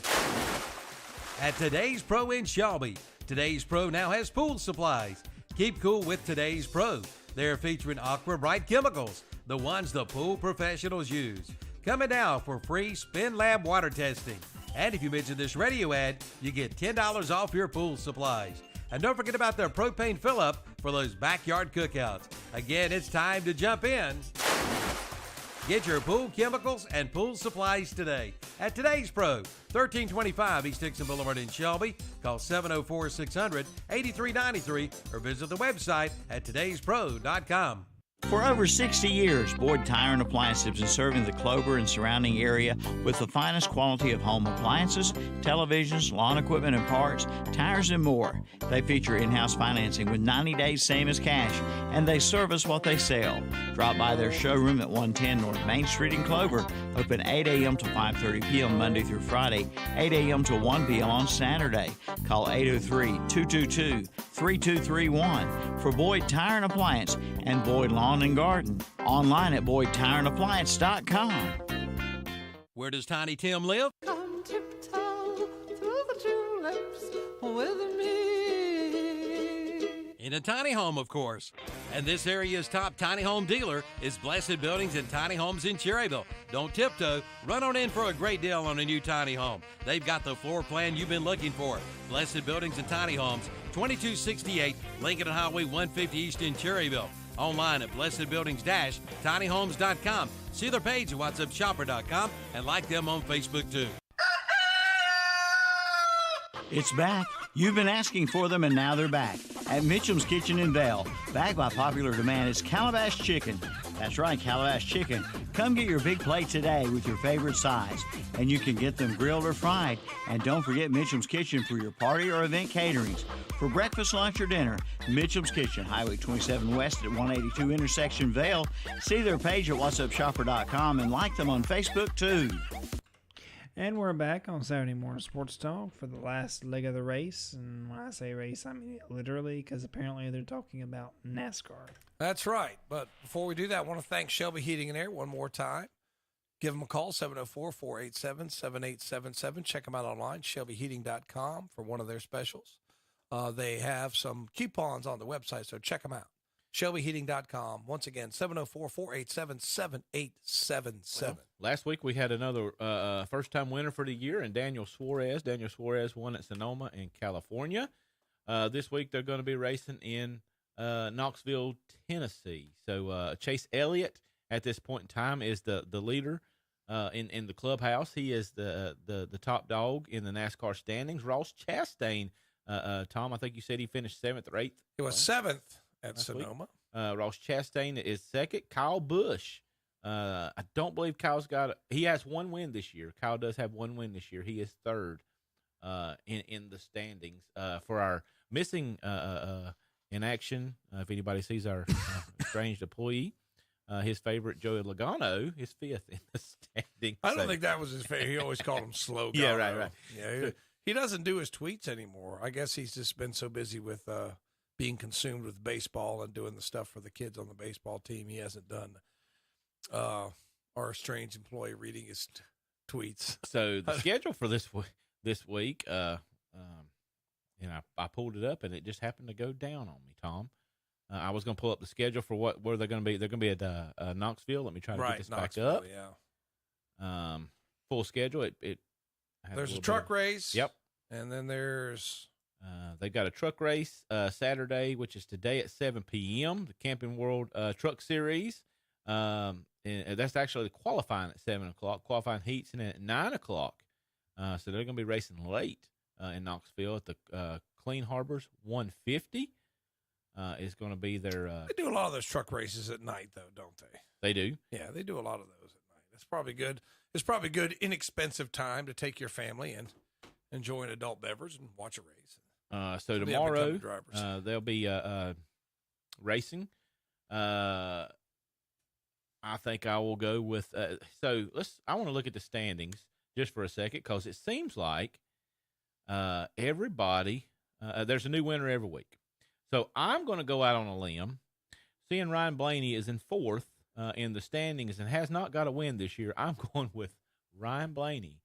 at Today's Pro in Shelby. Today's Pro now has pool supplies. Keep cool with Today's Pro. They're featuring Aqua Bright chemicals, the ones the pool professionals use. Coming now for free Spin Lab water testing. And if you mention this radio ad, you get $10 off your pool supplies. And don't forget about their propane fill-up for those backyard cookouts. Again, it's time to jump in. Get your pool chemicals and pool supplies today at Today's Pro, 1325 East Dixon Boulevard in Shelby. Call 704-600-8393 or visit the website at todayspro.com. For over 60 years, Boyd Tire and Appliance has been serving the Clover and surrounding area with the finest quality of home appliances, televisions, lawn equipment and parts, tires, and more. They feature in-house financing with 90 days same as cash, and they service what they sell. Drop by their showroom at 110 North Main Street in Clover, open 8 a.m. to 5:30 p.m. Monday through Friday, 8 a.m. to 1 p.m. on Saturday. Call 803-222-3231 for Boyd Tire and Appliance and Boyd Lawn and Garden. Online at BoydTireandAppliance.com. Where does Tiny Tim live? Come tiptoe through the tulips with me. In a tiny home, of course. And this area's top tiny home dealer is Blessed Buildings and Tiny Homes in Cherryville. Don't tiptoe. Run on in for a great deal on a new tiny home. They've got the floor plan you've been looking for. Blessed Buildings and Tiny Homes, 2268 Lincoln Highway 150 East in Cherryville. Online at blessedbuildings-tinyhomes.com. See their page at whatsupshopper.com and like them on Facebook too. It's back. You've been asking for them, and now they're back. At Mitchum's Kitchen in Bell, back by popular demand, it's Calabash Chicken. That's right, Calabash Chicken. Come get your big plate today with your favorite size, and you can get them grilled or fried. And don't forget Mitchum's Kitchen for your party or event caterings. For breakfast, lunch, or dinner, Mitchum's Kitchen, Highway 27 West at 182 intersection Vale. See their page at whatsupshopper.com and like them on Facebook too. And we're back on Saturday Morning Sports Talk for the last leg of the race. And when I say race, I mean literally, because apparently they're talking about NASCAR. That's right. But before we do that, I want to thank Shelby Heating and Air one more time. Give them a call, 704-487-7877. Check them out online, shelbyheating.com, for one of their specials. They have some coupons on the website, so check them out. shelbyheating.com. Once again, 704-487-7877. Well, last week we had another first-time winner for the year, and Daniel Suarez. Daniel Suarez won at Sonoma in California. This week they're going to be racing in Knoxville, Tennessee. So Chase Elliott at this point in time is the leader in the clubhouse. He is the top dog in the NASCAR standings. Ross Chastain, Tom, I think you said he finished 7th or 8th. It was 7th at Sonoma. Ross Chastain is second. Kyle Busch. I don't believe Kyle's he has one win this year. Kyle does have one win this year. He is third in the standings. For our missing in action, if anybody sees our estranged employee, his favorite, Joey Logano, is 5th in the standings. I don't think that was his favorite. He always called him Slow. Yeah, right. Yeah, He doesn't do his tweets anymore. I guess he's just been so busy with being consumed with baseball and doing the stuff for the kids on the baseball team. He hasn't done our strange employee reading his tweets. So the schedule for this week, I pulled it up and it just happened to go down on me, Tom. I was going to pull up the schedule for where they're going to be. They're going to be at Knoxville. Let me try to get this back up. Yeah. Full schedule. There's a truck race. Yep. And then there's they've got a truck race Saturday, which is today at 7 p.m. The Camping World Truck Series. And that's actually qualifying at 7 o'clock. Qualifying heats in at 9 o'clock. So they're going to be racing late in Knoxville at the Clean Harbors 150. Is going to be their. They do a lot of those truck races at night, though, don't they? They do. Yeah, they do a lot of those at night. It's probably good. It's probably good, inexpensive time to take your family and enjoy an adult beverage and watch a race. So tomorrow they'll be racing. I think I will go with. I want to look at the standings just for a second because it seems like everybody. There's a new winner every week. So I'm going to go out on a limb. Seeing Ryan Blaney is in fourth in the standings and has not got a win this year. I'm going with Ryan Blaney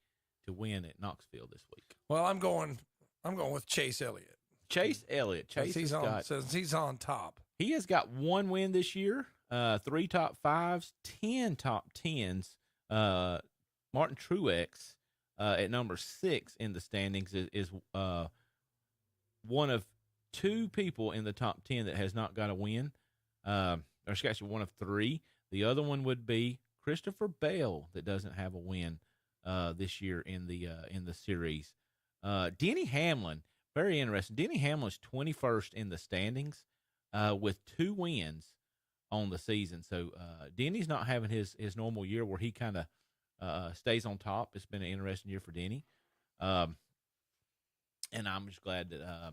to win at Knoxville this week. Well, I'm going with Chase Elliott. Chase Elliott. Since he's on top. He has got one win this year, 3 top 5s, 10 top 10s. Martin Truex at number 6 in the standings is one of 2 people in the top 10 that has not got a win. Or actually one of 3. The other one would be Christopher Bell that doesn't have a win this year in the series. Denny Hamlin, very interesting. Denny Hamlin's 21st in the standings with 2 wins on the season. So Denny's not having his normal year where he kind of stays on top. It's been an interesting year for Denny. And I'm just glad that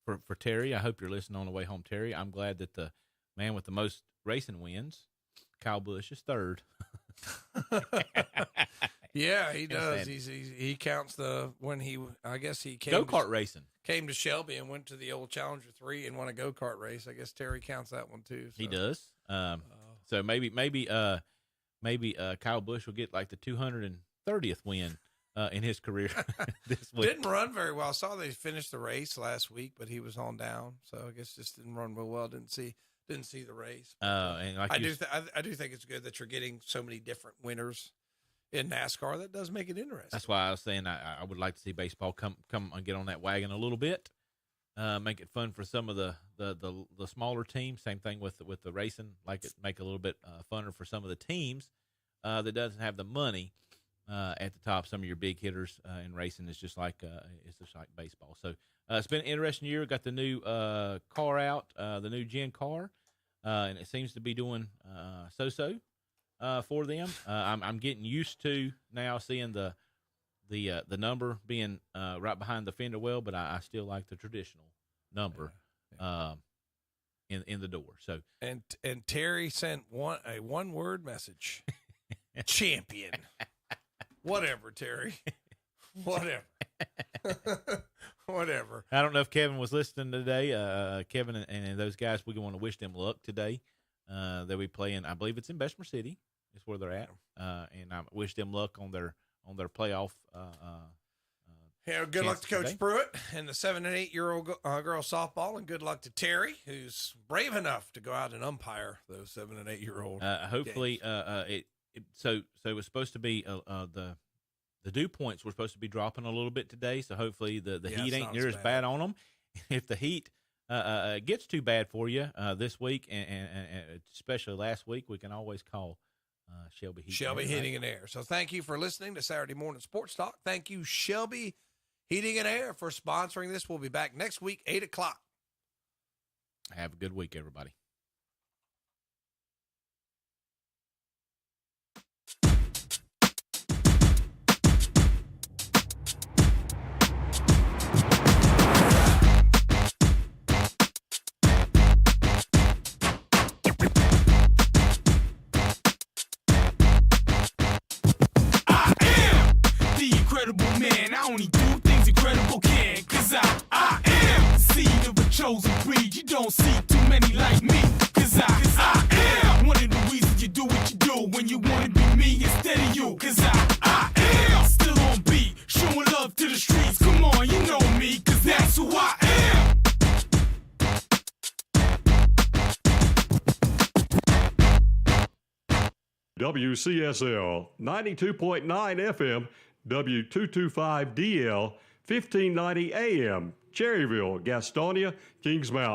for Terry, I hope you're listening on the way home, Terry. I'm glad that the man with the most racing wins, Kyle Busch, is 3rd. Yeah, he does. He counts when he came go-kart racing. Came to Shelby and went to the old Challenger 3 and won a go-kart race. I guess Terry counts that one too. So. He does. So maybe Kyle Busch will get like the 230th win in his career this week. Didn't run very well. I saw they finished the race last week, but he was on down, so I guess just didn't run real well. Didn't see the race. And like I do think it's good that you're getting so many different winners in NASCAR. That does make it interesting. That's why I was saying I would like to see baseball come and get on that wagon a little bit, make it fun for some of the smaller teams. Same thing with the racing, like it make a little bit funner for some of the teams that doesn't have the money at the top. Some of your big hitters in racing is just like baseball. So it's been an interesting year. Got the new car out, the new Gen car, and it seems to be doing so. For them, I'm getting used to now seeing the number being right behind the fender well, but I still like the traditional number in the door. So and Terry sent a one-word message: champion. Whatever, Terry. Whatever. Whatever. I don't know if Kevin was listening today. Kevin and those guys, we want to wish them luck today. They'll be playing. I believe it's in Bessemer City. Is where they're at, and I wish them luck on their playoff. Good luck to Coach Pruitt and the 7 and 8 year old girl softball, and good luck to Terry, who's brave enough to go out and umpire those 7 and 8 year old. Hopefully, so it was supposed to be the dew points were supposed to be dropping a little bit today. So hopefully the heat ain't near as bad on them. If the heat gets too bad for you this week, and especially last week, we can always call. Shelby Heating and Air. So thank you for listening to Saturday Morning Sports Talk. Thank you, Shelby Heating and Air, for sponsoring this. We'll be back next week, 8 o'clock. Have a good week, everybody. Man, I only do things people can, 'cause I am the seed of a chosen breed. You don't see too many like me, 'cause I am one of the reasons you do what you do when you wanna be me instead of you, 'cause I am still on beat, showing love to the streets. Come on, you know me, 'cause that's who I am. WCSL 92.9 FM, W225DL, 1590 AM, Cherryville, Gastonia, Kings Mountain.